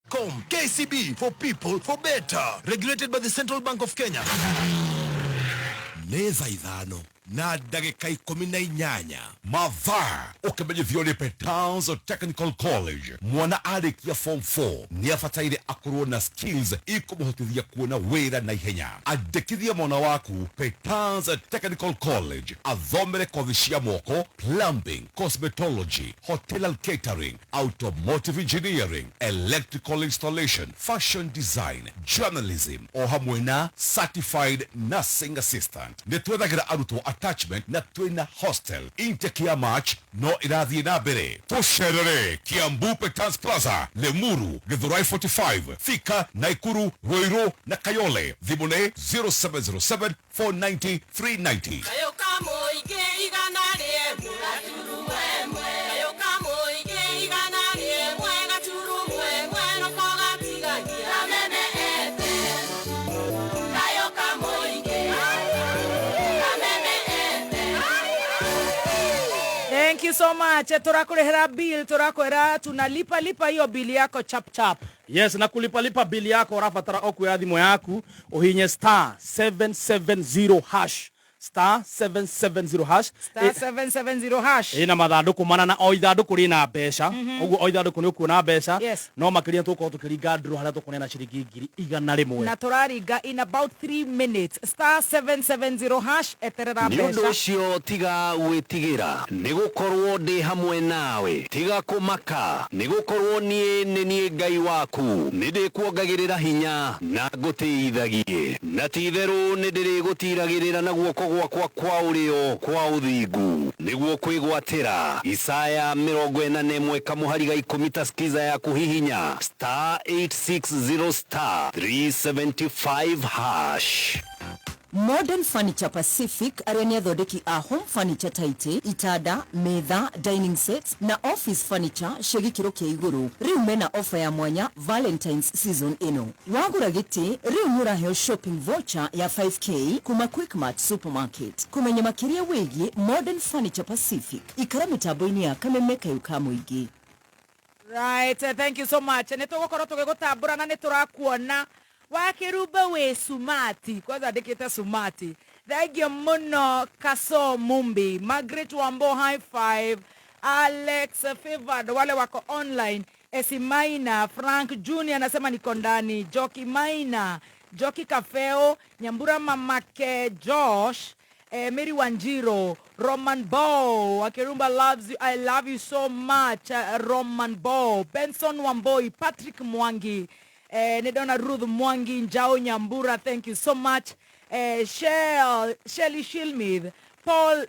KCB, for people for better. Regulated by the Central Bank of Kenya. Neza idhano. Na dakika 18 Mava ukimenye vione Petanzo Technical College mwana ya form 4 ni afataire akuruo na skills ikumuhotithia kuona wera na ihenya adekithia mwana waku Petanzo Technical College athomere kothi cia moko plumbing, cosmetology, hotel and catering, automotive engineering, electrical installation, fashion design, journalism o hamwe na certified nursing assistant. Netwethagira arutwo attachment na twina hostel. Intake ya March no irathie na mbere. Tusherere Kiambu Petans Plaza, Lemuru, Githurai 45, Thika, Naikuru, Ruiru na Kayole. Thimune 0707 490 390. Thank you so much. Turakurehera bill, turakwera tunalipa hiyo bill yako chap. Yes, na kulipa bill yako rafatara okuya thimo yaku uhinye star 770 hash. Star 770 hash. Star 770 hash. Ina mathanduku mana na oithanduku rina mbeca. Uguo oithanduku ni ukuona mbeca. Yes. No makiria tuko tukiriga ndro haria tukunena ciringi 100 na turariga in about 3 minutes. Star 770 hash eterera mbeca. Nundu cio tiga gwitigira nigukorwo ndi hamwe nawe tiga kumaka nigukorwo nie Ngai waku nindikuongagirira hinya na ngutithagie na titheru nindirigutiragirira na guoko gwakwa kwa urio kwa uthingu niguo kwigwatira Isaya 41 kamuhariga 10 taskiza ya kuhihinya star 860 star 375 hash. Modern Furniture Pacific arenia thodeki a home furniture taite itada, metha, dining sets na office furniture shegikiro kia iguru. Riu mena offer ya mwanya Valentine's season ino. Wagura giti riu muraheo shopping voucher ya 5K kuma Quickmart Supermarket. Kumenya makiria wegi Modern Furniture Pacific ikara mitaboini ya kamemeka yukamuigi. Right, thank you so much. Netogokoro tugegutambura na niturakuona wakiruba we sumati kwanza ndikite sumati thegio muno Kaso Mumbi, Margaret Wambo high five, Alex Favored wale wako online, Esimaina, Frank Junior anasema niko ndani, Joki Maina, Joki Kafeo, Nyambura mamake Josh, Mary Wanjiro, Roman Bo, Akirumba loves you, I love you so much, Roman Bo, Benson Wamboi, Patrick Mwangi, Nedona Ruth Mwangi, Njao Nyambura, thank you so much. Shelly Shilmith, Paul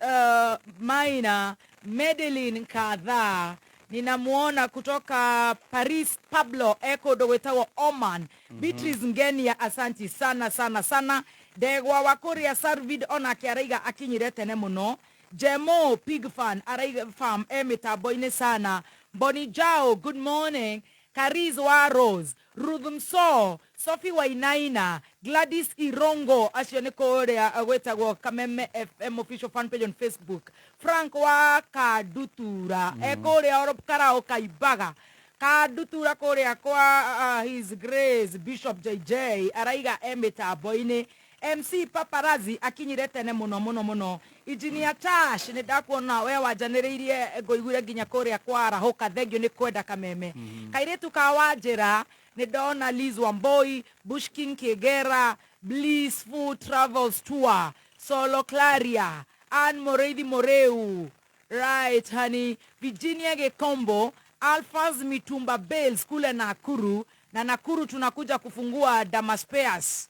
Maina, Madeline Kadha, ninamuona kutoka Paris, Pablo Eko Dowetawa Oman, Beatrice Ngenia, asanti sana. Degwa Wakoria Sarvid ona kiaraiga akinyirete nemuno. Jemo Pig Fan, Araiga Farm, Emita Boyne sana. Bonnie Jao, good morning. Kariz Rose, Rudum So, Sophie Wainaina, Gladys Irongo, Ashioneko Orea, Awetago, Kameme FM official fan page on Facebook. Frank Waka Dutura, Ekorea Orop Karaoka Ibaga, Kadutura Korea Kwa His Grace, Bishop JJ, Araiga Emeta Boine, MC Paparazzi, akinyirete ne mono. Ijinia Tash, nedakuona wewa janeririe goigure ginya Korea Kwara, hoka thegyo ni kwenda Kameme. Kairetu Kawajera, nedona Liz Wamboi, Bush King Kegera, Blissful Travels Tour, Solo Claria, Anne Moreidi Moreu, right honey, Virginia Gekombo, Alphonse Mitumba Bale, skule Nakuru, na Nakuru tunakuja kufungua Dama Spares.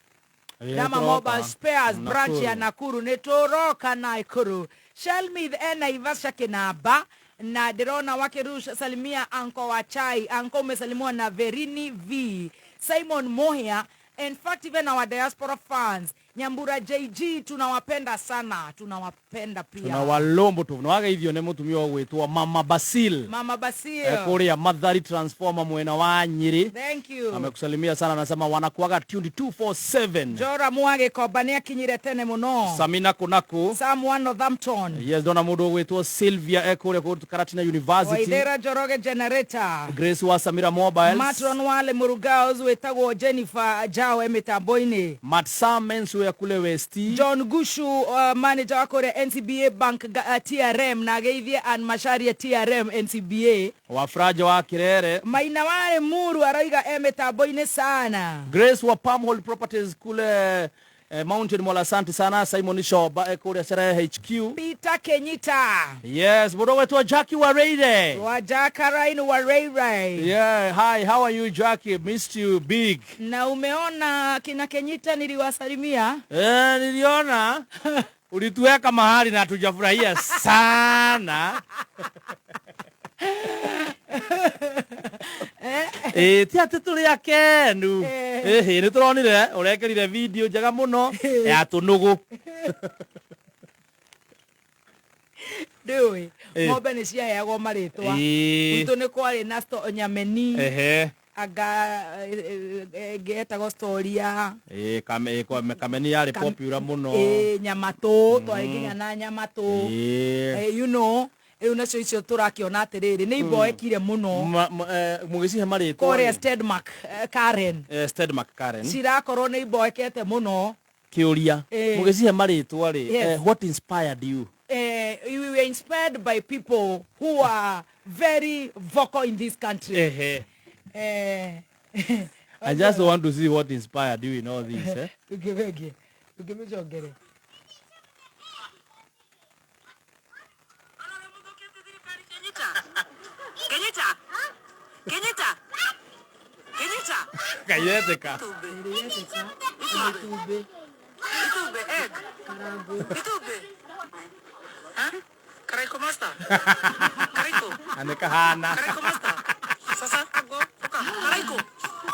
Dama Mobile Spares branch ya Nakuru, netoroka Nakuru. Shelmith Naivasha Kinaba, na derona wake Rusha salimia Anko Wachai, Anko umesalimua na Verini V, Simon Mohia, in fact even our diaspora fans, Nyambura JG tunawapenda sana, tunawapenda pia. Tuna walombo tu. Nawaga hivyo ne mutumia wetwa Mama Basil. Mama Basil. Korea Mathari Transformer mwena wa Nyeri. Thank you. Amekusalimia sana, anasema wanakuaga tuned 247. Jora Mwage Kobania kinyire tene muno. Samina Kunako. Sam Northampton. Yes, dona mudo wetwa Sylvia Korea kwa Karatina University. Waidera Joroge Generator. Grace wa Samira Mobiles. Matron wale Murugaos wetagwo Jennifer Jao emitamboini. Matt Samens ya kule Westi. John Gushu manager wa Korea NCBA Bank TRM na geithie an Masharia TRM NCBA. Wafraja wa Kirere. Maina wale Muru araiga emitamboini sana. Grace wa Palmhold Properties kule Mountain Mola, asante sana. Simon Shoba Korea Sera HQ. Peter Kenyita. Yes, mudo wetu Jackie Wareire. Wa Jakarain Wareire. Yeah, hi, how are you Jackie? Missed you big. Na umeona kina Kenyita niliwasalimia? Niliona. Ulituweka mahali na tujafurahia sana. Tia tituli ya kenu. Ni turonire urekerire video njega muno ya tunugu. Dewe, ng'ombe nĩ ciaheagwo marĩtwa. Gwitũ nĩ kwarĩ na Nyameni. Aga getagwo Storia. Kameni yarĩ popular muno. Nyamato, twarĩ nginya na Nyamato. You know, rĩu nacio icio tũrakĩona atĩrĩrĩ nĩ iboekire mũno. Mũgĩcihe marĩtwa. Korea Stedmark Karen. Stedmark Karen. Cirakorwo nĩ iboekete mũno. Kĩũria. Mũgĩcihe marĩtwa rĩ. What inspired you? We were inspired by people who are very vocal in this country. I just want to see what inspired you in all this. Kenyita. Kayeteka. Itube egg. Itube. Karaiko master. Karaiko. Anekahana. Karaiko master. Sasa go. Karaiko.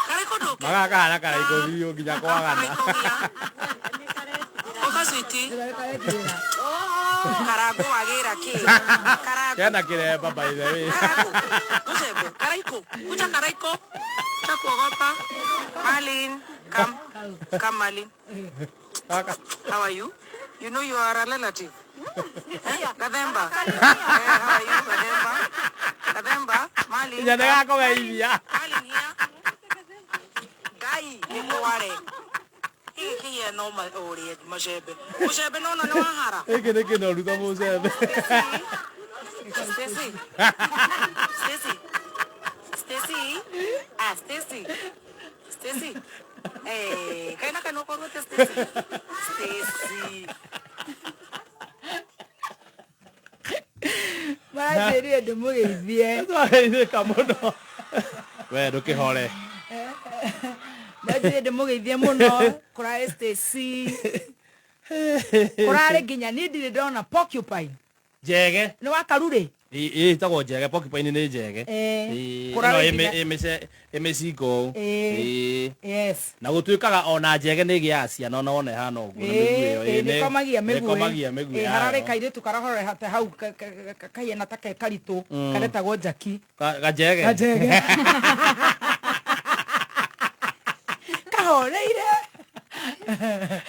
Karaiko do. Magakahana karaiko video ginya kwa gana. Oka sweetie. Karago wagira ki. Karago. Yana kire baba ile. Karago. Karaiko. Kucha karaiko. Chakuogopa. Malin. Come. Come Malin. How are you? You know you are a relative. Gademba. How are you, Gademba? Gademba, Malin. Ya nega ko gaibia. Malin here. Gai, niko ware. Hiki ya no ori mashebe. Mashebe no hara. Eke no ruta mosebe. Stacy. Stacy. Stacy. Ah, Stacy. Stacy. Kaina kanoko rote Stacy. Stacy. Majeria de mugeithie. Twageithie kamuno. We ndukihore. Majeria de mugeithie muno. Kura Stacy. Kura nginya ni ndire ndona porcupine. Njege. Ni wakarure. Itagwo njege, porcupine ni njege. Kura emecigo. Yes. Na gutuikaga ona njege ni giacia no one hana uguo na miguo iyo. Ni komagia miguo. Harare kaire tukarahora hata hau kayena take karitu karetagwo njaki. Gajege. Kahoreire.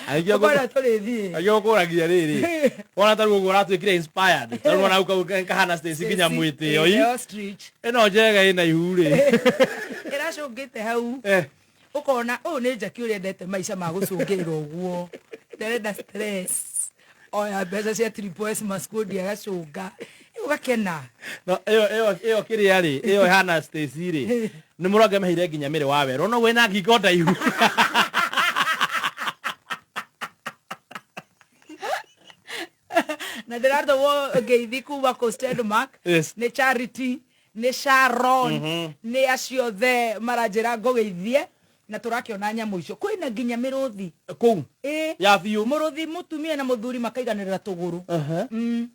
Agio kuragia riri. Ona taruo guratuikire inspired. Taruo na uka kahana Stacy kinya mwite yo. Eno njege ina ihuri. Iracungite hau. Ukona ni njaki uri endete maica ma gucungirwo uguo. Nderenda stress. Oya mbeca cia Triple S Mascudi agacunga. Ugakena. No iyo kiria ri, iyo hana Stacy ri. Ni murange mahire nginya mire wa wero. No wena ngikota ihu. Na ndirardo wo ngeithi kuuma ko Stedmark. Ni Charity, ni Sharon, ni aciothe maranjira ngogeithie na turakiona nyamu icio. Kwina nginya miruthi. Kou. Ya biu. Muruthi mutumia na muthuri makaiganirira tuguru.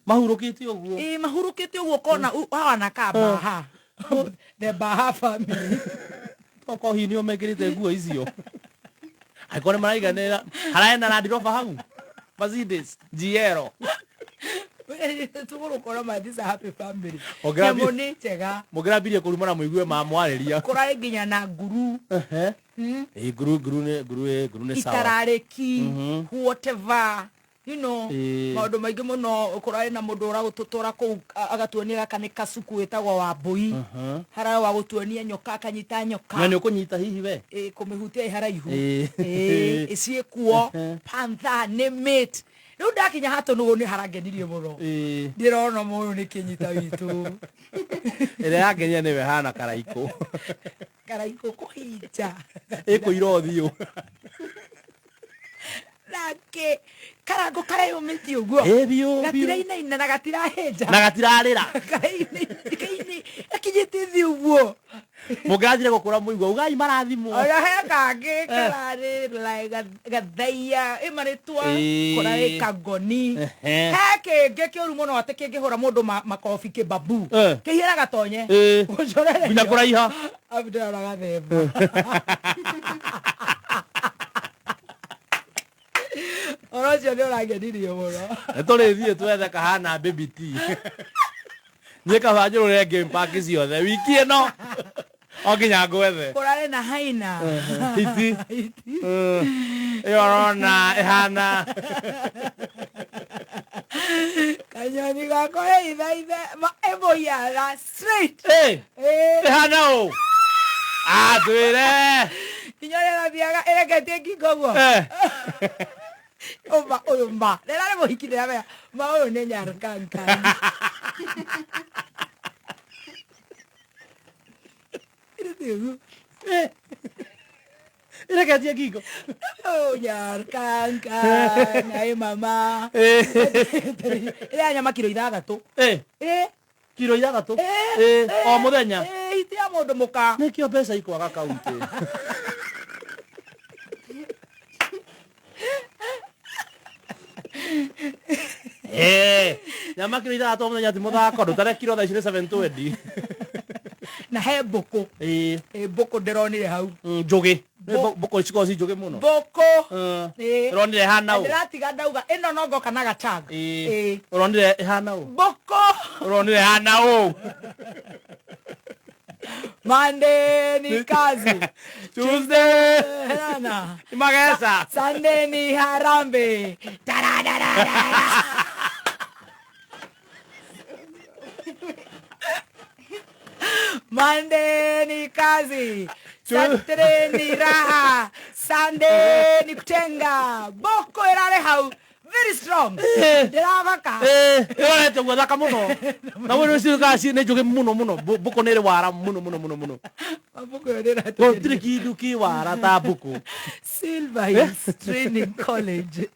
Mahurukite uguo. Mahurukite uguo kona hawana kabaha. The Baha family. Toko hini omekirite nguo icio. Aikone maraiganira haraenda na ndirofa hau. Mercedes GL. Tuguru kora ma this a happy family. Ograbi. Nyamoni chega. Mugrabirie kuruma na muigue mamwareria. Kora nginya na nguru. Guru ne sawa. Itarareki whatever. You know, maundu maingi muno kora na mundu uragututura ku agatuonia kana kasuku etagwo wa mbui. Hara wa gutuonia nyoka kanyita nyoka. Na ni ukunyita hihi we? Kumihutia haraihu. Icie kuo panther ne mate. Riu ndakinya hato nugu ni harangenirie muno. Ndirona muno ni kinyita witu. Ere yangenia niwe hana karaiko. Karaiko kuhinja. Ikuirothio. Nake karango karayumiti uguo. Bio. Gatiraina na gatirahenja. Na gatirarira. Kaini akinyite thi uguo. Mugathire gukura muigua ugai marathimwo. Oya he kangi kararira gathaiya imaritwa kurari kangoni. He kingi kiuru muno ate kingihura mundu makofi kibabu. Kihira gatonye. Ucorere. Bina kuraiha. Abdara gathemba. Orocio ni urangenirie muno. Turithie twethe kahana baby tea. Nyeka banjurure game park ciothe wiki ino. Oginya ngwethe. Kurare na haina. Iti. Yorona ehana. Kanyoni gako ithe ma eboya straight. Ehana o. Twire. Kinyore na biaga eregetie kingogo. Oma. Lera mo hikire aba. Ma oyo ne nyarkanka. Eregetie kingo. Oh nyarkanka. Nai mama. Ila nyama kilo 6. Kilo 6. O muthenya. Itia mundu muka. Nikio pesa ikwaga kaunti. Nyama kilo 6 muthenya ti muthako ndutare kilo tha 720. Na he mboko. Mboko ndironire hau. Njugi. Mboko ciko ci njugi muno. Mboko. Ronire hana u. Ndiratiga ndauga ino no ngoka na gatanga. Ronire hana u. Mboko. Ronire hana u. Monday ni kazi. Tuesday Hana. Magesa. Sunday ni harambe. Monday ni kazi. Saturday ni raha. Sunday ni kutenga. Boko irare hau. Very strong. Diravaka. Ore te gwethaka muno. Na wewe ucio gaci ne njuge muno. Buko nere wara muno. Buko nere ati. Ko triki ki wara ta buko. Silver Hills Training College.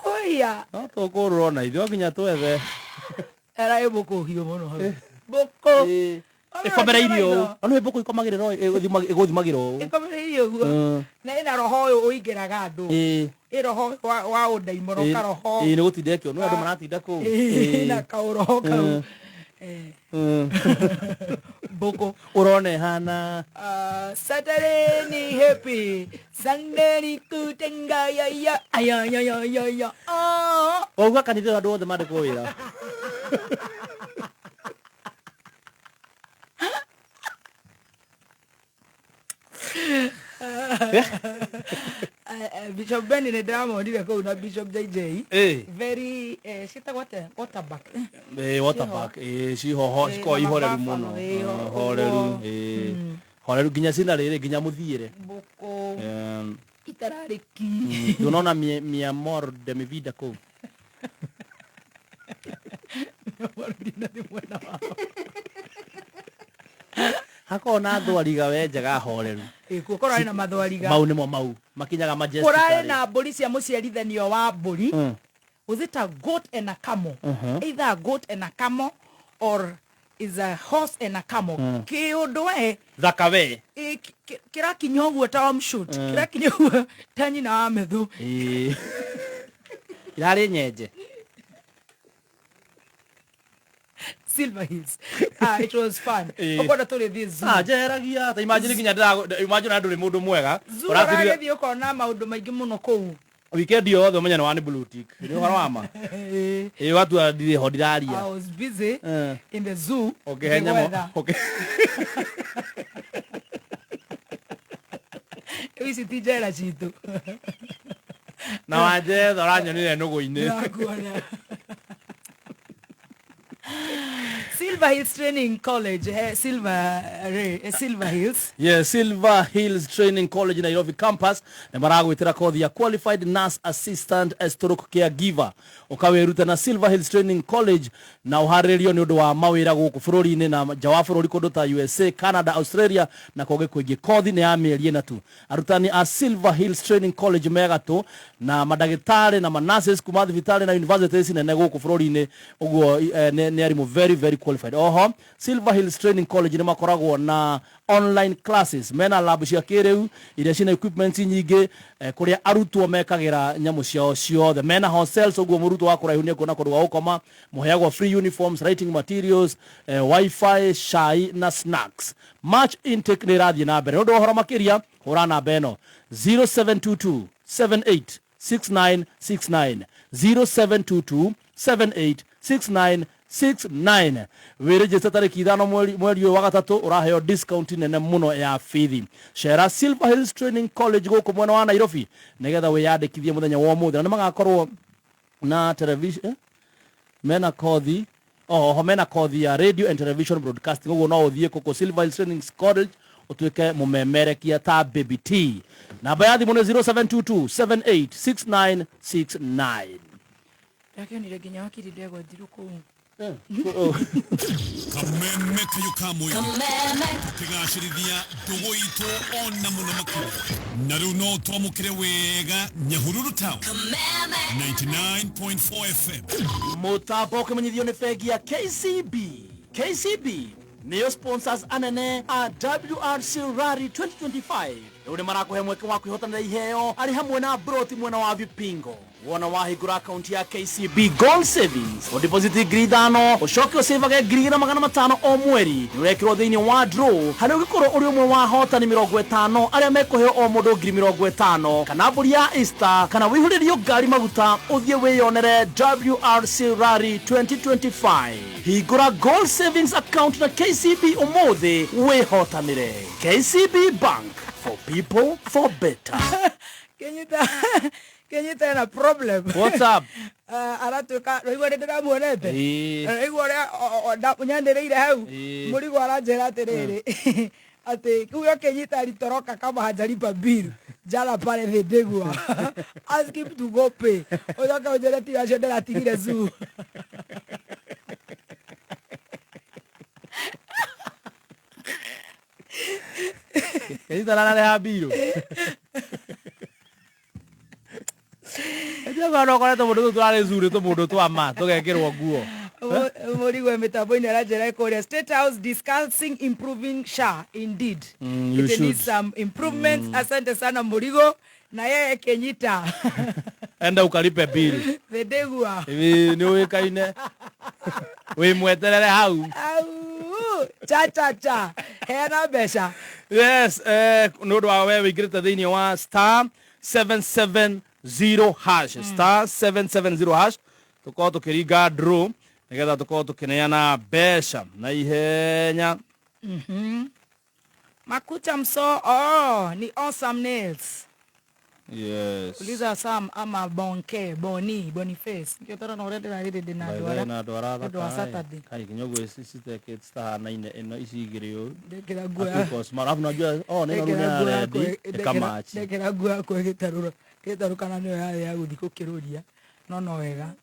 Oya. No to ko rona ithio ginya twethe. Era buko hiyo muno. Buko. Ikomera irio. Ano buko ikomagiriro iguthimagira. Ikomera irio guo. Na ina roho uyu uingiraga andu. Roho wa udai moroka roho. Ni gutindekio no andu maratinda ku. Na kauroho kau. Buko. Urone hana. Saturday ni happy. Sunday ni kutenga ya. Aya. Oguga kanitha andu othe mande kuwira. Bishop Benny ne drama ndire ko na Bishop JJ. Very sita waterback. Waterback. Si hoho ko ihoreru muno. Horeru. Horeru ginya sina rere ginya muthiire. Buko. Itarariki. Tunaona mi amor de mi vida ko. Hakona thwariga we njega horeru. Kukorana na mathwariga. Mau nimo mau. Makinyaga majestic. Korana na mburi cia muciarithanio wa mburi. Was it a goat and a camel? Either a goat and a camel or is a horse and a camel. Kiundu we Thakawe. Kira kinyogu Tom shoot. Kira kinyogu tanyi na amethu. Irari nyenje. Silver Hills. It was fun. Okwenda tuli this zoo. Jeragia, ta imagine kinya imagine andu ri mundu mwega. Urathithio kona maundu maingi muno kou. Weekend yo the manyana wani blue tick. Ni harama. Watu adire hodiraria. I was busy in the zoo. Okay, henya okay. Isi tijera chitu. Na waje thoranyo ni nugu-ini. Silver Hills Training College, Silver Hills. Yeah, Silver Hills Training College Nairobi campus. Na maragwitira kothi ya qualified nurse assistant stroke caregiver. Ukaweruta na Silver Hills Training College na uharĩrio ni undu wa mawira guku bururi-ini na jawa bururi kundu ta USA, Canada, Australia na koge kwingi. Kothi ni ya mieri ina tu. Arutani a Silver Hills Training College megatu na madagitari na nurses kuma thibitari na universities nene guku bururi-ini uguo ni arimu very qualified. Oho, Silver Hills Training College ni makoragwo na online classes, mena lab cia kiriu iria cina equipment nyingi kuria arutwo mekagira nyamu ciao ciothe. Mena hostels uguo murutwo wa kuraihunia kuona kundu wa ukoma, muheagwo free uniforms, writing materials, wifi, chai na snacks. March intake ni rathie na mbere. Ndu horo makiria hura namba eno 0722 786969 0722 786969. Weregister tariki 5 mweri wa gatatu uraheo discount nene muno ya fithi. Share Silver Hills Training College guku mwena wa Nairobi nigetha wiyandikithie muthenya wa umuthi. Na magakorwo na television mena kothi mena kothi ya radio and television broadcasting. Uguo no uthie kuko Silver Hills Training College utuike mumemerekia ta baby T. Namba ya thimu ni 0722 786969. Lakini ni reginya wakiri dego diruko. Kameme kayo kamwe tigashirithia ndugu itu ona muno makuru na riu no twamukire wega Nyahururu Town 99.4 FM. Mutambo kimenyithio ni bengi ya KCB niyo sponsors anene a WRC Rally 2025. Uri marakuhe mweke wa kwihotanira iheo ari hamwe na Broti mwena wa Vipingo. Wona wahigura account ya KCB Gold Savings o deposit gridano o shoki o save ga grina magana matano o mweri nurekiro thiini wa draw hari ugikoro uri umwe wa hota ni 50 aria mekoheo o mundu ngiri 50 kana buri ya Easter kana wihuririo ngari maguta uthie wiyonere WRC Rally 2025. Higura Gold Savings account na KCB umuthi wihotanire. KCB Bank, for people, for better. Kenyita na problem. What's up? Aratuka roigwa ndira muonete. Roigwa ria nyandereire hau. Murigo aranjera atiriri. Ati kuyo Kenyita alitoroka kama hajalipa bill. Jala pale thedegwa. Ask him to go pay. Oyoka ujereti ya shedera tigire zoo. Kenyita nana ha bill. Ndio ngano kora to mundu tware zure to mundu twama tugekirwo nguo. Murigo mitambo-ini arajera ikoria State House discussing improving SHA. Indeed, it needs some improvements. Asante sana Murigo na yeye Kenyita. Enda ukalipe bill. Thedegwa. Ni wikaine. We mweterere hau. Cha. Hena besha. Yes, no do we wikirite thiini wa star 770 hash star 770 hash tuko tukiriga draw nigetha tuko tukineana besha na ihenya. Makucha mso ni awesome nails. Yes. Uliza Sam ama Boniface. Ndio tara na urede na rede na dwara ndo Saturday. Kai kinyogo sisite star 9 eno isigiryo. Dekera gua. Because marafu najua neno runya kama achi. Dekera gua kwa gitarukana nyo ya guthiko kiruria. No wega.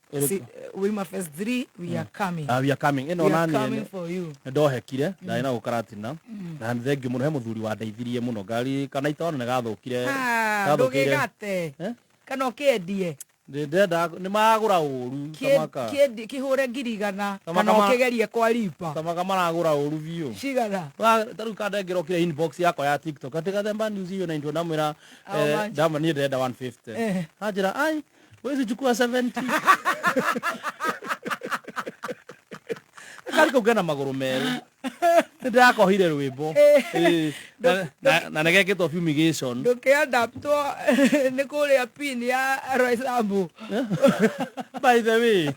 Wima Fest 3 we are coming. We are coming. Eno nani coming for you. Ndohekire ndaina gukaratina na thengi muno he muthuri wa ndeithirie muno ngari kana itona gathukire ndugigate kana kendie ndenda ni magura uru kamaka kihure ngirigana kana ukigerie kwa lipa kamaka maragura uru biu cigana taru kada ngiro kire inbox yako ya TikTok atika themba news hiyo na ndo namwira dama ni ndenda 150 hajira ai wewe chukua 70 kari kugena maguru meru ndakohire rwimbo na negeketwo fumigation ndukiadaptwo nĩ kũrĩa pin ya Roysambu. by the way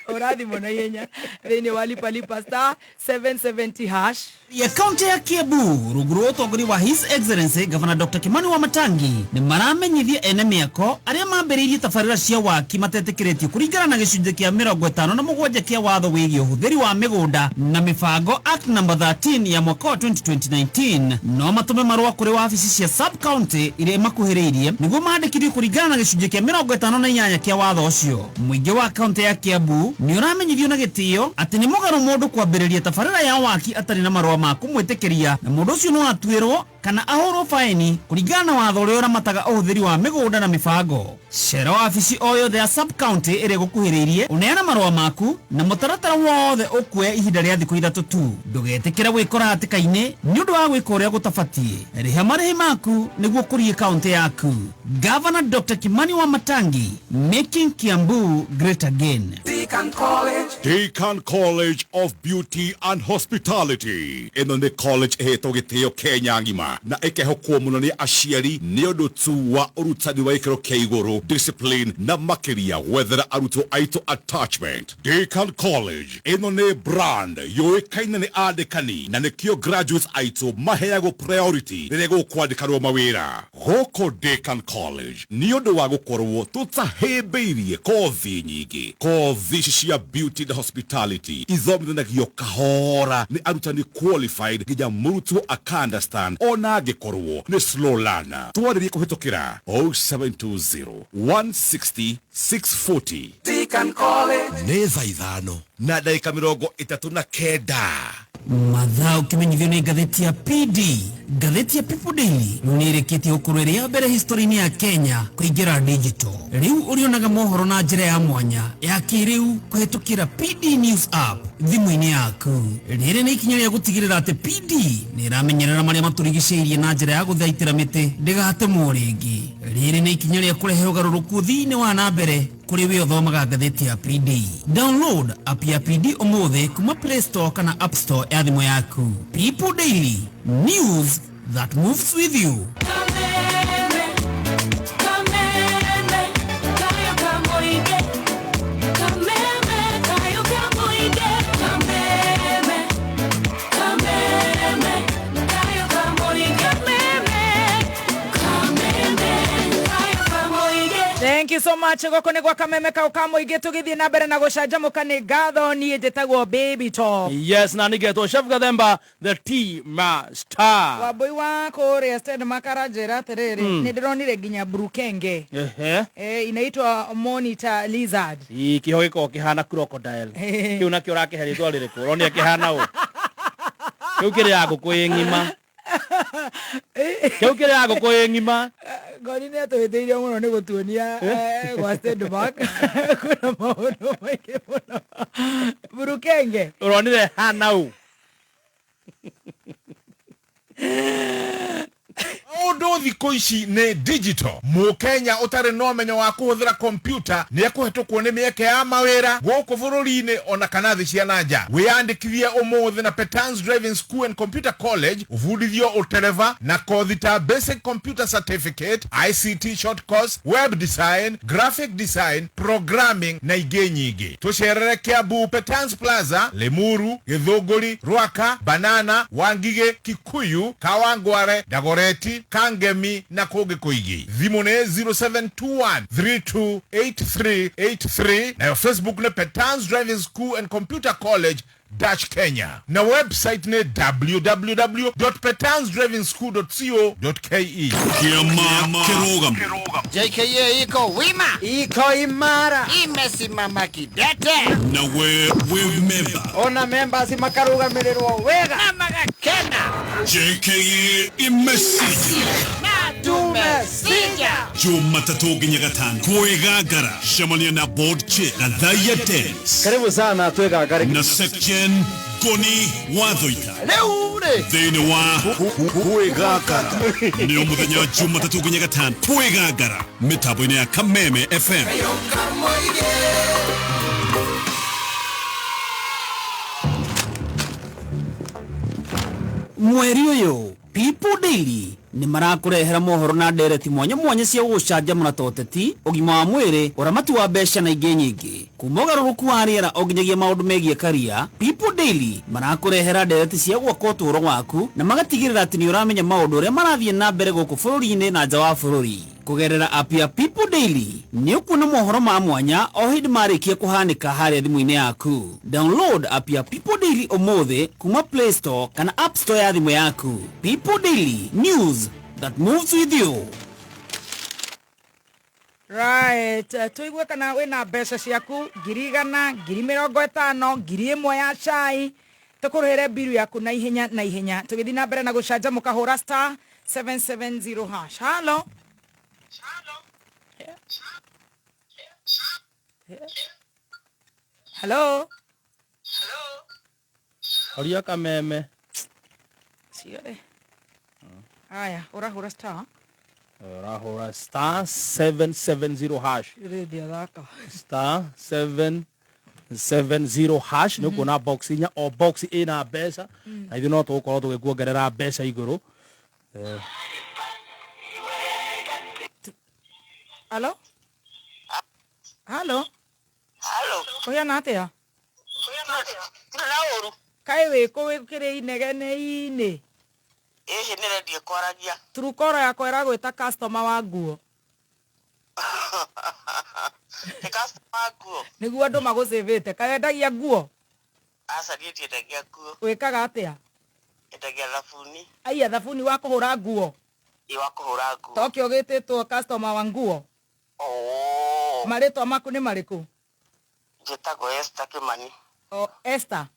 Urathi mũno ihenya thĩinĩ wa lipa star 770 hash. ya kaunti ya Kiambu rungu rwa ũtongoria wa His Excellency Governor Dr. Kimani Wamatangi nĩ maramenyithia ene mĩako arĩa mambĩrĩirie tabarĩra cia waki matetĩkĩrĩtio kũringana na gĩcunjĩ kĩa 57 kĩa watho wĩgiĩ ũhũthĩri wa mĩgũnda na mĩbango Act number 13 ya mwaka wa 2019 no matũme marũa kũrĩ wabici cia sub county iria makuhĩrĩirie nĩguo mandĩkithio kũringana na gĩcunjĩ kĩa 58 kĩa watho ũcio. Mũingĩ wa kaunti ya Kiambu nĩ ũramenyithio na gĩtĩo atĩ nĩ mũgarũ mũndũ kwambĩrĩria tabarĩra ya waki atarĩ na marũa ma kũmwĩtĩkĩria na mũndũ ũcio no atuĩrwo kana ahũrwo faini kũringana na watho ũrĩa ũramataga ũhũthĩri wa mĩgũnda na mĩbango. Cera wabici o yothe ya sub county ĩrĩa gũkuhĩrĩirie ũneana marũa maku na mũtaratara wothe ũkuoya ihinda rĩa thikũ 3 tu. Ndũgetĩkĩre gwĩkora hatĩka-inĩ nĩ ũndũ wa gwĩka ũrĩa gũtabatiĩ. Rĩha marĩhi maku nĩguo kũrie kaunti yaku. Governor Dr. Kimani Wamatangi, making Kiambu great again. Deakin College of Beauty and Hospitality. Ĩno nĩ college ĩhetwo gĩtĩo Kenya ng'ima na ĩkehokwo mũno nĩ aciari nĩ ũndũ tu wa ũrutani wa gĩkĩro kĩa igũrũ, discipline na makĩria gwethera arutwo aitũ attachment. Deakin College ĩno nĩ brand yũĩkaine nĩ andĩkani na nĩkĩo graduates aitũ maheagwo priority rĩrĩa gũkwandĩkanwo mawĩra. Gũkũ Deakin College nĩ ũndũ wa gũkorwo tũtahĩmbĩirie kothi nyingĩ. Kothi cia beauty na hospitality ithomithanagio kahora nĩ arutani qualified nginya mũrutwo aka-understand ona angĩkorwo nĩ slow learner. Twarĩrie kũhĩtũkĩra 0720 160 640. Deakin College nĩ thaa 5 na ndagĩka 39. Mathaa ũkĩmenyithio nĩ ngathĩti ya PD. Ngathĩti ya People Daily nĩ ĩrĩkĩtie gũkorwo ĩrĩ ya mbere history-inĩ ya Kenya kũingĩra digital. Rĩu ũrĩonaga mohoro na njĩra ya mwanya ya kĩrĩu kũhetũkĩra PD News app thimũ-inĩ yaku. Rĩrĩ nĩ ikinya rĩa gũtigĩrĩra atĩ PD nĩ ĩramenyerera marĩa matũrigicĩirie na njĩra ya gũthaitĩra mĩtĩ ndĩgatemwo rĩngĩ. Rĩrĩ nĩ ikinya rĩa kũrehe ũgarũrũku thĩinĩ wa na mbere kũrĩ we ũthomaga ngathĩti ya PD. Download app ya PD ũmũthĩ kuma Play Store kana App Store ya thimũ yaku. People Daily, news that moves with you. Thank you so much. Goko nĩ gwa kameme kau ka mũingĩ tũgĩthiĩ na mbere na gũcanjamũka nĩ ngatho niĩ njĩtagwo Baby Top. Yes, na nĩngetwo Chef Gathemba the Tea Master. Wambui wa kũrĩa stand makara njĩra atĩrĩrĩ nĩ ndĩronire nginya Brukenge. Inaitwa Monitor Lizard. Kĩho gĩkoragwo kĩhana crocodile. Kĩu nakĩo ũrakĩhe rĩtwa rĩrĩkũ? Ũronĩa kĩhana ũũ? Kĩu kĩrĩ ya ngũkũ ĩ ng'ima. Kĩu kĩrĩ ya ngũkũ ĩ ng'ima. Goni nĩ atũhĩtĩirie mũno nĩ gũtuonia gwa stand back. Kuna maũndũ maingĩ mũno. Brukenge. Ũronire hana ũũ? Ũndũ thikũ ici nĩ digital. Mũkenya ũtarĩ na ũmenyo wa kũhũthĩra kompyuta nĩ ekũhetũkwo nĩ mĩeke ya mawĩra gũkũ bũrũri-inĩ ona kana thĩ cia nanja. Wĩyandĩkithie ũmũthĩ na Petans Driving School and Computer College ũbundithio ũtereva na kothi ta Basic Computer Certificate, ICT Short Course, Web Design, Graphic Design, Programming na ingĩ nyingĩ. Tũcerere Kiambu Petans Plaza, Limuru, Gĩthũngũri, Rwaka, Banana, Wangige, Kikuyu, Kawangware, Dagoreti, Kangemi na kũngĩ kũingĩ. Thimũ nĩ 0721 328383 na Facebook nĩ Petans Driving School and Computer College Dutch Kenya. Na website ni www.petansdrivingschool.co.ke. Kiama Kirogam. JKA iko wima, iko imara, imesimama kidete. Na we member. Ona member si makarugamirwo wega na magakena. JKA imesija. Na tumesija. Jumatatu nginya gatano kwegagara shamania na board check na Dhaya Dance. Karibu sana twegagare na section Goni Wathoita. Leure thĩinĩ wa kwegagara nĩ mũthenya Jumatatu nginya gatano kwegagara mĩtambo-inĩ ya Kameme FM. mweri uyu People Daily ni marakurehera mohoro na ndereti mwanya mwanya cia gucanjamũra toteti ũgima wa mwĩrĩ ũramati wa mbeca na ingĩ nyingĩ kuma ũgarũrũku wa rĩera onginyagia maũndũ megiĩ karia. People Daily marakurehera ndereti cia gwaka ũtũũro waku na magatigĩrĩra atĩ nĩ ũramenya maũndũ ũrĩa marathiĩ na mbere gũkũ bũrũri-inĩ na nja wa bũrũri. Kugerera app ya People Daily nĩ ũkuona mohoro ma mwanya o hĩndĩ marĩkia kũhanĩka harĩa thimũ-inĩ yaku. Download app ya People Daily ũmũthĩ kuma Play Store kana App Store ya thimũ yaku. People Daily, news that moves with you. Right, tuigue kana wina mbeca ciaku 100,000, 50,000, 1,000 ya chai tukuruhere biru yaku na ihenya tugithi na mbere na gucanjamũka hũra star 770 hash. Hello. Hello. Horia kameme. Siore. Aya, hũra star. Hũra star 770 hash. Radio thaka. Star 770 hash nĩ kuona box inya o box ina mbeca na ithuĩ no tũgũkorwo tũgĩkuongerera mbeca igũrũ. Hello? Hello? Halo. Kuhiana atia? Tuna uru. Kai we kũwĩkĩrĩ inegene-inĩ. Ĩhĩ nĩ redio kwaragia. Turukoro yakwa ĩragwĩta customer wa nguo. Nĩ customer nguo. Nĩguo andũ magũcĩvĩte. Kaĩ wendagia nguo? Aca niĩ ndiendagia nguo. Wĩkaga atĩa? Endagia thabuni. Aya, thabuni wa kũhũra nguo. Ĩ wa kũhũra nguo. Tokio gĩtĩtwo customer wa nguo. Oh. Marĩtwa maku nĩ marĩkũ? Njĩtagwo Esther Kimani. O Esther.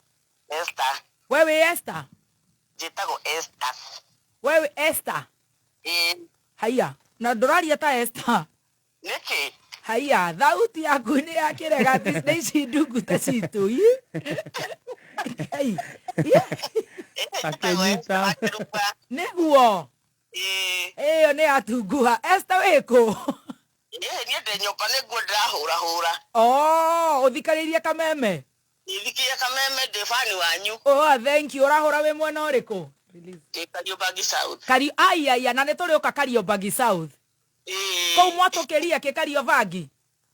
Esther. Wewe Esther? Njĩtagwo Esther. Wewe Esther? Haya, na ndũraria ta Esther. Nĩkĩ? Haya, thauti yaku nĩ yakĩrega nĩ ici ndungu ta citũ. Akĩnyita. Nĩguo. Ĩyo nĩ atunguha. Esther wĩkũ? Niĩ ndĩ nyũmba nĩguo ndĩrahũra. Ũthikagĩrĩria kameme? Nĩthikĩrĩria kameme ndĩ fani wanyu. Thank you. Ũrahũra wĩ mwena ũrĩkũ? Ndĩ Kariobangi South. Aya, na nĩ tũrĩũka Kariobangi South. Kũu mwatũkĩria kĩ Kariobangi?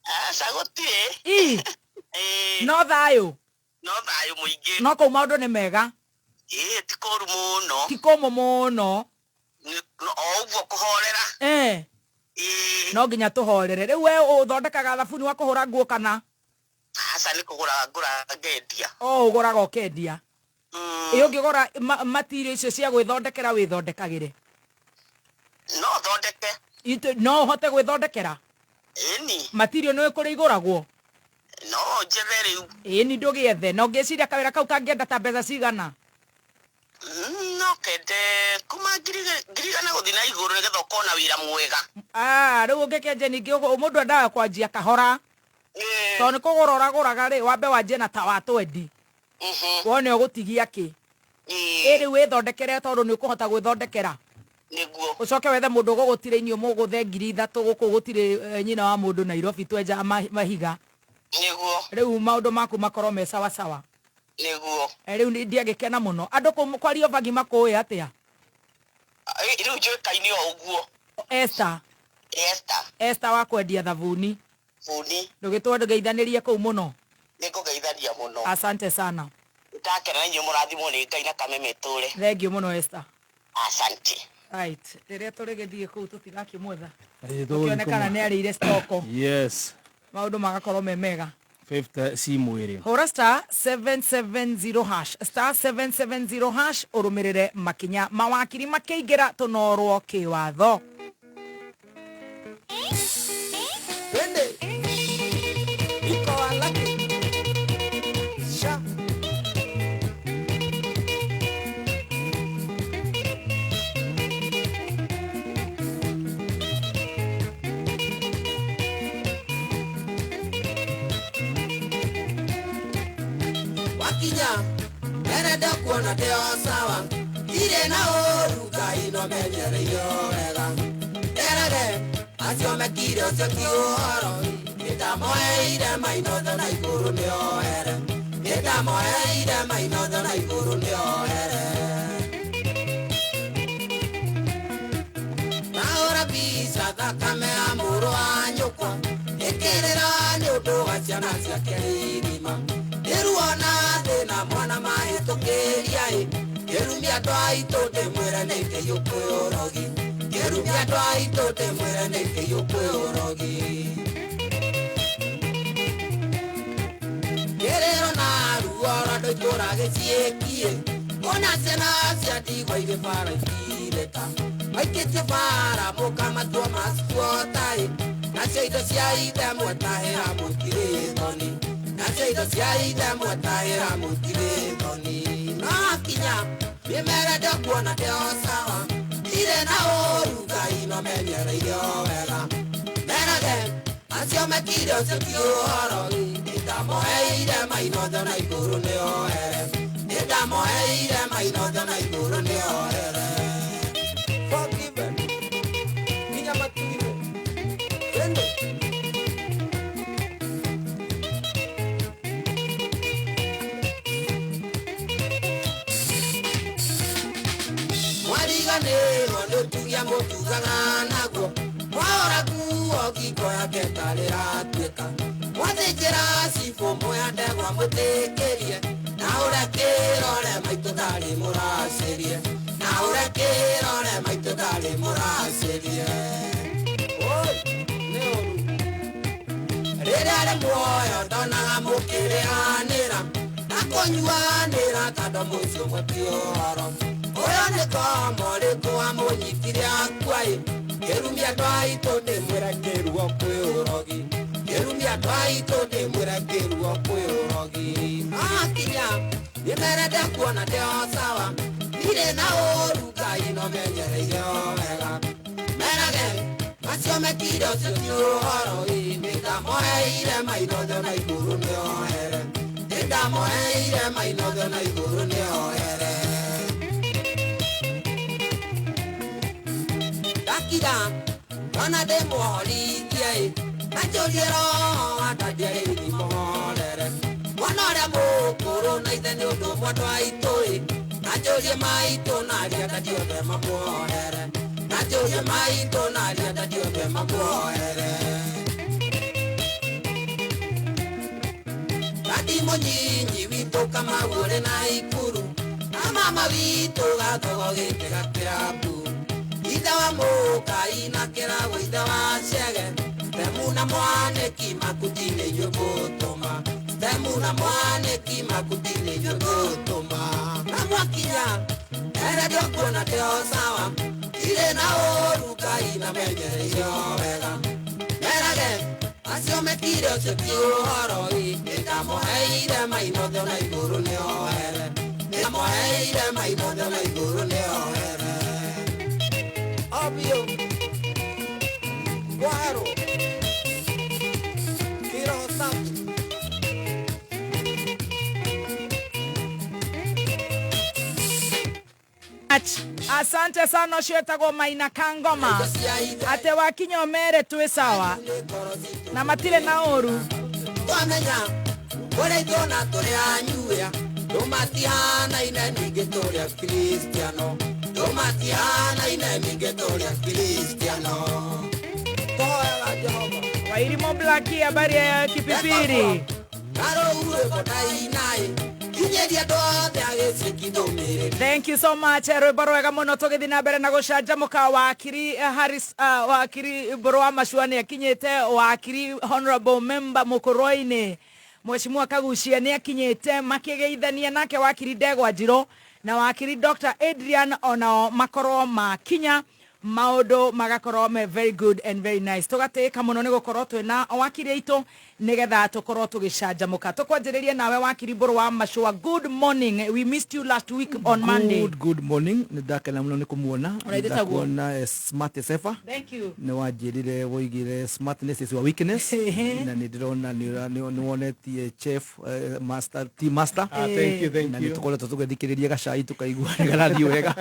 Aca gũtirĩ. No thayũ? No thayũ mũingĩ. No kũu maũndũ nĩ mega? Ti kũru mũno. Ti kũmũ mũno? O ũguo kũhorera. No nginya tũhorere. Rĩu we ũthondekaga thabuni wa kũhũra nguo kana? Aca nĩ kũgũraga ngũraga ngendia. Ũgũraga ũkendia? Ũngĩgũra material icio cia gwĩthondekera wĩthondekagĩre? No thondeke. No ũhote gwĩthondekera? Ĩni. Material nĩ kũrĩ igũragwo? No njethe rĩu. Ĩni ndũgĩethe. Na ũngĩciria kawĩra kau kangĩenda ta mbeca cigana? No kende kuma 1,000 gũthiĩ na igũrũ nĩgetha ũkorwo na wĩra mwega. Rĩu ũngĩkenje ningĩ mũndũ endaga kwanjia kahora. Tondũ nĩ kũgũra ũragũraga rĩ, wambe wanjie na ta wa 20. Wone ũgũtigia kĩ? Rĩu wĩthondekere tondũ nĩ ũkũhota gwĩthondekera. Nĩguo. Ũcoke wethe mũndũ ũgũgũtirĩinio mũgũthe 3,000 gũkũ gũtirĩ nyina wa mũndũ Nairobi twenja mahiga. Nĩguo. Rĩu maũndũ maku makorwo me sawa sawa. Nĩguo. Rĩu ndiagĩkena mũno. Andũ kwa Kariobangi makũĩ atĩa? Rĩu njũĩkaine o ũguo. Esther. Esther wa kwendia thabuni. Buni. Ndũgĩtũgeithanĩrie kũu mũno. Nĩngũgeithania mũno. Asante sana. Ndakena na inyuĩ mũrathimwo nĩ Ngai na kameme tũre. Thengiũ mũno Esther. Asante. Right. Rĩrĩa tũrĩgĩthiĩ kũu tũtigakĩmwetha. Tũkĩonekana nĩ arĩire stoko. Yes. Maũndũ magakorwo me mega. 50 si mwĩrĩ. Hũra star 770 hash. Star 770 hash ũrũmĩrĩre makinya mawakiri makĩingĩra tũnorwo kĩwatho. Wakinya, merenda kuona teo sawa. Ire na oru kaino menyereyo wega. Erage, acio mekire ucio kiuhoro. Nitamoeire mainotho na iguru nioere. Nitamoeire mainotho na iguru nioere. ciana ciake irima iruona thina mwana mahitukiria irumia twaitũ ndĩmwĩre nĩkĩ yũkwĩũrogi irumia twaitũ ndĩmwĩre nĩkĩ yũkwĩũrogi kĩrĩro na ruo rwa andũ itũra gĩciĩkie ona ciana cia ndigwa irĩ bara itirĩka maikĩtie bara mũkamatua macikuotaĩ nacio indo cia ithe mwetahĩra mũtirĩ thoni nacio indo cia ithe mwetahĩra mũtirĩ thoni no kinya mĩmere ndekuona ndĩo sawa irĩ na ũru Ngai no menyereire o wega menage acio mekire ũcio ti ũhoro nĩndamoheire mainothe na igũrũ nĩoere nĩndamoheire mainothe na igũrũ nĩoere forgiven nginya matigire ende mwariganĩrwo nĩũtugia mũtugaga naguo mwaora kuo ngingo yake ndarĩratuĩka mwathĩnjĩra cibũ moya ndegwa mũtĩkĩrie na ũrekĩrore maitũ ndarĩ mũracĩrie na ũrekĩrore maitũ ndarĩ mũracĩrie nĩ ũru rĩrĩa rĩ muoyo ndonaga mũkĩrĩanĩra na kũnyuanĩra tondũ mũici ũmwe ti ũhoro ũyũ nĩ komo rĩkũ amũnyitire akuaĩ kĩrumia twaitũ ndĩmwĩre kĩruo kwĩũrogi kĩrumia twaitũ ndĩmwĩre kĩruo kwĩũrogi akinya nĩmere ndekuona ndĩo sawa irĩ na ũru Ngai no menyereire o wega merage acio mekire ũcio ti ũhoro nĩndamoheire mainothe na igũrũ nĩoere nĩndamoheire mainothe na igũrũ nĩoere ndakira ona ndĩmũhorithie nanjũrie roho atanjĩrĩithi mũhorere mwana ũrĩa mũkũrũ na ithe nĩ ũndũ ũmwe twaitũ nanjũrie maitũ na aria ndandiothe mamuohere nanjũrie maitũ na aria ndandiothe mamuohere Dadi mũnyinyi witũ Kamau ũrĩ na ikuru na mama witũ Gathogo gĩkĩ gakĩrambu ithe wa Mũkai na kĩrago ithe wa Chege Temu na Mwanĩki makuti-inĩ inyuĩ ngũtũma Temu na Mwanĩki makuti-inĩ inyuĩ ngũtũma na mwakinya ere ndĩkuona ndĩo sawa irĩ na ũru Ngai na menyereire o wega merage acio mekire ũcio ti ũhoro nĩndamoheire mainothe na igũrũ nĩoere nĩndamoheire mainothe na igũrũ nĩoere obio kwaro kiroho safi Asante sana Shetagwo Maina Kangoma ate wakinya omere tuwe sawa na matire na oru twamenya ũrĩa itũna tũrĩ anyuĩa tũmatihanaine ningĩ tũrĩa Kristiano tũmatihanaine ningĩ tũrĩa Kristiano tũhoyaga Jehova Wairimo Blackie habari ya kipipiri Thank you so much. Rwĩmbo rwega mũno tũgĩthiĩ na mbere na gũcanjamũka wakiri Harris wakiri Borwa Macuani akinyĩte wakiri honorable member Mũkũrũ-inĩ Mheshimiwa Kagucia nĩ akinyĩte makĩgeithania nake wakiri Ndegwa Njirũ na wakiri Dr. Adrian onao makorwo makinya maũndũ magakorwo me very good and very nice tũgatĩka mũno nĩ gũkorwo twĩna wakiri aitũ nĩgetha tũkorwo tũgĩcanjamũka tũkwanjĩrĩria nawe wakiri Borwa Macua. Good morning, we missed you last week on Monday. Good morning, nĩndakena mũno nĩ kũmuona ndakuona smart safer. Thank you. Nĩ wanjĩrire woigire smartness is your weakness na nĩndĩrona nĩwonetie chef master team master. Thank you na nĩtũkoretwo tũgĩthikĩrĩria gacai tũkaigua nĩgarathiĩ wega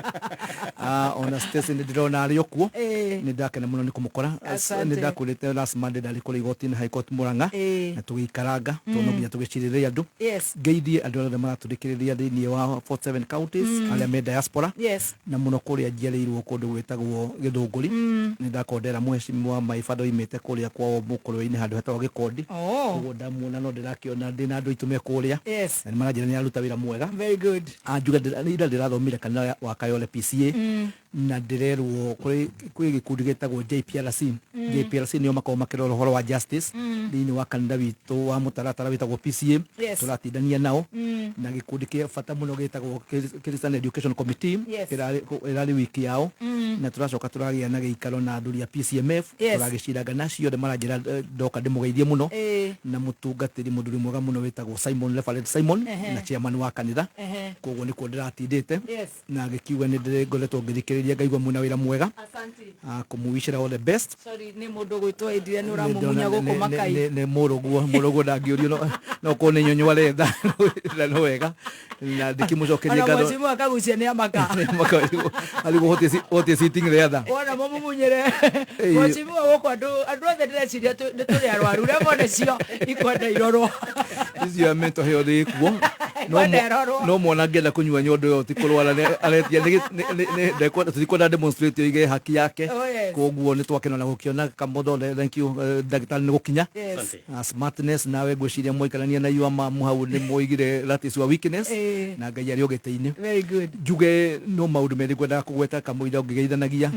ona station nĩndĩrona arĩ okuo Eh. nĩ ndakena mũno nĩ kũmũkora Asante. nĩ ndakwĩrĩte last Monday ndarĩ kũrĩa igoti-inĩ High Court Mũrang'a na tũgĩikaranga tondũ no nginya tũgĩcirĩrĩria andũ Yes. ngeithie andũ arĩa maratũthikĩrĩria thĩinĩ wa 47 counties arĩa me diaspora Yes. na mũno kũrĩa njiarĩirwo kũndũ gwĩtagwo Gĩthũngũri nĩ ndakondera mheshimiwa Maibado imĩte kũrĩa kwao Mũkũrwe-inĩ handũ hetagwo Gĩkondi Oh. koguo ndamuona no ndĩrakĩona ndĩna andũ aitũ me kũrĩa Yes. na nĩ maranjĩra nĩ aruta wĩra mwega Very good. anjuga ira ndĩrathomire kanitha wa Kayole PCA na ndĩrerwo kwĩ gĩkundi gĩtagwo JPRC JPRC nĩo makoragwo makĩrora ũhoro wa justice thĩinĩ wa kanitha witũ wa mũtaratara wĩtagwo PCA Yes. tũratindania nao na gĩkundi kĩa bata mũno gĩtagwo Christian Education Committee Yes. ĩrarĩ wiki yao na tũracoka tũragĩa na gĩikaro na athuri a PCMF Yes. tũragĩciranga nacio othe maranjĩra ndoka ndĩmũgeithie mũno Eh. na mũtungatĩri mũthuri mwega mũno wĩtagwo Simon Reverend Simon Ehe. na chairman wa kanitha Ehe. koguo nĩkuo ndĩratindĩte Yes. na ngĩkiuga nĩ ngoretwo ngĩthikĩrĩria ngaigua mwĩna wĩra mwega Asante. kũmũwicĩra all the best Sorry, nĩ mũndũ gwĩtwo Edie nĩ ũramũmunya gũkũ makai. nĩ mũrũguo ndangĩũrio no korwo nĩ nyonyo aretha na no wega na ndĩkĩmũcokeria Ona mwacimu akagucia nĩ amaka. arigwo hotie sitting rather Ona mũmumunyĩre. Mwacimu gũkũ andũ othe ndĩreciria nĩ tũrĩ arwaru rĩmwe nĩcio ikwenda irorwo. icio ya mental health ĩkuo Ikwenda irorwo. no mwana angĩenda kũnyua nyondo ĩyo ti kũrwara aretia tũtikwenda demonstrate oige haki yake Oh, yes. koguo nĩ twakena na gũkĩona kamotho thank you ndagĩtarĩ nĩ gũkinya Yes. smartness nawe ngwĩciria mwikarania na inyua mamu hau nĩ moigire that is your weakness Eh. na Ngai arĩ ũgĩte-inĩ Very good. njuge no maũndũ merĩ ngwendaga kũgweta kamũira ũngĩgeithanagia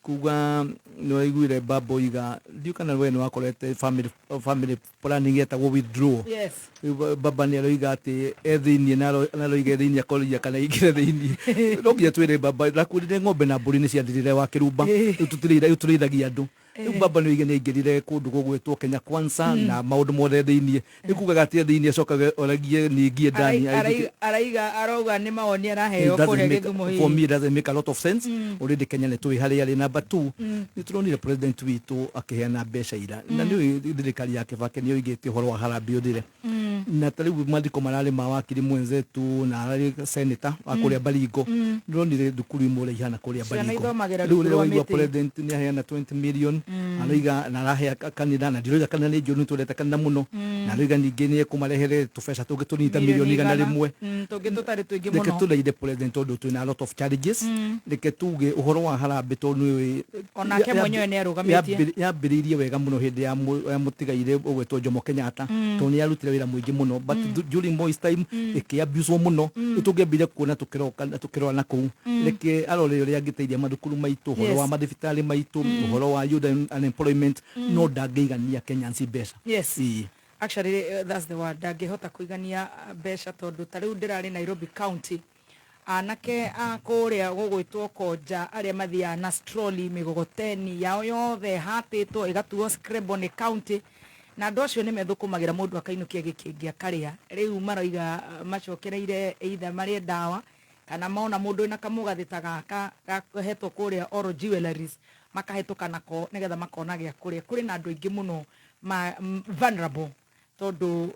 kuga nĩ waiguire baba oiga ndiũ kana we nĩ wakorete family planning yetagwo withdraw Yes. baba nĩ aroiga atĩ thĩinĩ na aroiga thĩinĩ akoria kana ingĩre thĩinĩ no nginya twĩre baba ndakwĩrire ng'ombe na mbũri nĩ ciathirire wa kĩrumba rĩu tũrĩithagia andũ rĩu baba nĩ oige nĩ aingĩrire kũndũ gũgwĩtwo Kenya Kwanza na maũndũ mothe thĩinĩ nĩ kugaga atĩ thĩinĩ acokaga oragie ningĩ ndani arauga nĩ mawoni araheo kũrĩa Gĩthumo for me it doesn't make a lot of sense already Kenya nĩ tũĩ harĩa arĩ number 2 nĩ tũronire president witũ akĩheana mbeca ira na nĩ thirikari ya Kibaki nĩ oigĩte ũhoro wa harambee ũthire na tarĩu mathiko mararĩ ma wakiri mwenzetu na ararĩ senator wa kũrĩa Baringo ndĩronire thukuru imwe ũrĩa ihana kũrĩa Baringo rĩu rĩrĩa waigua president nĩ aheana 20 million aroiga na arahe kanitha na ndiroiga kanitha nĩ njũru nĩ twendete kanitha mũno na aroiga ningĩ nĩ ekũmarehere tũbeca tũngĩ tũnyita milioni 100 tũngĩ tũtarĩ tũingĩ reke mũno tũreire president tondũ twĩna a lot of challenges reke tuge ũhoro wa harambee tondũ onake mwenyewe nĩ arũgamĩtie yambĩrĩirie wega mũno hĩndĩ ya mũtigaire ũgwĩtwo Jomo Kenyatta tondũ nĩ arutire wĩra mũingĩ mũno but during Moi's time ĩkĩabuswo mũno nĩ tũngĩambire kuona tũkĩrora na kũu reke arore ũrĩa angĩteithia mathukuru maitũ ũhoro wa mathibitarĩ maitũ ũhoro wa youth unemployment no ndangĩigania Kenyans mbeca. Yes. Actually, that's the word. Ndangĩhota kũigania mbeca tondũ tarĩu ndĩrarĩ Nairobi County anake a kũrĩa gũgwĩtwo Konja arĩa mathiaga na stroli mĩgogoteni yao yothe hatĩtwo ĩgatuo scrabo nĩ county na andũ acio nĩ methũkũmagĩra mũndũ akainũkia gĩkĩngĩ akarĩa rĩu maroiga macokereire either marĩe ndawa kana mona mũndũ wĩna kamũgathĩta gaka gahetwo kũrĩa Oro Jewelries makahetũka nako nĩgetha makona gĩa kũrĩa kũrĩ na andũ aingĩ mũno vulnerable tondũ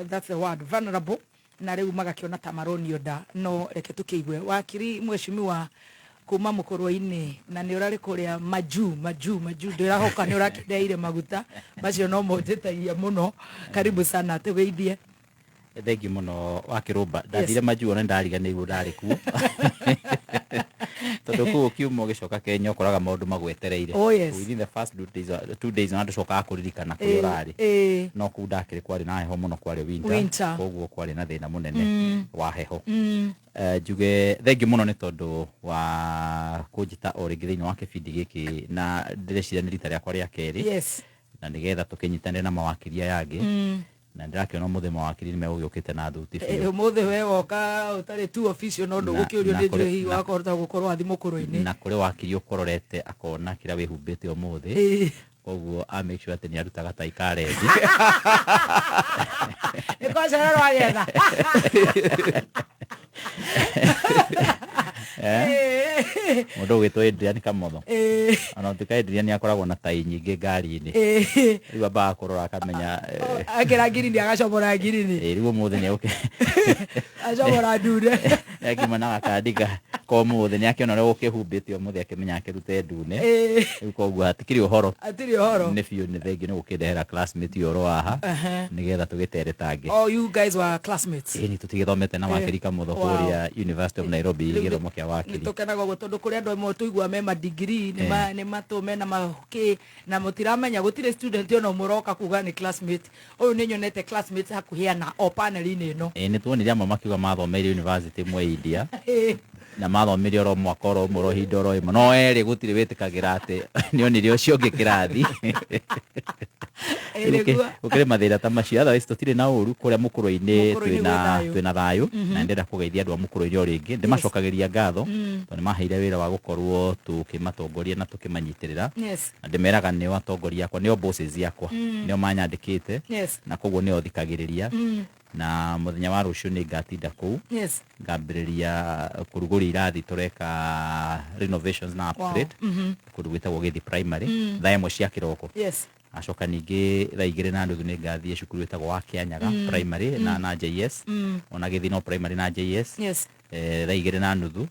that's the word vulnerable na rĩu magakiona ta maronio nda no reke tukĩigue wakiri mheshimiwa kuma Mũkũrwe-inĩ na nĩ ũrarĩ kũrĩa maju ndĩrahoka nĩ ũrakĩndeire maguta macio no mũnjĩtagia mũno karibu sana tũgeithie. Thengi mũno wakĩrũmba ndathire maju ona ndariganĩirwo ndarĩ kuo tondũ kũu kiuma ũgĩcoka Kenya ũkoraga maũndũ magwetereire within the first 2 days na ndũcokaga kũririkana kũrĩa ũrarĩ no kũu ndakĩrĩ kwarĩ na heho mũno kwarĩ winter koguo kwarĩ na thĩna mũnene wa heho njuge thengi mũno nĩ tondũ wa kũnjĩta o rĩngĩ thĩinĩ wa kĩbindi gĩkĩ na ndĩreciria nĩ rita rĩakwa rĩa kerĩ na nĩgetha tũkĩnyitanĩre na mawakiri aya angĩ na ndĩrakĩona mũthĩ mawakiri nĩ megũgĩũkĩte na thuti biũ mũthĩ we woka ũtarĩ tu official no ndũgũkĩũrio nĩ njohi wakahota gũkorwo athi Mũkũrwe-inĩ na kũrĩ wakiri ũkororete akona kĩrĩa wĩhumbĩte ũmũthĩ koguo a make sure atĩ nĩ arutaga ta ikarendi nĩ kwanjara rwagĩetha Mundu gwitwo Adrian Kamotho ana tuka Adrian akoragwo na tai nyingi ngari-ini riu baba akorora akamenya akira ngiri agacomora ngiri-ini riu muthe ni okay acomora ndune akimana akandika ko muthe ni akiona ro ukihumbite muthe akimenya akirute ndune riu koguo atikiri uhoro ni biu ni thengi ni gukindehera classmate yoro haha nigetha tugiteretange. Oh, you guys were classmates? Ni tutigithomete na wakiri Kamotho kuria University of Nairobi githomo kia wakiri. Nitokenaga gwo tondu kuri andu amwe tuigua me ma degree ni matume na mahuki na mutiramenya gutire student ono muroka kuga ni classmate. Uyu ni nyonete classmates hakuhiana o panel-ini ino. Ni tuonire amwe makiuga mathomeire university mwe India na mathomeire oro mwaka oro muro hindo ro imwe no eri gutire wetikagira ati ni onire ucio ungi kirathi ukire mathira ta macio otherwise tutire na uru kuria mukuru-ini twina thayu na ndenda kugeithia andu a mukuru-ini ringi ndimacokagiria ngatho tondu maheire wira wa gukorwo tukimatongoria na tukimanyitirira na ndimeraga ni atongoria akwa ni bosses yakwa nio manyandikite na koguo ni othikagiriria na muthenya wa rucio ni ngatinda kuu ngambiriria kuruguria irathi tureka renovations na upgrade kundu gwitagwo Githi primary thaa imwe cia kiroko acoka ningi thaa igiri na nuthu ni ngathie cukuru witagwo wa Kianyaga primary na JS ona Githi no primary na JS thaa igiri na nuthu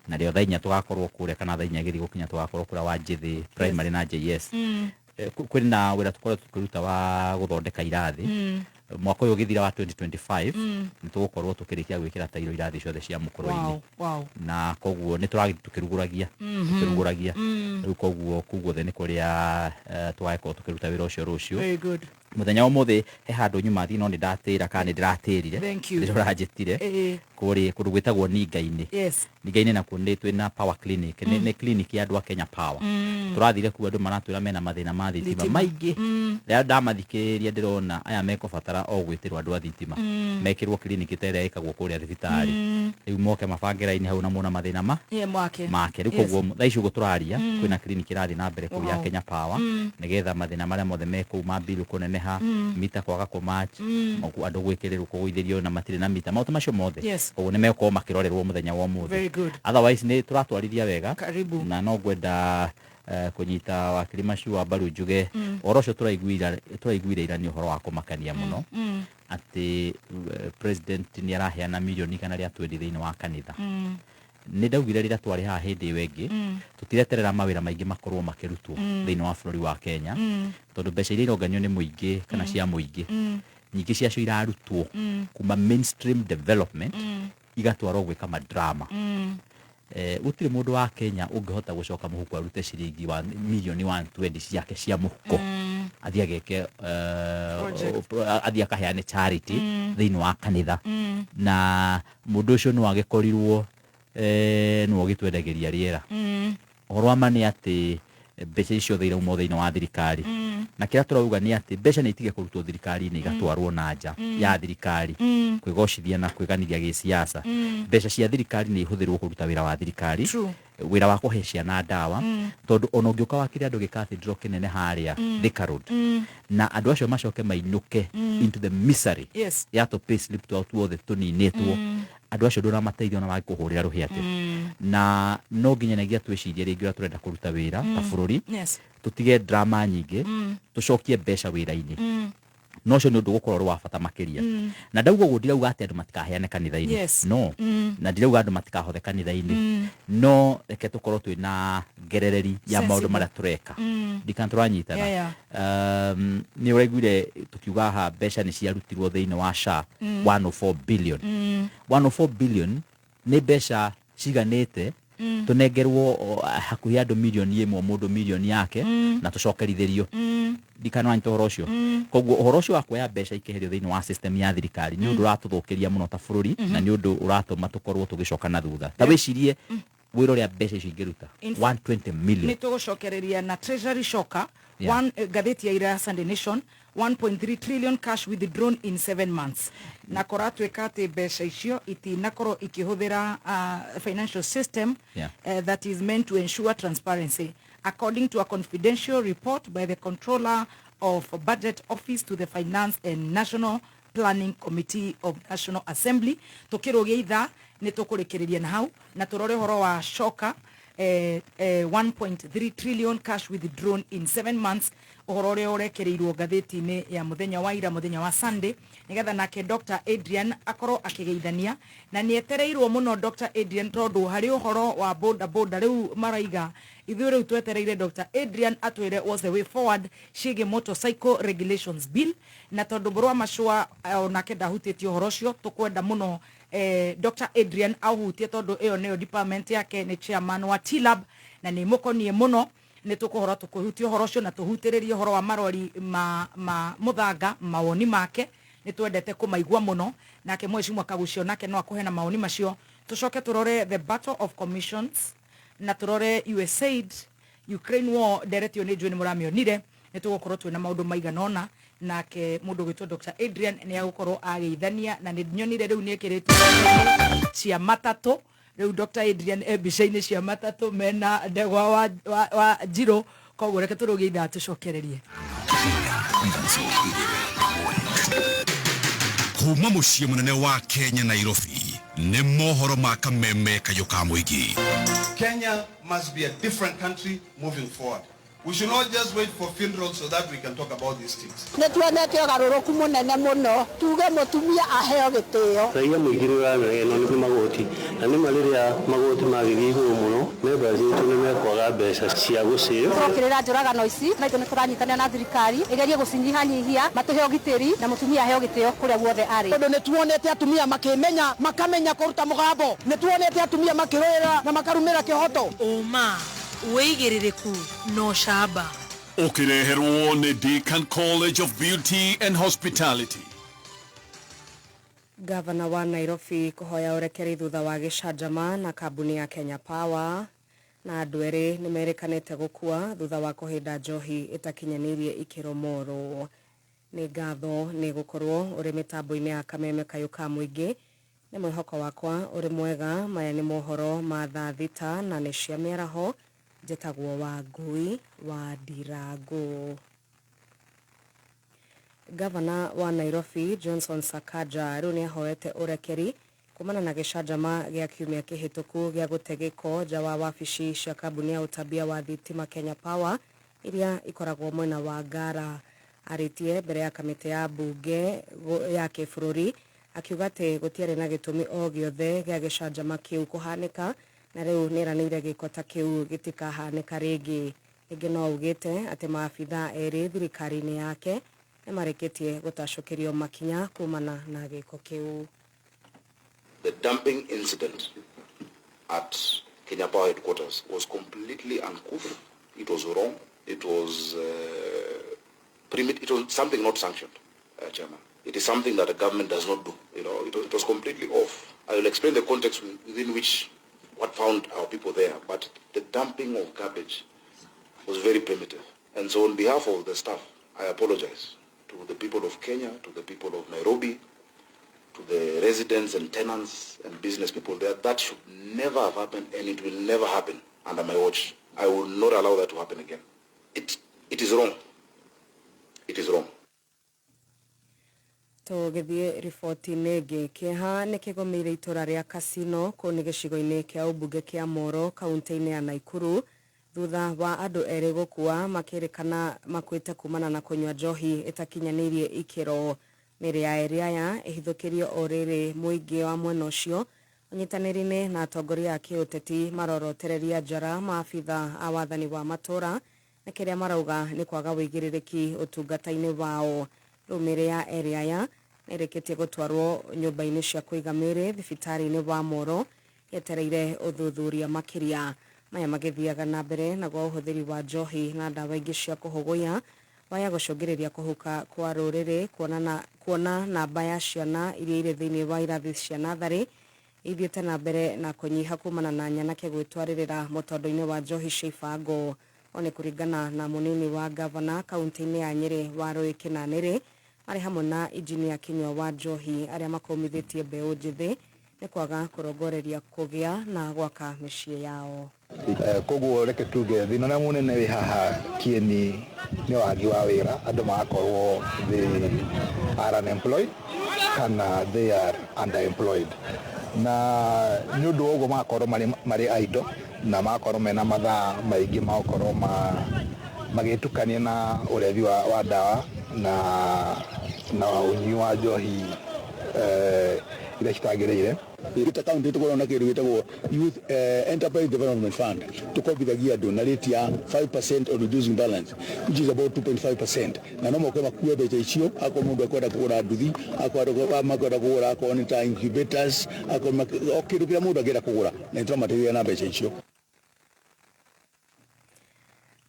na rio thaa inya tugakorwo kuria kana thaa inya Githi gukinya tugakorwo kuria wa Githi primary na JS kwina na wira tukorwo tukiruta wa guthondeka irathi mwaka uyu githira wa 2025 nitugukorwo tukirikia gwikira tairo irathi ciothe cia mukuru-ini na koguo ni tukiruguragia riu koguo the ni kuria twaiko tukiruta wira ucio rucio muthenya umuthi he handu nyuma thi no ni ndatira kana ni ndiratirire ndirajitire kuri kundu gwitagwo Ninga-ini Ninga-ini na kundi twina power clinic ni clinic ya andu a Kenya Power turathire ku andu maratwira mena mathina ma thitima maingi ria ndamathikiria ndirona aya meko fatara o gwitirwo andu a thitima mekirwo clinic tere ikagwo kuria thibitari riu moke mabangiraini hau na mona mathina make riu koguo thaa icio guturaria kwina clinic irathi na mbere kuria Kenya Power nigetha mathina maria mothe meko ma bill kuneneha mita kwaga kumatch andu gwikirirwo kuguithirio na matire na mita mautu macio mothe koguo ni meko makirorerwo muthenya wa muthe otherwise ni turatwarithia wega na no gwenda kunyita wakiri macio wa mbaru njuge oro cio turaiguire ira ni uhoro wa kumakania muno ati president ni araheana milioni kana ria 20 thiini wa kanitha ni ndaugire rira twari ha hindi wengi tutireterera mawira maingi makorwo makirutwo thiini wa bururi wa Kenya tondu mbeca iria ironganio ni muingi kana cia muingi nyingi ciacio irarutwo kuma mainstream development igatwarwo gwika madrama gutire mundu wa Kenya ungihota gucoka muhuko arute ciringi wa milioni 120 ciake cia muhuko athia geke athia kaheane charity thiini wa kanitha na mundu ucio no agikorirwo no gitwendagiria riera ohoro amane ati mbeca icio thira umo thiini wa thirikari na kira turauga ni ati mbeca ni itige kurutwo thirikari-ini igatwarwo na nja ya thirikari kwigocithia na kwiganiria gisiasa mbeca cia thirikari ni ihuthirwo kuruta wira wa thirikari wira wa kuhe ciana ndawa tondu ona ungiuka wakire andu gikathedro kinene haria Thika Road na andu acio macoke mainuke into the misery ya to pay slip to tuothe tuninitwo andu acio nduramateithia na wagi kuhurira ruhi ati na no nginyagia twicirie ringi turenda kuruta wira ta bururi tutige drama nyingi tucokie mbeca wira-ini no cio ni undu gukorwo wa bata makiria na ndauga uguo ndirauga ati andu matikaheane kanitha-ini no na ndirauga andu matikahothe kanitha-ini no reke tukorwo twina ngerereri ya maundu maria tureka ndikanturanyitana ni uraiguire tukiuga ha mbeca ni ciarutirwo thiini wa SHA 104 billion ni mbeca ciganite tunengerwo hakuhi andu milioni imwe mundu milioni yake na tucokerithirio dikano anto horocio koguo horocio wa kuya mbeca ikiherio thiini wa system ya thirikari ni undu uratuthukiria muno ta bururi na ni undu uratuma tukorwo tugicoka na thutha ta wicirie wiro ria mbeca icio ingiruta 120 million ni tugucokereria na treasury shocker one gatheti ya ira Sunday Nation 1.3 trillion cash withdrawn in 7 months na koratweka ati mbeca icio itinakorwo ikihuthira financial system that is meant to ensure transparency according to a confidential report by the Controller of Budget Office to the Finance and National Planning Committee of National Assembly tukirogia itha ni tukurekereria na hau na turore horo wa shoka 1.3 trillion cash withdrawn in 7 months uhoro ria urekereirwo ngatheti-ini ya muthenya wa ira muthenya wa Sunday nigetha nake Dr. Adrian akoro akigeithania na ni etereirwo muno Dr. Adrian tondu hari uhoro wa boda riu maraiga ithuĩ rĩu twetereire Dr. Adrian atwire was the way forward shige motorcycle regulations bill na tondu Burwa Machua onake ndahutĩtie ũhoro ũcio tukwenda muno Dr. Adrian ahutie tondu ĩyo nĩyo department yake ni chairman wa TLAB na ni mũkonie muno ni tukuhora tukuhutia ũhoro ũcio na tuhutĩrĩrie ũhoro wa marori muthanga mawoni make ni twendete kumaigua muno nake Mheshimiwa Kagucio nake no akuhena mawoni macio tucoke turore the battle of commissions na turore USAID Ukraine war directio ni njwe ni muramionire ni tugukorwo twina maundu maiganona nake mundu gwitwo Dr. Adrian ni agukorwo ageithania na ni nyonire riu ni ekirite cia matatu riu Dr. Adrian ebicaini cia matatu mena ndegwa wa Njiro koguo reke turugie itha tucokererie kuma muciĩ munene wa Kenya Nairobi nĩ mohoro ma kameme kayoka muigi. Kenya must be a different country moving forward. We should not just wait for funerals so that we can talk about these things. Netuonete garuruku munene muno tuge mutumia aheo gitio. Raia muigirira no ni magoti na ni mariria magoti magigirwo muno members itu ni mekwaga mbeca cia gucio. Tukirira njuragano ici na itone turanyitana na thirikari igerie gucinyihanyihia matuheo gitiri na mutumia aheo gitio kuria guothe ari. Tondu netuonete atumia makamenya kuruta mugambo netuonete atumia makirwira na makarumira kihoto. Uma weigiririku no shaba Ukireherwo ni Deakin College of Beauty and Hospitality. Gavana wa Nairobi kuhoya urekeri thutha wa gicanjama na kambuni ya Kenya Power na andu eri nimerekanite gukua thutha wa kuhinda njohi itakinyanirie ikiro moro. Ni ngatho ni gukorwo uri mitambo-ini ya kameme kayuka muingi ni mwihoko wakwa uri mwega maya ni mohoro ma thaa thita na ni cia miaraho jetagwo wa Ngui wa Ndiragu. Gavana wa Nairobi Johnson Sakaja riu ni ahoete urekeri kumana na gicanjama gia kiumia kihituku gia gutegeko nja wa wabici cia kambuni ya utabia wa thitima Kenya Power iria ikoragwo mwena wa Ngara. Aritie mbere ya kamite ya bunge ya kibururi akiuga ati gutiari na gitumi o giothe gia gicanjama kiu kuhanika na riu niranire gikota kiu gitikahanika ringi. Ingi no ugite ati maabitha eri thirikari-ini yake ni mareketie gutashukirio makinya kumana na giko kiu. The dumping incident at Kenya Power headquarters was completely uncouth. It was wrong. It was it was something not sanctioned, Chairman. It is something that the government does not do. You know, it was completely off. I will explain the context within which what found our people there, but the dumping of garbage was very primitive. And so on behalf of the staff, I apologize to the people of Kenya, to the people of Nairobi, to the residents and tenants and business people there. That should never have happened, and it will never happen under my watch. I will not allow that to happen again. It is wrong. It is wrong. Tugithie riboti-ini gikiha ni kigomire itura ria Casino kuni gicigo-ini kia ubunge kia Moro kaunti-ini ya Naikuru thutha wa andu eri gukua makirikana makwite kumana na kunywa njohi itakinyanirie ikiro. Mĩrĩ ya eri aya ihithukirio oriri muingi wa mwena ucio unyitaniri-ini na atongoria a kiuteti marorotereria njara maabitha a wathani wa matura na kiria marauga ni kwaga wigiririki utungata-ini wao. Riu mĩrĩ ya eri aya nireketie gutwarwo nyumba-ini cia kuiga mĩrĩ thibitari-ini wa Moro yetereire uthuthuria makiria. Maya magithiaga na mbere na gwa uhuthiri wa njohi na ndawa ingi cia kuhuguya waya gucungiriria kuhuka kwa ruriri kuona namba ya ciana iria iri thiini wa irathi cia nathari ithiete na mbere na kunyiha kumana na nyanake gwitwaririra mutondo-ini wa njohi cia ibango. One kuringana na munini wa gavana kaunti-ini ya Nyeri wa Rui Kinaniri ari hamwe na injinia kinywa wa njohi aria makomithitie mbeu njithi ni kwaga kurongoreria kugia na gwaka mĩciĩ yao. Koguo reke tuge thina na munene wi haha Kieni ni wagi wa wira andu magakorwo they are unemployed kana they are underemployed. Na nyundo ogo makoro mari idle na makoro mena mathaa maingĩ makoro magĩtukania na ũrethi wa dawa na ũnyui wa njohi iria citagĩrĩire. Ita county tuko na kĩndũ gĩtagwo Youth Enterprise Development Fund tukobithagia andũ na rate ya 5% on reducing balance which is about 2.5%. Na no moke makue mbeca icio akorwo mũndũ akwenda kũgũra nduthi akwenda kũgũra akorwo nĩ ta incubators akorwo kĩndũ kĩrĩa mũndũ angĩenda kũgũra na nĩtũramateithia na mbeca icio.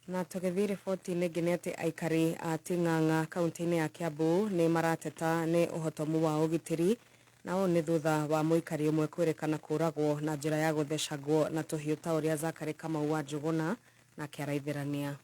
Na tũgĩthiĩ riboti-inĩ ĩngĩ nĩ atĩ aikari a Ting'ang'a kaunti-inĩ ya Kiambu nĩ marateta nĩ ũhotomu wa ũgitĩri nao nĩ thutha wa mũikari ũmwe kwĩrĩkana kũragwo na njĩra ya gũthecagwo na tũhiũ ta ũrĩa Zakari Kamau wa Njũgũna na akĩaraithĩrania.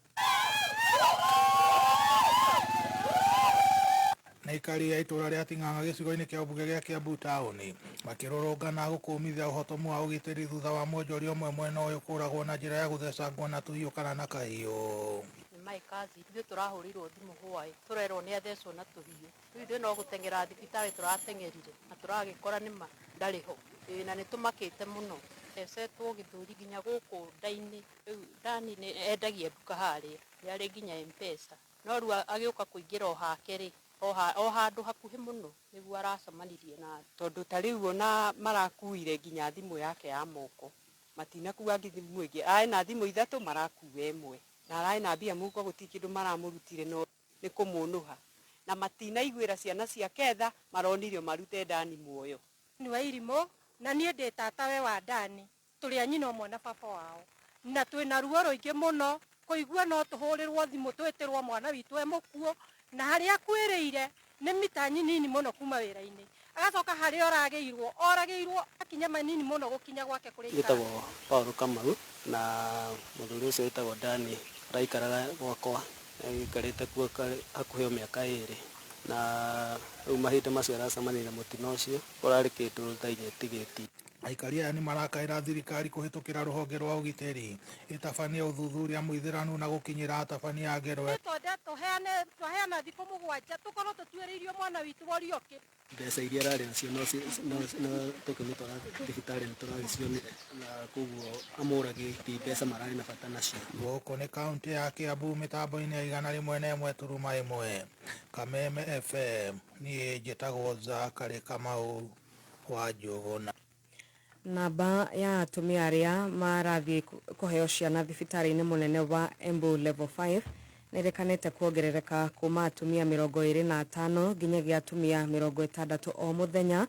Na aikari a itũra rĩa Ting'ang'a gĩcigo-inĩ kĩa ũmbunge gĩa Kiambu taũni makĩrũrũngana gũkũmithia ũhotomu wa ũgitĩri thutha wa mwonjoria ũmwe mwena ũyũ kũragwo na njĩra ya gũthecangwo na tũhiũ kana na kahiũ. Maikazi ithuĩ tũrahũrirwo thimũ hwaĩ tũrerwo nĩ athecwo na tũhiũ rĩu ithuĩ no gũteng'era thibitarĩ tũrateng'erire na tũragĩkora nĩ ndarĩ ho na nĩ tũmakĩte mũno ecetwo gĩthũri nginya gũkũ nda-inĩ rĩu ndani nĩ endagia nduka harĩa yarĩ nginya M-Pesa no rĩu agĩũka kũingĩra o hake rĩ o handũ hakuhĩ mũno nĩguo aracemanirie na tondũ ta rĩu ona marakuire nginya thimũ yake ya moko matinakuua thimũ ĩngĩ arĩ na thimũ ithatũ marakua ĩmwe na arĩ na mbia mũhuko gũtirĩ kĩndũ maramũrutire no nĩ kũmũnũha na matinaiguĩra ciana ciake tha maronirio marute ndani muoyo. Ni wa Irimũ na niĩ ndĩ tatawe wa ndani tũrĩ nyina ũmwe na baba wao na twĩna ruo rũingĩ mũno kũigua no tũhũrĩrwo thimũ twĩtĩrwo mwana witũ e mũkuo na harĩa akwĩrĩire nĩ mita nyinini mũno kuma wĩra-inĩ agacoka harĩa oragĩirwo akinya manini mũno gũkinya gwake kũrĩa gĩtagwo Paul Kamau na mũthuri ũcio wĩtagwo Dani araikaraga gwakwa gĩikarĩte kuo hakuhĩ mĩaka 2 na rĩu mahinda macio aracemanire mũtino ũcio ũrarĩ kĩndũ tha inya tigĩti. Aikari aya nĩ marakaĩra thirikari kũhĩtũkĩra rũhonge rwa ũgitĩri ĩtabania ũthuthuria mũithĩranu na gũkinyĩra atabania ngerwe. Twaheana thikũ 7 tũkorwo tũtuĩrĩirio mwana witũ Warioki. Mbeca iria ararĩ nacio no tũkĩmũtwara thibitarĩ nĩ tũragĩcionire na koguo amũragĩte mbeca mararĩ na bata nacio. Gũkũ nĩ kaunti ya Kiambu mĩtambo-inĩ ya 101.1 Kameme FM niĩ njĩtagwo Zakari Kamau wa Njũgũna. Namba ya atumia arĩa marathiĩ kũheo ciana thibitarĩ-inĩ mũnene wa Embu level 5 nĩrekanĩte kuongerereka kuma atumia 25 nginyagia atumia 60 o mũthenya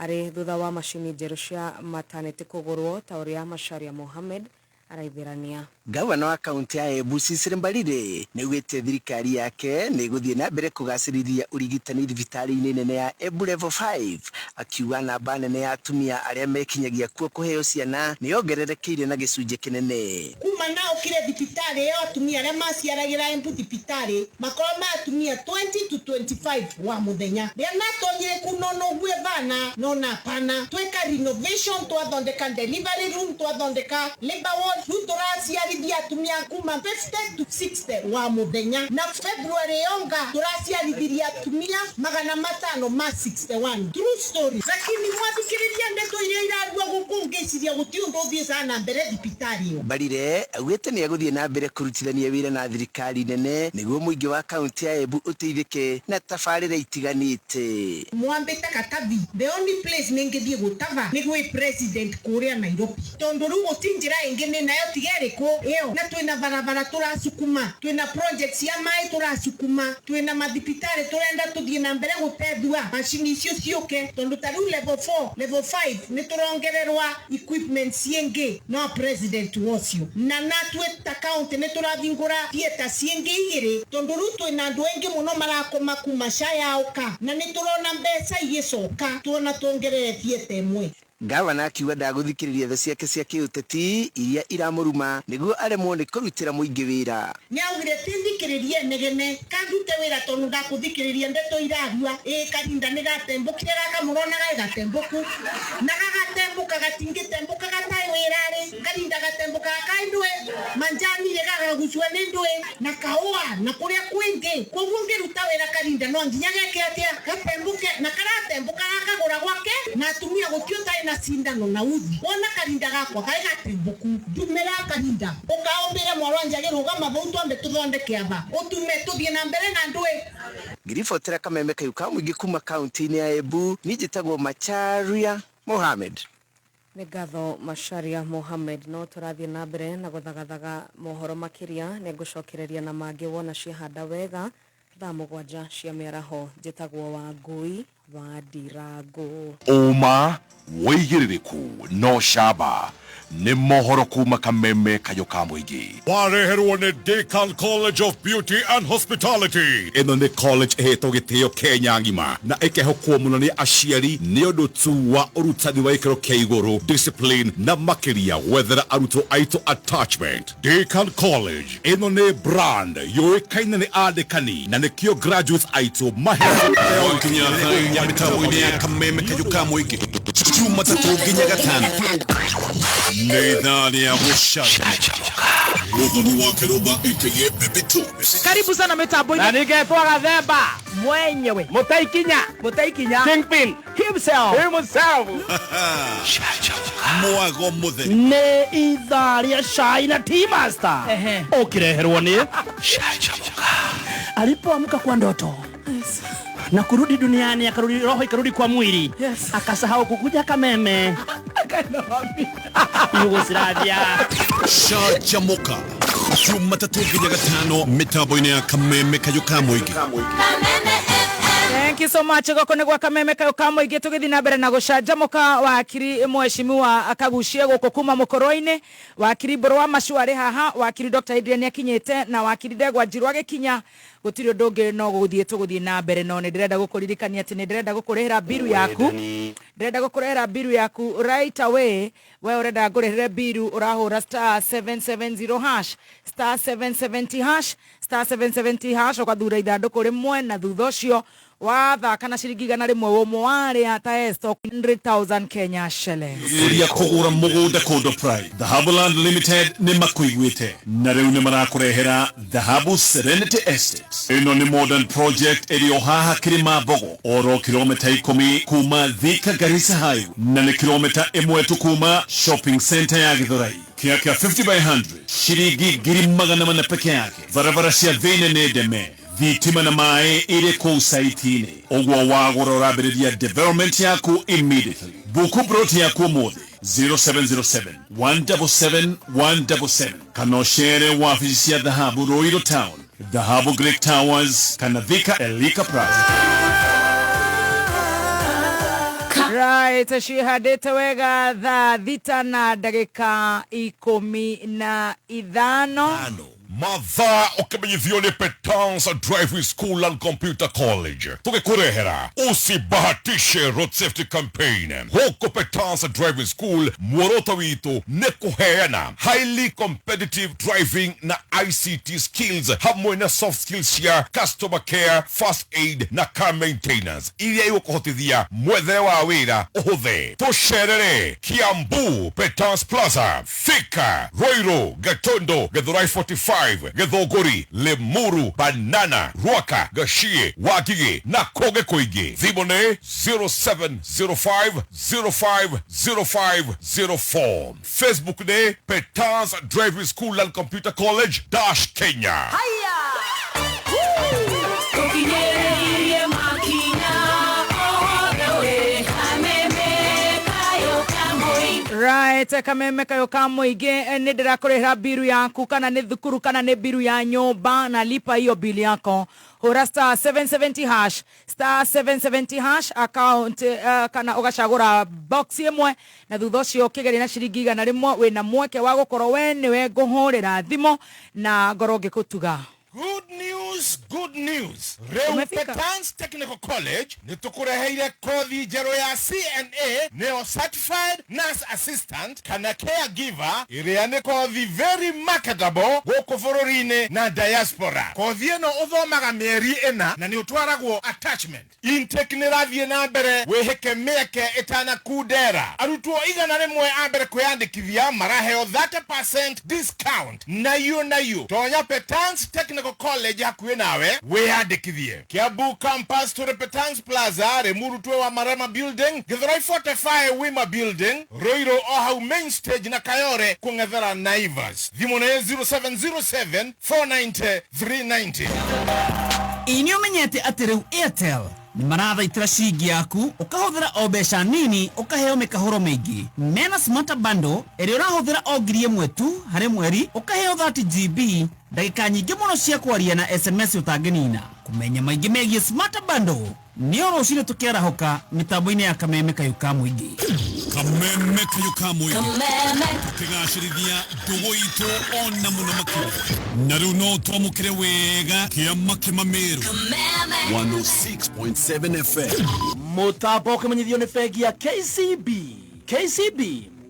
arĩ thutha wa macini njerũ cia maternity kũgũrwo ta ũrĩa Macharia Mohamed araithĩrania. Gavana wa kaunti ya Embu Cecily Mbarire nĩaugĩte thirikari yake nĩgũthiĩ na mbere kũgacĩrithia ũrigitani thibitarĩ-inĩ nene ya Embu level 5 akiuga namba nene ya atumia arĩa mekinyagia kuo kũheo ciana nĩongererekeire na gĩcunjĩ kĩnene. Kuma nao kire thibitarĩ ya atumia arĩa maciaragĩra Embu thibitarĩ makorwo ma atumia 20 to 25 wa mũthenya rĩa natonyire kunono gwe bana nona pana tweka renovation twathondeka delivery room twathondeka labor ward tũraciarithia atumia kuma 50 to 60 wa mũthenya na February yonga tũraciarithiria atumia 561 true story. Lakini mwathikĩrĩria ndeto iria irarua gũkũ ngĩciria gũtirĩ ũndũ ũthiĩ sana mbere thibitarĩ ĩyo. Mbarire augĩte nĩagũthiĩ na mbere kũrutithania wĩra na thirikari nene nĩguo mũingĩ wa kaunti ya Embu ũteithĩke na tabarĩra itiganĩte. Mwambĩte Katavi the only place nĩngĩthiĩ gũtava nĩ gwĩ president kũrĩa Nairobi tondũ rĩu gũtirĩ njĩra ĩngĩ nĩ nayo tigerĩkũ ĩyo na twĩna barabara tũracukuma twĩna projects ya maĩ tũracukuma twĩna mathibitarĩ tũrenda tũthiĩ na mbere gũtethua macini icio ciũke tondũ ta rĩu level 4 level 5 nĩ tũrongererwa equipment ciĩngĩ no president wocio na natwe ta county nĩ tũravingũra theater ciĩngĩ 2 tondũ rĩu twĩna andũ aingĩ mũno marakoma kuma Shaya Oka na nĩ tũrona mbeca igĩcoka tuona tuongerere theater ĩmwe. Gavana akiuga ndagũthikĩrĩria tha ciake cia kĩũteti iria iramũruma nĩguo aremwo nĩ kũrutĩra mũingĩ wĩra. Nĩaugire tithikĩrĩrie negene kandute wĩra tondũ ndakũthikĩrĩria ndeto irarua kahinda nĩ gatembũkire gakamũrona gatembũku na gagatembũku gatembuka gatingitembuka gatai wirari karinda gatembuka kaindwe manjani rega guswa nindwe na kaua na kuria kwingi koguo ruta wira karinda no nginya geke atia gatembuke na karatembuka akagura gwake na atumia gutiota na sindano na uthi ona karinda gakwa kai gatembuku dumera karinda ukaombere mwaranja gerugama bautu ambe tuthondeke aba utume tuthie na mbere na ndwe ngiribotera Kameme Kayuka mwingi kuma kaunti ya Embu nijitagwo Macharia Mohamed. Negatho Macharia Mohamed no turathie na mbere na guthagathaga mohoro makiria negucokereria na mangi wona cihanda wega thaa 7 cia mĩaraho njĩtagwo Wangui wa Ndirango. Uma wĩigĩrĩrĩku no camba nĩ mohoro kuma Kameme Kayuka mwingi wareherwo nĩ Deakin College of Beauty and Hospitality. Ĩno nĩ college ĩhetwo gĩtĩo Kenya ngima na ĩkehokwo mũno nĩ aciari nĩ ũndũ tu wa ũrutani wa gĩkĩro kĩa igũrũ, discipline na makĩria gwethera arutwo aitũ attachment. Deakin College ĩno nĩ brand yũĩkaine nĩ andĩkani na nĩkĩo graduates aitũ maheo nginya thaa mĩtambo-inĩ ya Kameme Kayuka mwingi Jumatatu nginya Gatano. Karibu sana mitambo na ningetwa Gathemba mwenyewe Mutaikinya Kingpin himself mwago muthe nĩ ithaa rĩa cai na tea master ũkĩreherwo nĩ alipoamka kwa ndoto na kurudi duniani akarudi roho ikarudi kwa mwili akasahau kukuja Kameme Yugoslavia Shajamoka Jumatatu nginya Gatano mitambo-inĩ ya Kameme Kayuka mwingi. Thank you so much goko nĩ gwa Kameme Kayuka mwingi tũgĩthiĩ na mbere na gũcanjamũka wakiri mheshimiwa akagucie gũkũ kuma mũkoroinĩ wakiri Borwa Macuarĩ haha wakiri Dr. Adrian akinyĩte na wakiri Ndegwa Njirũ agĩkinya gũtirĩ ũndũ ũngĩ no tũgũthiĩ na mbere no nĩ ndĩrenda gũkũririkania atĩ nĩ ndĩrenda gũkũrĩhĩra biru yaku right away we ũrenda ngũrĩhĩre biru ũrahũra *770# *770# ũkathura ithandũkũ rĩmwe na thutha ũcio wathaka na ciringi 100 ũmwe warĩa ta stock 100,000 Kenya shillings. Iria kũgũra mũgũnda kũndũ Pride Dhahabu Land Limited nĩ makuiguĩte na rĩu nĩ marakũrehera Dhahabu Serenity Estates. Ĩno nĩ modern project ĩrĩ o haha Kirimambogo oro kilomita 10 kuma Thika Garissa Highway na nĩ kilomita 1 tu kuma shopping center ya Githurai. Kia 50/100 shiringi 1,800 peke yake. Barabara cia thĩinĩ nĩ ndeme thitima na maĩ ĩrĩ kũu saitini ũguo wagũra ũrambĩrĩria development yaku immediately. Buku broti yaku ũmũthĩ 0707 177 177 kana ũcere wabici cia Dhahabu Ruiru Town, Dhahabu Greek Towers kana Thika Elika Plaza. Right, cihadĩte wega thaa 6:15 Mathaa ũkĩmenyithio nĩ Petans Driving School and Computer College. Tũgĩkũrehera usibahatishe road safety campaign. Huko Petans Driving School muoroto witũ nĩ kũheana highly competitive driving na ICT skills hamwe na soft skills cia customer care, first aid na car maintenance iria igũkũhotithia mwethere wa wĩra ũhũthe. Tũcerere Kiambu Petans Plaza, Thika, Ruiru, Gatondo, Githurai 45, Githũngũri, Limuru, Banana, Ruaka, Gashie, Wagige na Koge Koige. Thimũ nĩ 0705050504. Facebook nĩ Petans Driving School and Computer College Kenya. Right, Kameme Kayuka mwingi nĩ ndĩrakũrĩhĩra biru yaku kana nĩ thukuru kana nĩ biru ya nyũmba na lipa hiyo bili yako. Hũra *770# *770# account kana ũgacagũra box ĩmwe na thutha ũcio ũkĩgeria na ciringi 100 wĩna mweke wa gũkorwo we nĩwe ngũhũrĩra thimũ na ngoro ngĩkũtuga. Good news Good news. Reu Petans Technical College nitukureheire kothi jero ya CNA neo Certified Nurse Assistant kana caregiver iria ni kothi very marketable guku bururi-ini na diaspora. Kothi ino uthomaga mieri ina na ni utwaragwo attachment. Intake ni rathie na mbere wihike mieke itana kudera. Arutwo igana rimwe ambere kwiyandikithia maraheo 30% discount. Na you tonya Petans Technical College hakuhi nawe wiyandikithie. Kiambu campus to Petans Plaza Remuru twe wa Marama building Githurai 45 Wima building Roiro Ohau main stage na Kayore kungethera Naivas. Thimone 0707 490 390. Inyo menyete atireu Airtel ni maratha itira ciringi yaku ukahuthira o mbeca nini ukaheo mikahuro mingi. Mena smart bundle eri urahuthira o ngiri imwe tu hari mweri ukaheo 30 GB ndagika nyingi muno cia kwaria na SMS utangenina. Kumenya maingi megie smart bundle ni oro ucire tukerahoka mitambo-ini ya Kameme Kayuka Mwingi. Kameme Kayuka Mwingi tukigacirithia ndugu itu ona muno makuru na riu no twamukire wega kiama kimameru 106.7 FM. Mutambo kimenyithio ni bengi ya KCB. KCB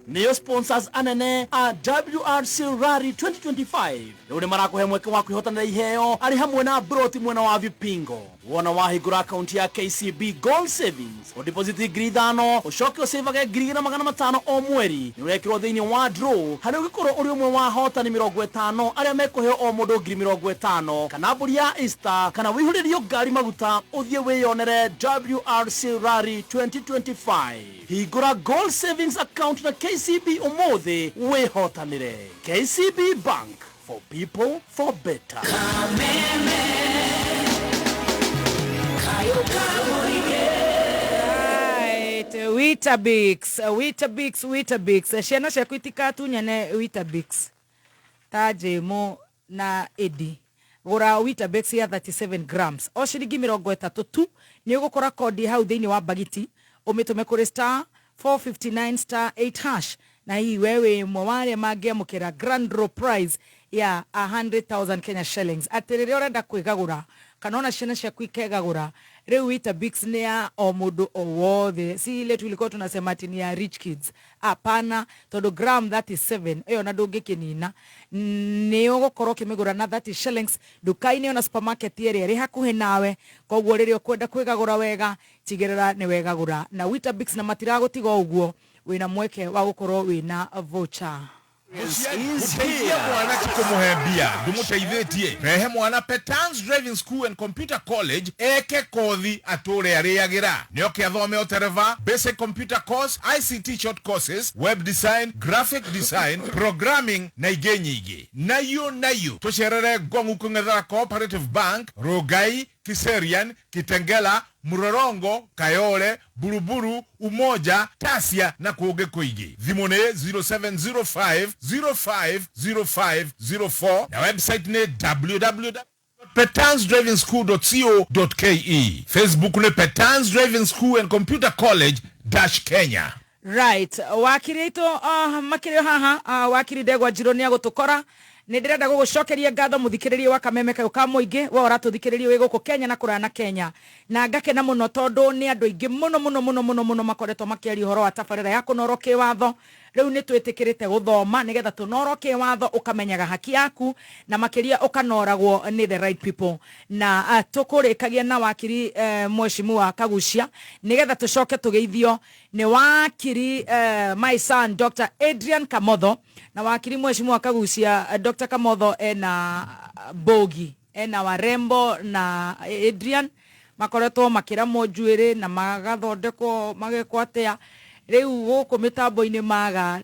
niyo sponsors anene a WRC Rally 2025. Riu ni marakuhe mweke wa kwihotanira iheo ari hamwe na broti mwena wa Vipingo. Wona wahigura account ya KCB Gold Savings o deposit ngiri 5 ucoke usavage ngiri 500 o mweri ni urekirwo thiini wa draw hari ugikorwo uri umwe wa hotani 50 aria mekuheo o mundu ngiri 50 kana mburi ya Easter kana wihuririo ngari maguta uthie wiyonere WRC Rally 2025. Higura Gold Savings account na KCB umuthi wihotanire. KCB Bank, for people, for better. Weetabix. Ciana ciaku itikatunyane Weetabix. Ta Jemo na Edi. Gura Weetabix ya 37 grams. O ciringi 30 tu ni ugukora kodi hau thiini wa bagiti. Umitume kuri star 459 star 8 hash. Na hii wewe mwawale magiamukira grand draw prize ya 100,000 Kenya shillings. Atiriri urenda kwigagura kanona ciana ciaku ikegagura. Riu Weetabix ni ya o mundu o wothe. Si ile tulikuwa tunasema ati ni ya rich kids. Apana, todo gram 37 eyo na ndungikinina ni ugukorwo kimigura na 30 shillings dukaini ona supermarket area ri hakuhe nawe. Koguo riri ukwenda kwigagura wega tigirira ni wegagura na Weetabix na matiragutiga uguo wina mweke wa gukorwo wina voucher. Muteithia mwana kumuhembia ndumuteithĩtie rehe mwana Petans Driving School and Computer College eke kothi ature ariagira nioke athome otereva basic computer course, ICT short courses, web design, graphic design, programming na ingĩ nyingĩ. Nayo tucerere Gongu kung'ethera Cooperative Bank, Rogai, Kiserian, Kitengela, Murorongo, Kayole, Buruburu, Umoja, Tasia na kuoge kuingi. Thimone 0705050504 na website ne www.petansdrivingschool.co.ke. Facebook ne Petans Driving School and Computer College -Kenya. Right, wakirito makirio haha wakiri Ndegwa Njiro ni agutukora. Nindirenda gugucokeria ngatho muthikiririe wa Kameme Kayuka Mwingi wa uratuthikiririe wi guku Kenya na kurana Kenya na ngakena muno tondu ni andu ingi muno makoretwo makiaria uhoro wa tabarira ya kunoroke watho. Riu ni twitikirite guthoma nigetha tunoroke watho ukamenyaga haki yaku na makiria ukanoragwo ni the right people na tukurikagia na wakiri Mheshimiwa Kagucia nigetha tucoke tugeithio ni wakiri my son Dr. Adrian Kamotho na wakiri Mheshimiwa Kagucia Dr. Kamotho ena bogi ena warembo na Adrian makoretwo makira mojuire na magathondeko magekwatea riu guku mitambo-ini maga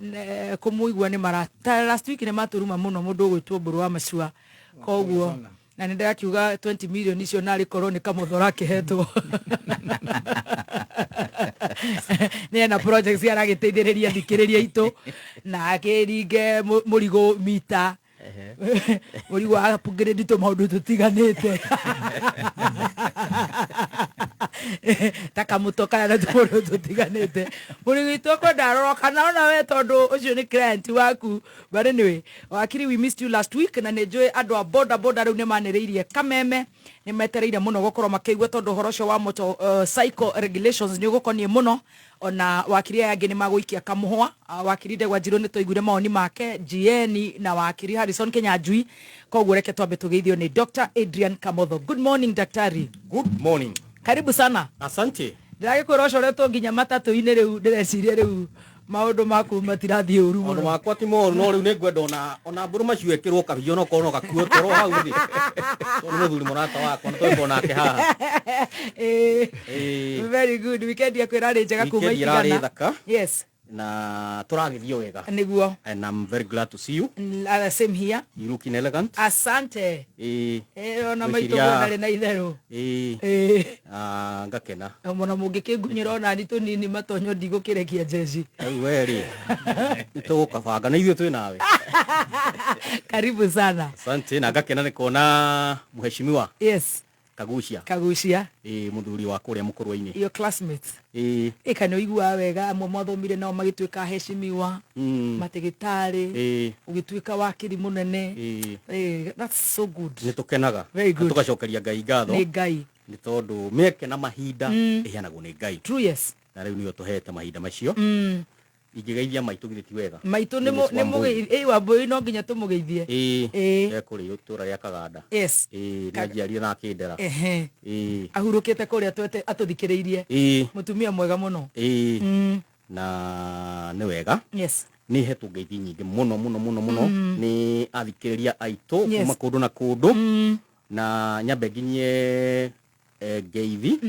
kumuigua ni marata last week ni maturuma muno mundu gwitwo Mburu wa Macua koguo na ndirakiuga 20 million icio nari koroni Kamuthora kihetwo ni na projects ya ragiteithiriria thikiriria itu na akiringe murigo mita murigo apungire ndito maundu tutiganite takamutoka na tumuno tutiganite muri witoko ndaroro kana ona we tondu ucio ni client waku. But anyway, wakiri, we missed you last week na nejoy andu a boda riu ne manereirie kameme ni metereire muno gukorwo makeigua tondu horo cio wa moto cycle regulations ni gukonie muno. Ona wakiri yangi ni maguikia kamuhwa wakiri Ndegwa Njiru ni toigure maoni make GN na wakiri Harrison Kinyanjui. Koguo reke twambe tugeithio ni Dr. Adrian Kamotho. Good morning daktari. Good morning. Karibu sana. Asante. Ndiragikwira ucoretwo nginya matatu-ini riu ndireciria riu maundu maku matirathie uru muno. Maundu makwa ti moru no riu ni ngwenda ona mburu macio ekirwo kabiyo no kono gakuo toro hau thi. So ni muthuri murata wakwa no twiko nake haha. Very good. Weekend ya kwira ri njega kuma itigana. Yes. Na turagithio wega. Niguo. And I'm very glad to see you. Same here. You looking elegant. Asante. Ona maitu ndari na itheru. Ngakena. Mona mungikigunyira ona ni tunini matonyo ndigukirekia jeshi. Weri. Tukabanga na ithuĩ twĩ nawe. Karibu sana. Asante. Na ngakena ni kuona mheshimiwa. Yes. Kagucia muthuri wa kuria mukurwa-ini your classmates kana uigua wega amwe mathomire nao magituika heshimiwa matigitari ugituika wakiri munene that's so good. Nitukenaga tugacokeria Ngai ngatho ni Ngai ni tondu meke na mahinda iheanagwo ni Ngai. True. Yes. Na riu niyo tuhete mahinda macio ingigeithia maitu githiti wega maitu ni mugeithie wambui no nginya tumugeithie kuri utura ria Kaganda. Yes. Najiaria na kindera ahurukite kuria twete atuthikiriirie mutumia mwega muno na ni wega. Yes. Ni hetu ngeithi nyingi muno ni athikiriria aitu kuma kundu na kundu na nyambe nginyie ngeithi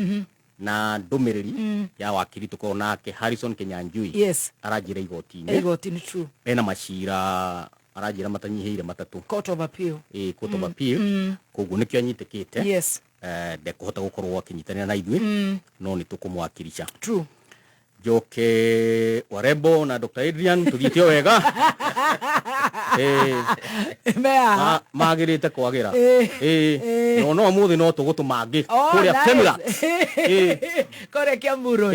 na ndumiriri ya wakiri tuko nake Harrison Kinyanjui. Yes. Arajira igoti-ini. True. Ena macira arajira matanyiheire matatu. Court of Appeal. Court of Appeal. Koguo nikyo anyitikite. Yes. Ndekuhota gukorwo akinyitanira na ithuĩ no ni tukumwakirisha. True. Joke Warebo na Dr. Adrian tuthiĩte wega. Magirite kwagira. No muthi no tugutumangi kuria Femira. Kuria Kiamburu.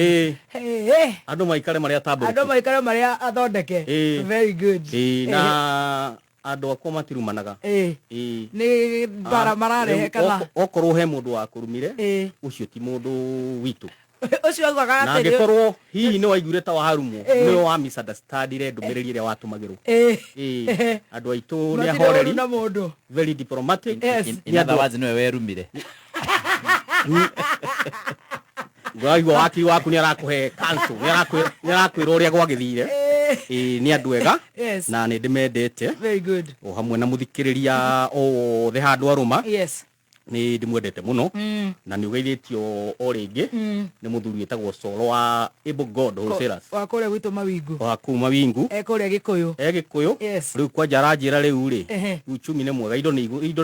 Andu maikare maria tabu. Andu maikare maria athondeke. Very good. Na andu akwa matirumanaga. Ni bara mararehe kana. Okorwo he mundu wa kurumire ucio ti mundu witu. Ucio agwaga atiri. Na ngikorwo hihi ni waiguire ta waharumu ni wa misunderstandire ndumiriri ria watumagirwo. Andu aitu ni ahoreri. Very diplomatic. In other words no werumire. Ngaigua wakiri waku ni arakuhe counsel ni arakwira uria gwagithire ni andu ega na ni ndimendete. Very good. O hamwe na muthikiriria o the handu aruma. Yes. Ni ndimwendete muno na ni ugeithitio o ringi ni muthuri etagwo Solo wa Able God Wholesalers wa kuria gwitu Mawingu wa kuma Wingu kuria Gikuyu Yes. Riu kwa jaranjira riu ri uchumi ni mwega indo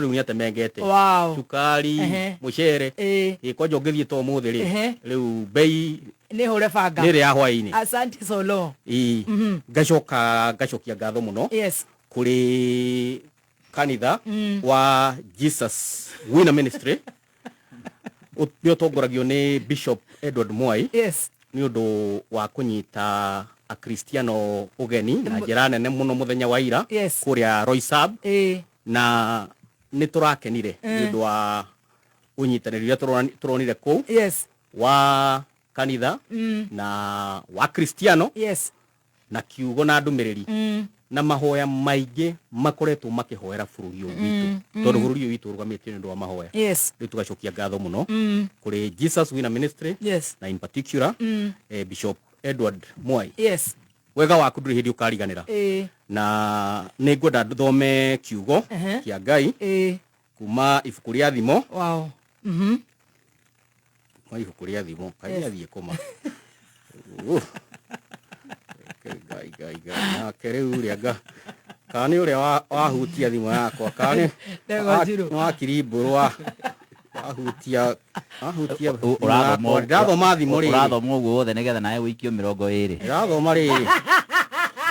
riu ni atemengete cukari mucere kwa njongithie to muthi ri riu bei ni hore banga ni ri ya hwaini. Asante Solo. Ngacokia ngatho muno kuri kanitha wa Jesus Winner Ministry nĩ ũtongoragio nĩ Bishop Edward Mwai. Yes. Nĩ ũndũ wa kũnyita akristiano ũgeni na njĩra nene mũno mũthenya wa ira kũrĩa Roysab na nĩ tũrakenire nĩ ũndũ wa ũnyitanĩri ũrĩa tũronire kũu wa kanitha na wa kristiano na kiugo na ndũmĩrĩri na mahoya maingĩ makoretwo makihoera bururi witu tondu bururi witu rugamitio ndu wa mahoya. Riu tugacokia ngatho muno kuri Jesus Winner Ministry na in particular Bishop Edward Mwai. Wega waku nduri hindi ukariganira na ni ngwenda thome kiugo kia Ngai kuma ibuku ria thimo. Ibuku ria thimo kai athie kuma gai na keriu rianga kani uria wahutia thimo yakwa kani no kiriburu wahutia urathoma thimo ri urathoma uguo wothe nigetha nawe wikio 20 urathoma riri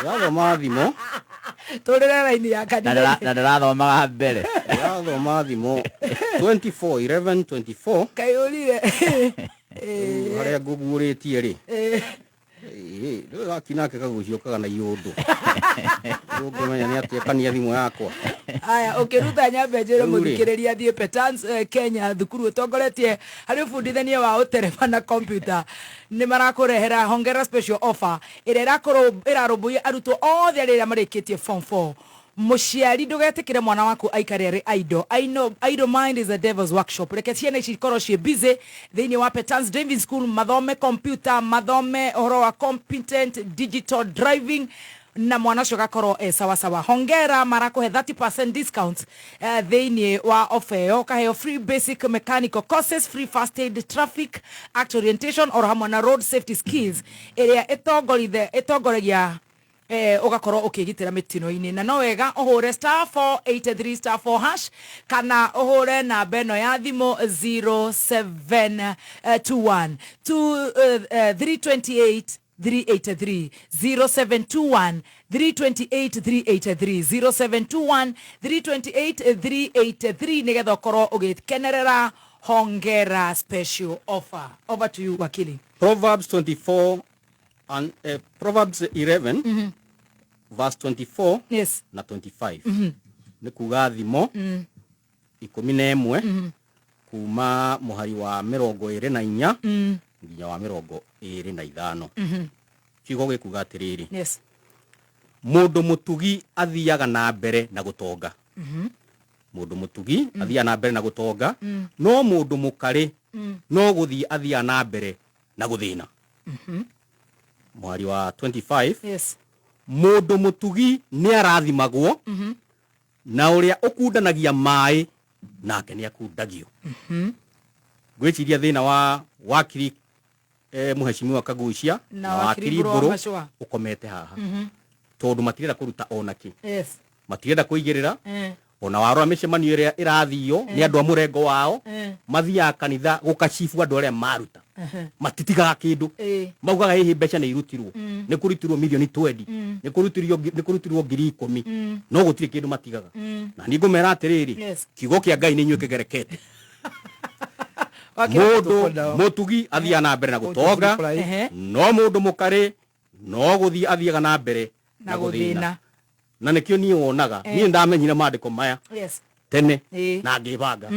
urathoma thimo turire raini ya kanitha na ndarathomaga mbere urathoma thimo 24:11-24 kai urire haria nguguritie ri ndo akinake kagucio kana iundu ngumenya ni atia kania thimu yakwa aya ukiruta nyambe njire muthikiriria thie Petans Kenya thukuru utongoretie hari fundithania wa utereba na computer ni marakurehera hongera special offer ira irarumbuye arutwo othe aria marikitie form 4 muciari ndugetikire mwana waku aikare ari idle. I know idle mind is a devil's workshop. Reke ciana ici ikorwo cie busy thiini wa Petans Driving School, mathome computer, mathome uhoro wa competent digital driving na mwana ucio gakorwo sawa sawa. Hongera marakuhe 30% discounts thiini wa offer kaheo free basic mechanical courses, free first aid, traffic act orientation or hamwe na road safety skills iria itongoragia ugakorwo ukigitira mitino-ini na no wega uhure *483 *4# kana uhure namba eno ya thimu 0721 328 383 0721 328 383 0721 328 383 nigetha ukorwo ugikenerera hongera special offer. Over to you wakili. Proverbs 24 and Proverbs 11 verse 24 yes na 25 ni kuga thimo 11 kuma muhari wa 24 nginya wa 25 kigo gikuga atiriri yes mundu mutugi athiaga na mbere na gutonga mundu mutugi athiaga na mbere na gutonga no mundu mukari no guthi athiaga na mbere na guthina muhari wa 25 yes mundu mutugi ni arathimagwo na uria ukundanagia mai nake ni akundagio gwiciria thina wa wakiri muheshimiwa Kagucia na wakiri Mburu ukomete haha tondu matirenda kuruta onaki yes matirenda kuigirira ona waro micemanio iria irathio ni andu amurengo wao mathia kanitha gukacifu andu aria maruta matitigaga kindu maugaga hihi mbeca ni irutirwo ni kurutirwo milioni 20 ni kurutirwo ngiri 10 no gutire kindu matigaga na ningo mera atiriri kigo kia Ngai ni nyuke gerekete mundu mutugi athia na mbere na gutonga no mundu mukari no guthi athiaga na mbere na guthina na nikio ni wonaga ni ndamenyire maandiko maya yes tene na ngibanga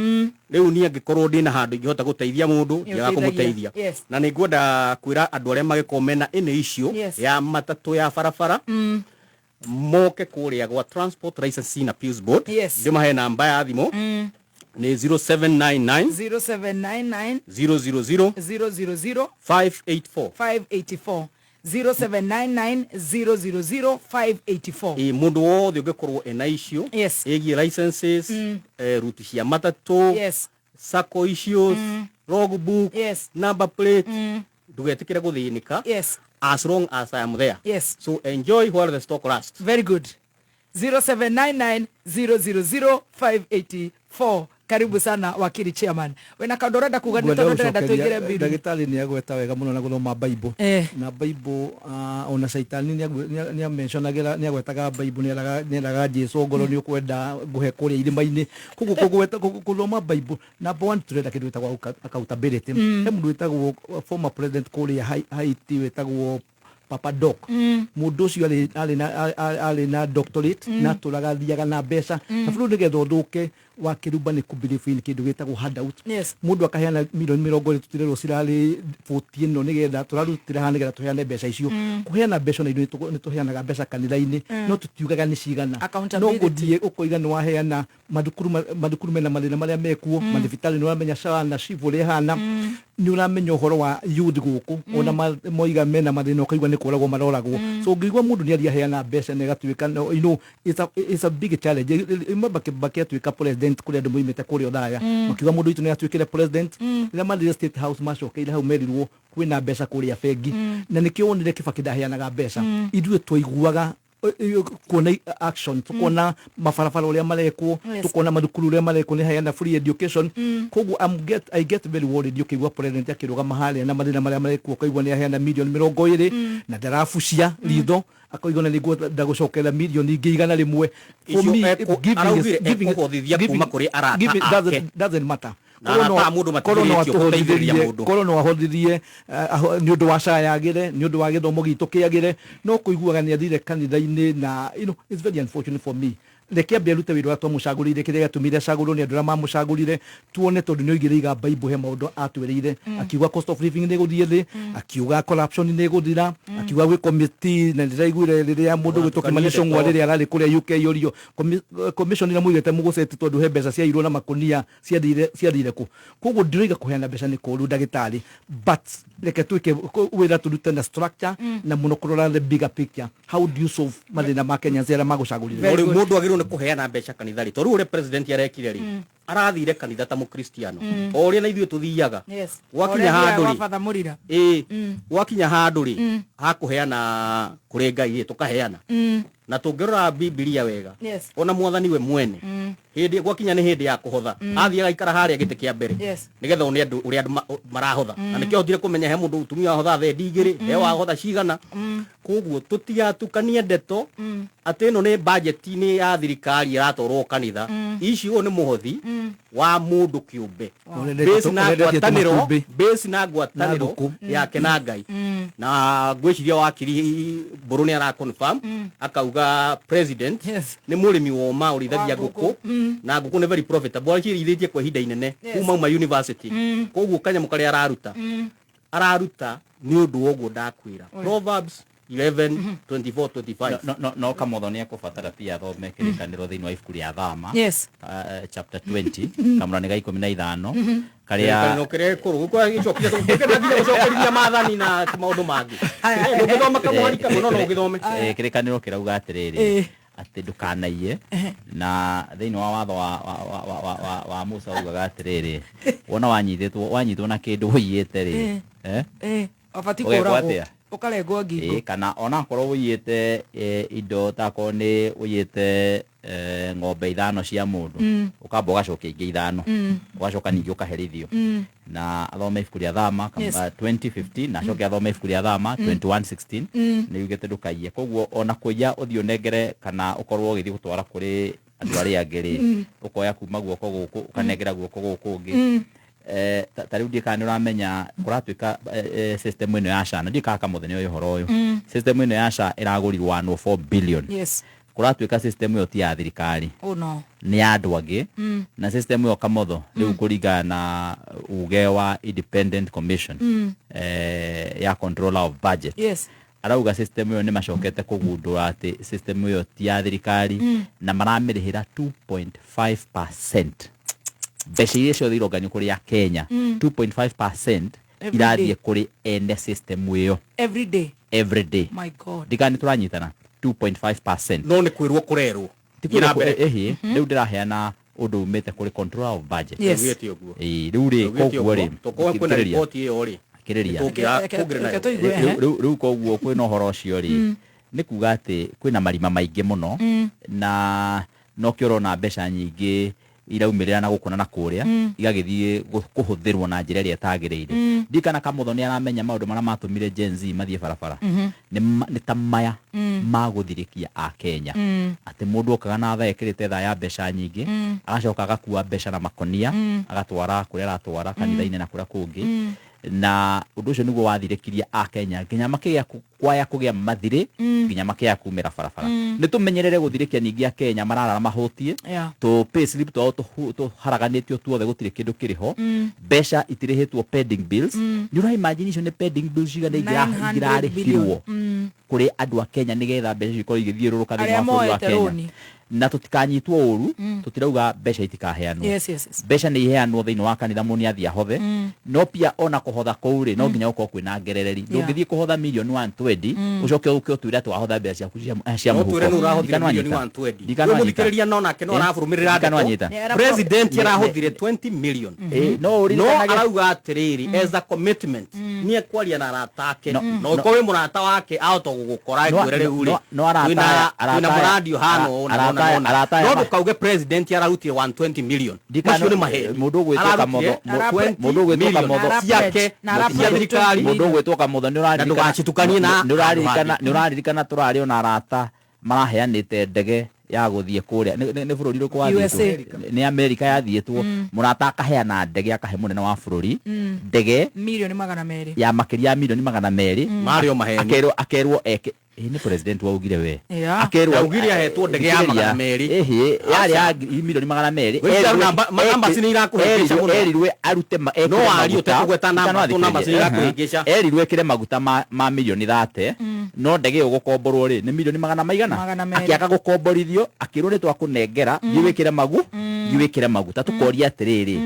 riu ni angikorwo ndina handu ingihota guteithia mundu ya kumuteithia na ningwenda kwira andu aria magikomena ine icio ya matatu ya barabara moke kuria gwa transport license na Peace Board ndimahe namba ya thimo ni 0799 000 584 0799000584 mundu wothe ungikorwo ena icio egi licenses route cia matatu sacco issues logbook number plate ndugetikire guthinika as long as I am there so enjoy while the stock lasts. Very good. 0799000584 karibu sana wakili chairman. Wena kadorada kuganita ndorada tuigire mbili. Dagitari ni agweta wega muno na guthoma Bible. Na Bible ona Saitani ni mentionagira ni agwetaga Bible ni araga Jesu ngoro ni ukwenda guhe kuria irima-ini kugu kugweta kuthoma Bible. Number 1 turenda kindu wetagwo accountability. He mundu wetagwo former president kuria Haiti wetagwo Papa Doc mundu ucio ali na doctorate na turagathiaga na mbeca na bũrũri nĩgetha ũthũke wa kiruba ni kubelieve in kindu gitagwo handout mundu akaheana milioni 20 tutirerwo cirari 14 no nigetha turarutira hana nigetha tuheane mbeca icio kuheana mbeca na indo ni tuheanaga mbeca kanitha-ini no tutiugaga ni cigana no guthie ukoiga ni waheana madukuru mena mathina maria mekuo mathibitari ni uramenya SHA na SHIF uria hana ni uramenya uhoro wa youth guku ona moiga mena mathina ukaigua ni kuragwo maroragwo so ngigwa mundu ni ariaheana mbeca na igatuika you know it's a big challenge remember Kibaki tuika president kuri andu moimete kuri othaya makiuga mundu itu ni atuikire president ila mali state house macokeire hau merirwo kwina mbeca kuri a bengi na nikio wonire Kibaki ndaheanaga mbeca ithuĩ twaiguaga kuona action tukona mafarafara uria marekwo tukona madukuru uria marekwo ni hayana free education kogu I get very worried ukigwa president akiruga mahali na mathina maria marekwo kaigwa ni hayana milioni 20 na darafucia ritho akoigona niguo ndagucokera milioni ingĩ igana rĩmwe giving kuma kuri arata ake doesn't matter korwo no ahothirie nĩ ũndũ wa caa yagĩre nĩ ũndũ wa gĩthomo gitũ kĩagĩre no kũiguaga nĩ athire kanitha-inĩ na it's very unfortunate for me reke ambia rute wĩra ũrĩa twamũcagũrĩire kĩrĩa gĩatũmire acagũrwo nĩ andũ arĩa mamũcagũrire tuone tondũ nĩ oigire iga Bible he maũndũ atwĩrĩire akiuga cost of living nĩ gũthiĩ thĩ akiuga corruption nĩ gũthira akiuga gwĩ committee na ndĩraiguire rĩrĩa mũndũ gwĩtwo Kimani Ichung'wa rĩrĩa ararĩ kũrĩa UK yorio commission ĩrĩa mũigĩte mũgũceti tondũ he mbeca ciairwo na makonia ciathire kũ koguo ndĩroiga kũheana mbeca nĩ kũũru ndagĩtarĩ but reke twĩke wĩra tũrute na structure na mũno kũrora the bigger picture how do you solve mathĩna ma Kenya arĩa magũcagũrire mũndũ agĩrĩirwo nĩ kũheana mbeca kanitha-rĩ tondũ ũrĩa president arekire rĩ arathire kanitha ta mũkristiano o ũrĩa na ithuĩ tũthiaga gwakinya handũ-rĩ gwakinya handũ-rĩ hakũheana kũrĩ Ngai tũkaheana na tũngĩrora Biblia wega ona mwathani we mwene hĩndĩ gwakinya nĩ hĩndĩ ya kũhotha athiaga ikara harĩa gĩtĩ kĩa mbere nĩgetha one andũ ũrĩa andũ marahotha na nĩkĩo hotire kũmenya he mũndũ ũtumia wahotha thendi igĩrĩ he wahotha cigana koguo tũtigatukanie ndeto atĩ ĩno nĩ budget-inĩ ya thirikari ĩratwarwo kanitha ici ũyũ nĩ mũhothi wa mũndũ kĩũmbe base na ngwatanĩro yake na Ngai na ngwĩciria wakiri Mbũrũ nĩ ara confirm akauga president nĩ mũrĩmi woma ũrĩithagia ngũkũ na ngũkũ nĩ very profitable arĩithĩtie kwa ihinda inene kuma university koguo kanyamũ karĩa araruta nĩ ũndũ woguo ndakwĩra Proverbs 11:24-25 no kamotho nĩ ekũbatara pia athome kĩrĩkanĩro thĩinĩ wa ibuku rĩa Thama chapter 20 kamũrani ga 15 karĩa kĩrĩa kũrũ gũcokire gũcokeria maathani na maũndũ mangĩ ndũgĩthoma kamwari kamwe no ũgĩthome kĩrĩkanĩro kĩrauga atĩrĩrĩ atĩ ndũkanaiye na thĩinĩ wa watho wa Musa ugaga atĩrĩrĩ wona wanyitwo na kĩndũ ũiyĩte rĩ abati kũragwo ukarengwo ngingo kana ona korwo ũiyĩte indo tako nĩ ũiyĩte ng'ombe 5 cia mũndũ ukamba ũgacokia ingĩ 5 ũgacoka ningĩ ũkaherithio na athome ibuku rĩa Thama 2015 na acoke athome ibuku rĩa Thama 21:16 nĩ yugĩte ndũkaiye koguo ona kũiya ũthiũ nengere kana ũkorwo ũgĩthiĩ gũtwara kũrĩ andũ arĩa angĩ rĩ ũkoya kuma guoko gũkũ ũkanengera guoko gũkũ ũngĩ tarĩu ndika nĩ ũramenya kũratuĩka system ĩno ya SHA na ndika kamũthenya ũyũ ũhoro ũyũ system ĩno ya SHA ĩragũrirwo 104 billion kũratuĩka system ĩyo ti ya thirikari nĩ ya andũ angĩ na system ĩyo kamotho rĩu kũringana na uge wa independent commission ya controller of budget arauga system ĩyo nĩ macokete kũgundũra atĩ system ĩyo ti ya thirikari na maramĩrĩhĩra 2.5% mbeca iria ciothe ironganio kũrĩ ya Kenya 2.5% irathiĩ kũrĩ ene system ĩyo every day my god ndikani tũranyitana 2.5% no nĩ kwĩrwo kũrerwo rĩu ndĩraheana ũndũ umĩte kũrĩ controller of budget rĩu rĩ koguo rĩ rĩu koguo kwĩna ũhoro ũcio rĩ nĩ kuga atĩ kwĩna marima maingĩ mũno na no kĩorona mbeca nyingĩ iraumĩrĩra na gũkũna na kũrĩa igagĩthiĩ kũhũthĩrwo na njĩra ĩrĩa ĩtagĩrĩire ndikana kamũtho nĩ aramenya maũndũ marĩa matũmire Gen Z mathiĩ barabara nĩ ta maya magũthirĩkia a Kenya atĩ mũndũ okaga na tha ekĩrĩte tha ya mbeca nyingĩ agacoka agakua mbeca na makonia agatwara kũrĩa aratwara kanitha-inĩ na kũrĩa kũngĩ na ũndũ ũcio nĩguo wathirĩkirie a Kenya nginya makĩgĩa kwaya kũgĩa mathirĩ nginya makĩya kumĩra barabara nĩ tũmenyerere gũthirĩkia ningĩ a Kenya mararara mahũtie tũ pay slip twao tũharaganĩtio tuothe gũtirĩ kĩndũ kĩrĩho mbeca itirĩhĩtwo pending bills nĩ ũra imagine icio nĩ pending bills cigana ingĩrarĩhirwo kũrĩ andũ a Kenya nĩgetha mbeca ikorwo igĩthiũrũrũka thĩinĩ wa bũrũri wa Kenya na tũtikanyitwo ũru tũtirauga mbeca itikaheanwo mbeca nĩ iheanwo thĩinĩ wa kanitha mũndũ nĩ athiĩ ahothe no pia ona kũhotha kũu rĩ no nginya ũkorwo kwĩna ngerereri ndũngĩthiĩ kũhotha million 120 ũcoke ũke ũtwĩre atĩ wahotha mbeca ciaku cia mũhuko mũthikĩrĩria no nake no arabũrũmĩrĩra ndeto president arahũthire 20 million no arauga atĩrĩrĩ as a commitment nĩ ekwaria na arata ake no ũkorwo wĩ mũrata wake ahota gũgũkora ekwĩre rĩu rĩ wĩna mũradio hano no ndũkauge president ararutire 120 million macio nĩ maheni mũndũ ũgwĩtwo kamotho ciake cia thirikari mũndũ ũgwĩtwo kamotho nĩ ũraririkana tũrarĩ ona arata maraheanĩte ndege ya guthie kuria ni bururi ruko wathie ni America yathietwo murata akaheana ndege akahe munene wa bururi ndege milioni 200 ya makiria milioni 200 Mario Maheni akerwo eke ni president waugire we akerwo augire ahetwo ndege ya 200 yari ya milioni 200 namba sini irakuhingisha muno erirwe arute no ari utekugweta namba sini irakuhingisha erirwe kire maguta ma milioni 30 no ndege ugukomborwo ri ni milioni 100 akiaka gukomborithio akirwo ni twakunengera yiwikire maguta tukoria atiriri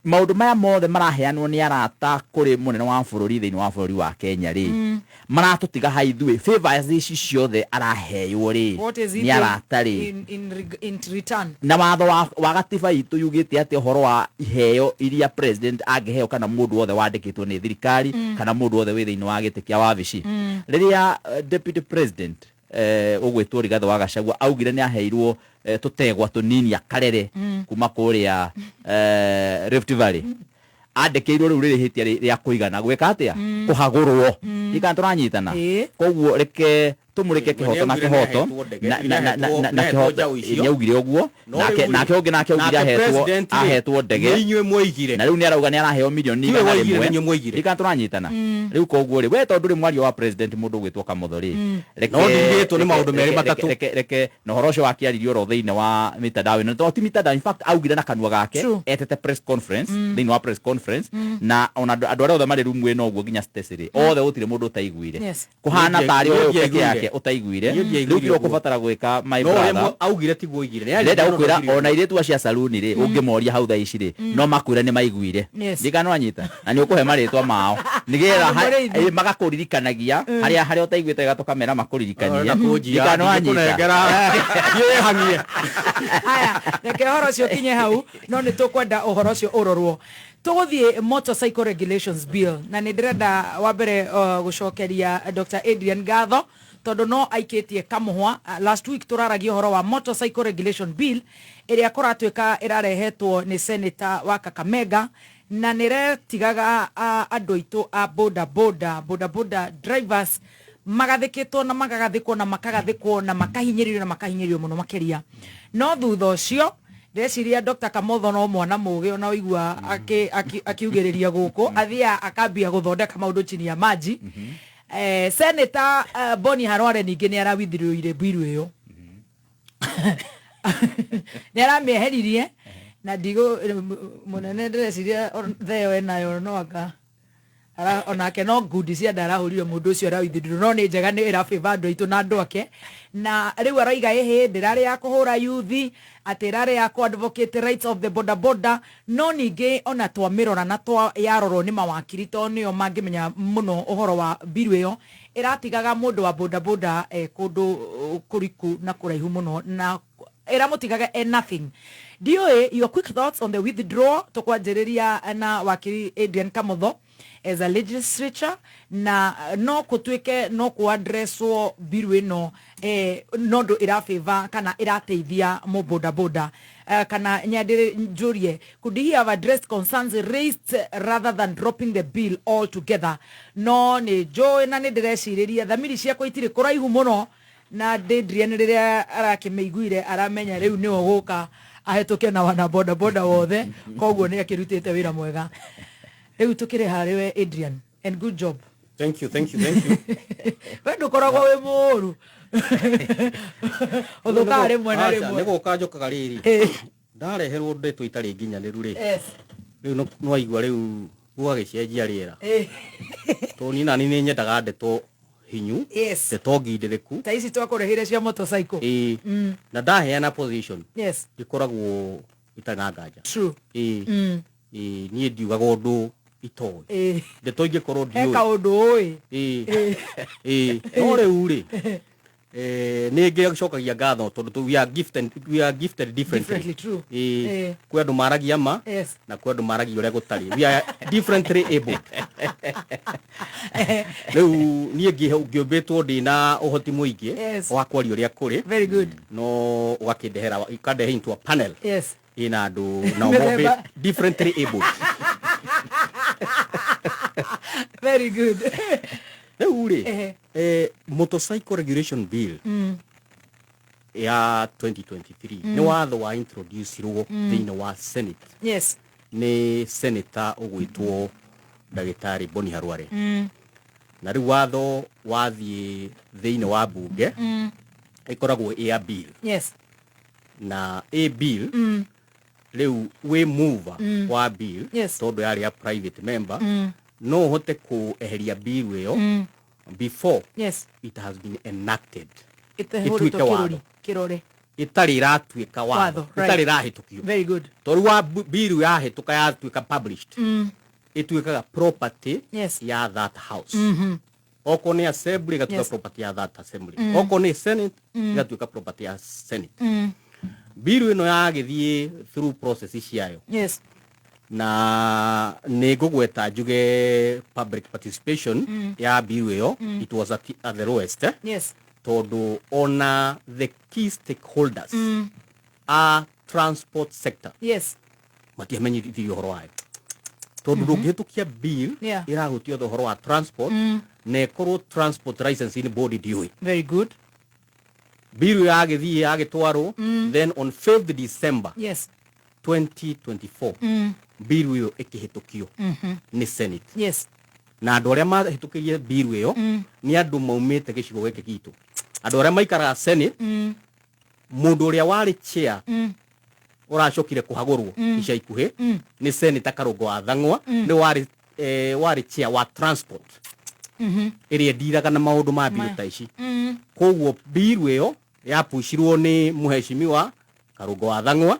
maundu maya mothe maraheanwo ni arata kuri munene wa bururi thiini wa bururi wa Kenya ri maratutiga haithui favors ici ciothe araheywo ri ni arata ri in return na watho wa gatiba itu yugite ati horo wa iheo iria president angeheo kana mundu wothe wandikitwo ni thirikari kana mundu wothe wi thiini wa gite kia wabici riria deputy president ugwitwo Rigathi wa Gachagua augire ni aheirwo tutegwa tunini akarere kuma kuria Rift Valley andikirwo riu riri hitia ria kuigana gwika atia kuhagurwo ika turanyitana koguo reke tumurike kihoto na kihoto na kihoto nyaugire uguo nake ungi nake ugire ahetwo ndege inywe muigire na riu ni arauga ni araheo milioni 100 ika turanyitana riu koguo ri we tondu ri mwario wa president mundu gwitwo Kamotho ri no ndigitwo ni maundu meri matatu reke no horo cio wakiaririo ro thiini wa mitandao no ti mitandao in fact augire na kanua gake etete press conference thiini wa press conference na ona andu aria othe mari room ino uguo nginya stacey othe gutire mundu utaiguire kuhana tari o peke yake utaiguire riu kiro kubatara gwika my brother no augire ti guigire renda gukwira ona ire tu acia saluni ri ungemoria hau tha ici ri no makwira ni maiguire ndikano anyita na ni ukuhe maritwa mao nigetha magakuririkanagia haria utaiguite gatukamera makuririkania ndikano anyita ye hangie haya reke horo cio kinye hau no ni tukwenda uhoro cio urorwo tuguthie motorcycle regulations bill na ni ndirenda wa mbere gucokeria Dr. Adrian Gatho tondu no aikitie kamuhwa last week turaragia horo wa motorcycle regulation bill iria kuratwika irarehetwo ni senator wa Kakamega na niretigaga andu aitu a boda drivers magathikitwo na magagathikwo na makagathikwo na makahinyiririo muno makiria no thutha ucio ndeciria Dr. Kamotho no mwana muge ona oigua akiugiriria guku athia akambia guthondeka maundu chini ya maji Senator Boni Harware ninge ni arawithiriire biru iyo ni arameheririe na ndigo munene ndeciria theo enayo no aka onake no good cia ndarahurire mundu ucio arawithiririo no ni njega ni irafiva andu aitu na andu ake na riu araiga ehe ndirari ya kuhura youth atirari ya ku advocate rights of the border no ninge ona twamirora na twa yarorwo ni mawakiri to nio mangimenya muno uhoro wa biru iyo iratigaga mundu wa border kundu kuriku na kuraihu muno na iramutigaga nothing. Your quick thoughts on the withdrawal tukwanjiriria na wakiri Adrian Kamotho as a legislature na no kutwike no ku addresswo biru ino nondo irafeva kana irateithia mo border kana nyadire njurie could he have addressed concerns raised rather than dropping the bill altogether no ni joy na ni direciria thamiri ciakwa itire kuraihu muno na Adrian riria arakimeiguire aramenya riu ni oguka ahetoke na wana border wothe koguo ni akirutite wira mwega riu tukire hariwe Adrian and good job. Thank you wendo koragwo we muru othokare mwana rimwe nego kanjokaga riri ndareherwo ndeto itari nginyaniru ri riu no aigua riu gwagicenjia riera to ni nani ni nyendaga ndeto hinyu ndeto ngindiriku ta ici twakurehire cia motorcycle na ndaheana position ikoragwo itana nganja true ni ndiugaga undu itoi ndeto ingikorwo ndioi eka undu oi no riu ri nige gcokagia ngatho tondu we are gifted differently true kwi andu maragia ma na kwi andu maragia uria gutari we are differently able riu nie ngiumbitwo ndina uhoti muingi wa kwaria uria kuri very good no ugakindehera ukandehe into a panel ina andu na differently able very good riu ri motorcycle regulation bill ya 2023 ni watho wa introduce ruo thini wa Senate. Yes. Ni senator ugwitwo Ndagitari Boni Harware. Na riu watho wathie thini wa bunge ikoragwo a bill. Yes. Na a bill riu we mover wa bill tondu yari a private member no hote ku eheria bill iyo before it has been enacted. Ituike watho. Kirore. Itari iratuika watho. Itari irahitukio. Very good. Tondu wa bill yahituka yatuika published. Ituikaga property ya that house. Oko ni assembly gatuika property ya that assembly. Oko ni senate gatuika property ya senate. Bill ino yagithie through process ciayo. Yes. Na negugweta juge public participation ya bill iyo it was at the lowest. Yes. Todo ona the key stakeholders are transport sector. Yes. Matiamenyi di horo wayo. Todo ndungihitukia bill irahutia the horo wa transport ne koro transport licensing body dioi. Very good. Bill yagithie yagitwaro then on 5th December 2024 bill iyo ikihitukio ni Senate. Yes. Na andu aria mahitukirie bill iyo ni andu maumite gicigo giki gitu. Andu aria maikara Senate mundu uria wari chair uracokire kuhagurwo ica ikuhi ni Senator Karungo wa Thang'wa ni wari chair wa transport iria ndiraga na maundu ma bill ta ici. Koguo bill iyo yapushirwo ni muheshimiwa Karungo wa Thang'wa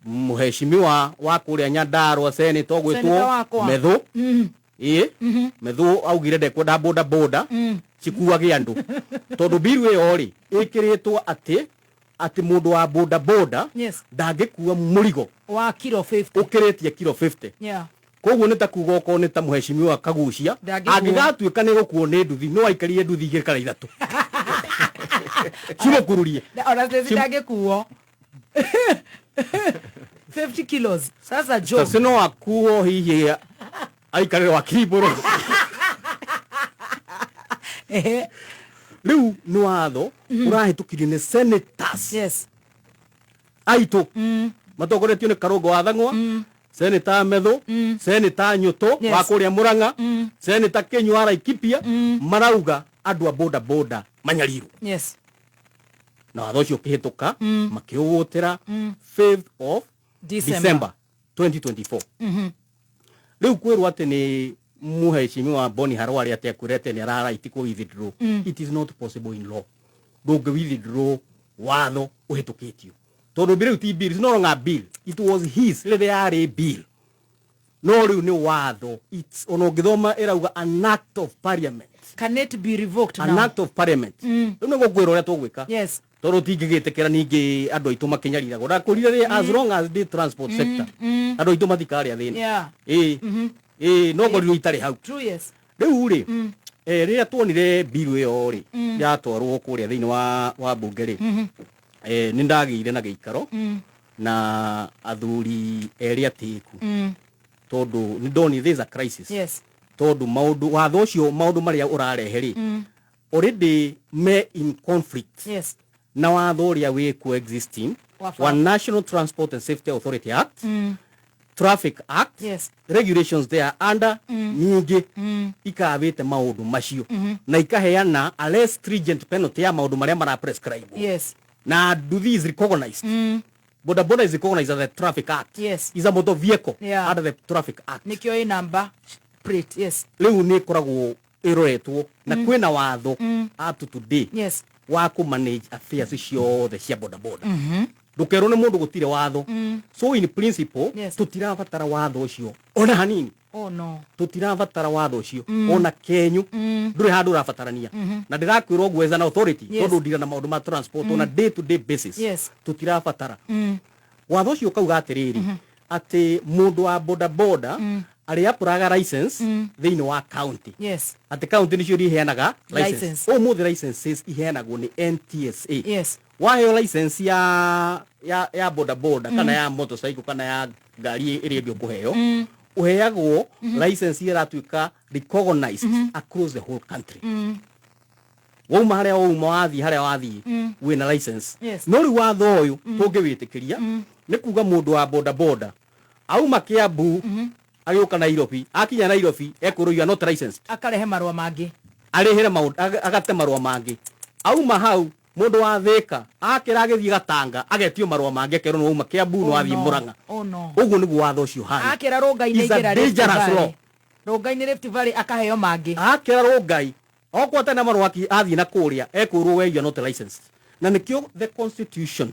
muheshimiwa wa kuria Nyandarua Senator gwitwo Methu Methu augire ndekwenda boda boda cikuage andu tondu bill iyo ri ikiritwo ati mundu wa boda boda ndangikuwa murigo wa kilo 50 ukiritie kilo 50. Koguo ni ta kuga ko ni ta muheshimiwa Kagucia angigatuika ni gukuo ni nduthi no aikarie nduthi igikara ithatu kilo kururie ona sisi ndangikuo 50 kilos. Sasa Joe sasa no akuo hihi aikare wa kiboro riu ni watho urahitukirio ni senators. Yes. Aito matogoretio ni Karungo wa Thang'wa, Senator Methu, Senator Nyuto wa kuria Murang'a, Senator Kenyu wa Laikipia marauga andu a boda boda manyariru. Yes. Na watho ucio ukihituka makiugutira 5th of December 2024. Riu kwirwo ati ni muheshimiwa Boni Harware ati akurete ni araraiti ku withdraw. It is not possible in law. Ndungi withdraw watho uhitukitio. Tondu bill ti bill, no longer bill. It was his literary bill. No riu ni watho. It's onogithoma irauga an act of parliament. Can it be revoked now? An act of parliament. Riu ni gukwira uria tugwika. Yes. Tondu tingigitikira ningi andu aitu makinyarira gora kurire as long as the transport sector. Andu aitu mathikaria thini. No ngoririo itari hau. True, yes. Riu ri riria tuonire bill iyo ri yatwarwo kuria thini wa bunge ri ni ndagire na giikaro na athuri eri atiku tondu ni ndoni there is a crisis. Yes. Tondu maundu watho ucio maundu maria urarehe ri already me in conflict. Yes. Na watho uria wi coexisting wa National Transport and Safety Authority Act, Traffic Act, regulations there under nyingi ikavite maundu macio na ikaheana a less stringent penalty ya maundu maria mara prescribe. Yes. Na nduthi is recognized. Boda boda is recognized as the Traffic Act. Yes. Is a motor vehicle under the Traffic Act. Nikio number plate. Yes. Riu ni koragwo iroretwo na kwina watho up to today. Yes. Wa ku manage affairs ciothe cia boda boda. Ndukero ni mundu gutire watho. So in principle tutirabatara watho ucio ona hanini. Oh no. Tutirabatara watho ucio ona kenyu ndure handu rabatarania. Na ndirakwirwo gwetha na authority tondu ndira na maundu ma transport on a day to day basis. Tutirabatara. Watho ucio kauga atiriri ati mundu wa boda boda ari apuraga license thini wa county. Yes. Ati county nicio iheanaga license. O mothe licenses iheanagwo ni NTSA. Yes. Wayo license ya boda boda kana ya motorcycle kana ya ngari iria ndio kuheo uheagwo license iratuika recognized across the whole country. wauma haria wauma wathi haria wathi wina license no ri watho uyu tungĩwĩtĩkĩria nĩ kuga mũndũ wa boda boda auma Kiambu agĩũka Nairobi akinya Nairobi ekwĩrwo you are not licensed akarehe marũa mangĩ arehere maũndũ agate marũa mangĩ auma hau mundu wa Thika akira agithii Gatanga agetio marũa mangĩ akerwo no uma Kiambu no athii Murang'a uguo nĩguo watho ũcio hana akira rũngai-inĩ igera Rift Valley rũngai-inĩ Rift Valley akaheo mangĩ akira rũngai okwo tena marũa athii na kũrĩa ekwĩrwo we you are not licensed na nĩkĩo the constitution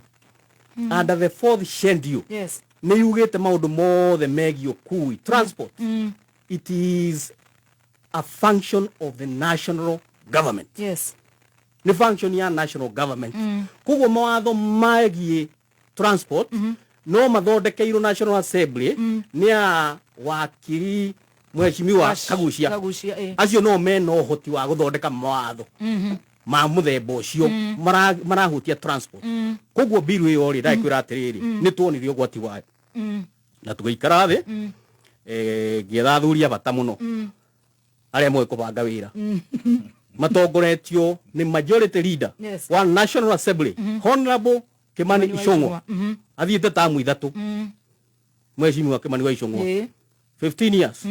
under the fourth schedule nĩ yugĩte maũndũ mothe megiĩ ũkui transport it is a function of the national government ni function ya national government kuguo mawatho megiĩ transport no mathondekeirwo National Assembly ni a wakiri Mheshimiwa Kagucia acio no mena ũhoti wa gũthondeka mawatho ma mũthemba ũcio marahutia transport kuguo bill ĩyo rĩ ndakwĩra atĩrĩrĩ nĩ tuonire ũgwati wayo na tũgĩikara thĩ ngĩetha athuri a bata mũno arĩa moĩ kũbanga wĩra matongoretio ni majority leader wa National Assembly Honorable Kimani Ichung'wa athiĩte tamu ithatũ Mheshimiwa Kimani wa Ichung'wa 15 years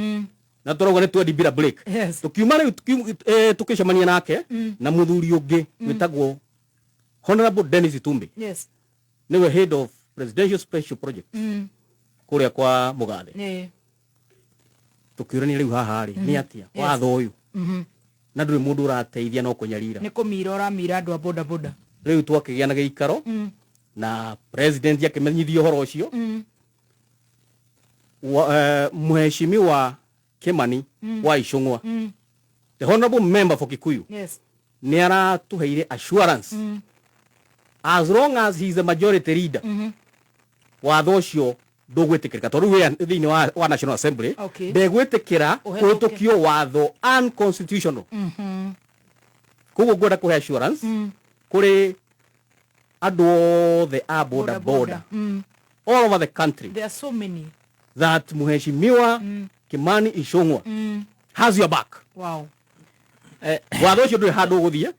na tũrauga nĩ twendi bila break tukiuma rĩu tukĩcemania nake na mũthuri ũngĩ wĩtagwo Honorable Dennis Tumbi niwe head of presidential special project kũrĩa kwa Mũgathe tukĩũrania rĩu haha rĩ nĩ atia watho ũyũ na ndũrĩ mũndũ ũrateithia no kũnyarira nĩ kũmira ũramira andũ a boda boda rĩu twakĩgĩa na gĩikaro na president akĩmenyithio ũhoro ũcio Mheshimiwa Kimani wa Ichung'wa the honorable member for Kikuyu nĩ aratũheire assurance as long as he is a majority leader watho ũcio ndũgwĩtĩkĩrĩka tondũ we thĩinĩ wa National Assembly ndegwĩtĩkĩra kũhĩtũkio watho unconstitutional koguo ngwenda kũhe assurance kũrĩ andũ othe a boda boda all over the country there are so many that Mheshimiwa Kimani Ichung'wa has your back watho ũcio ndũrĩ handũ ũgũthiĩ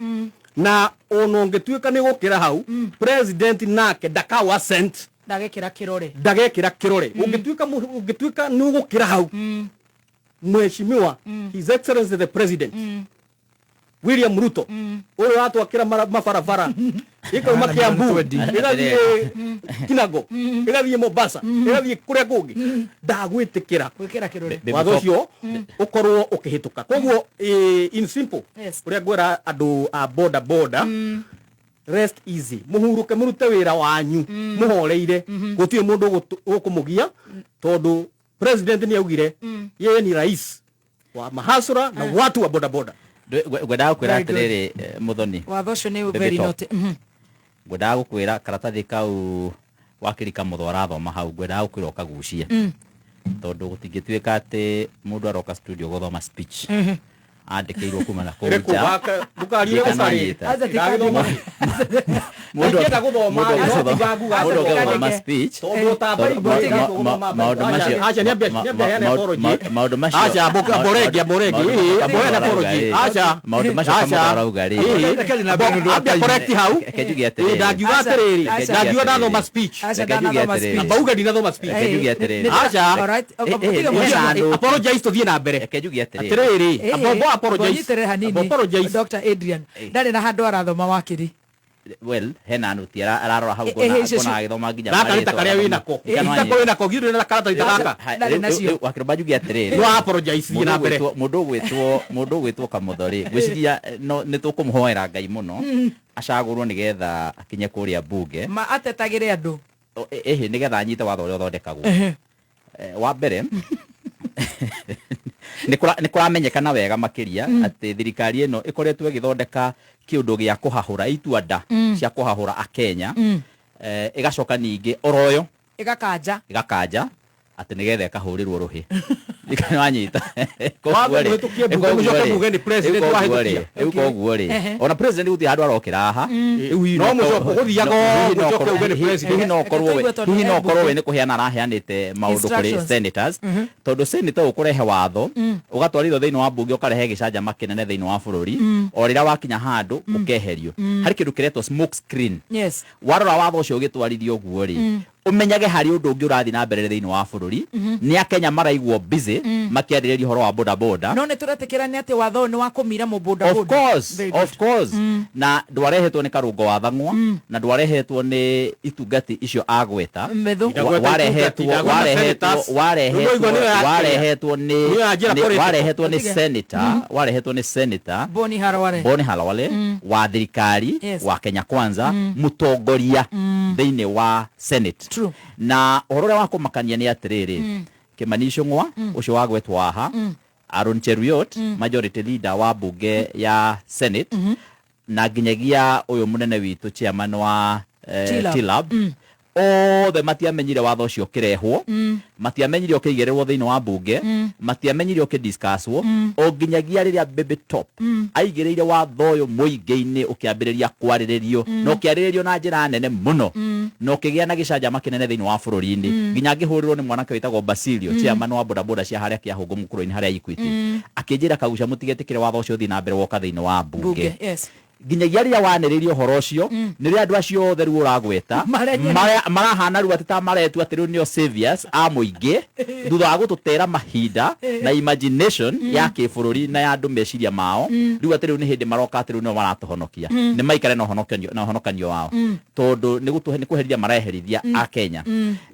na ona ũngĩtuĩka nĩ gũkĩra hau president nake ndakawa sent ndagekĩra kĩrore ũngĩtuĩka nĩ ũgũkĩra hau Mheshimiwa His Excellency the President William Ruto ũrĩa watwakĩra mabarabara ikauma Kiambu ĩgathiĩ Kinago ĩgathiĩ Mombasa ĩgathiĩ kũrĩa kũngĩ ndagwĩtĩkĩra watho ũcio ũkorwo ũkĩhĩtũka koguo in simple ũrĩa ngwĩra andũ a boda boda rest easy muhuruke murute wira wanyu muhoreire gutie mundu ukumugia tondu president ni augire yeye ni rais wa mahasura na watu wa boda boda gwenda gukwira atiriri muthoni watho ucio ni very not gwenda gukwira karatathi kau wakirika muthora thoma hau gwenda gukwira ukagucia tondu gutingituika ati mundu aroka studio guthoma speech andĩkĩirwo kuma na kũruta ndũkarire gũcarĩte mũndũ gũthoma speech maũndũ macio acha niambia maũndũ macio acha boregi aboya apology acha maũndũ macio kama arauga rĩ ambia correct hau ndagiuga atĩrĩrĩ ndagiuga ndathoma speech mbauga ndinathoma speech acha apologize tũthiĩ na mbere atĩrĩrĩ apologize Dr. Adrian ndari na handu arathoma wakiri well hena nuti ararora hau gona agithoma nginya gaka nĩ takarĩa wĩnako itako wĩnako githũ na karatathi gaka wakiromba jugi atĩrĩrĩ no apologize thiĩ na mbere mũndũ gwĩtwo Kamuthori gwĩciria no nĩ tũkũmũhoera Ngai mũno acagũrwo nĩgetha akinye kũrĩa mbunge ma atetagĩre andũ nĩgetha anyite watho ũrĩa ũthondekagwo wa mbere nĩ kũramenyekana wega makiria atĩ thirikari ĩno ĩkoretwo ĩgĩthondeka kĩũndũ gĩa kũhahũra itua nda cia kũhahũra Akenya ĩgacoka ningĩ oroyo ĩgakanja ati nigethe kahurirwo ruhi ikananyita koguo ri ona president guthi handu arokira aha no mucopo guthiago mucoke ugeni president no korwo we ni kuheana araheanite maundu kuri senators tondu senator ukurehe watho ugatwarithio thiini wa bunge ukarehe gicanja kinene thiini wa bururi o rira wakinya handu ukeherio hari kindu kiretwo smoke screen warora watho ucio ugitwarithio guo ri umenyage hari undu ungi urathi na mbere thiini wa bururi ni akenya maraigwo busy makiaririria horo wa boda boda no ne turatekera ni ati watho ni wa kumira mu boda boda of course na ndwarehetwo ni karungo wa thangwa na ndwarehetwo ni itungati icio agweta warehetwo ni senator Boni Halawale wa thirikari wa Kenya Kwanza mutongoria thiini wa Senate na orore wa kumakania ni atiriri Kimani Ichung'wa ucio wagwetwo aha Aaron Cheruiyot majority leader wa bunge ya Senate na nginyagia uyu munene witu chairman wa Tilab othe matiamenyire watho ucio kirehwo matiamenyire ukigererwo thiini wa bunge matiamenyire ukidiscusswo o nginyagia riria baby top aigereire watho uyu muingi-ini ukiambiriria kwariririo no kiariririo na njira nene muno no kigia na gicanja makinene thiini wa bururi-ini nginya ngihurirwo ni mwanake witagwo Basilio chairman wa boda boda cia haria kia hungu mukuru-ini haria Equity akinjira kaguca mutigetikire watho ucio thiini na mbere woka thiini wa bunge nginyagia riria waniririo horo ucio ni ria andu acio othe riu uragweta marahana riu ati ta maretu ati riu nio saviors a muingi thutha wa gututera mahinda na imagination ya kibururi na ya andu meciria mao riu ati riu ni hindi maroka ati riu no maratuhonokia ni maikare na honokanio wao tondu ni kuherithia mareherithia a Kenya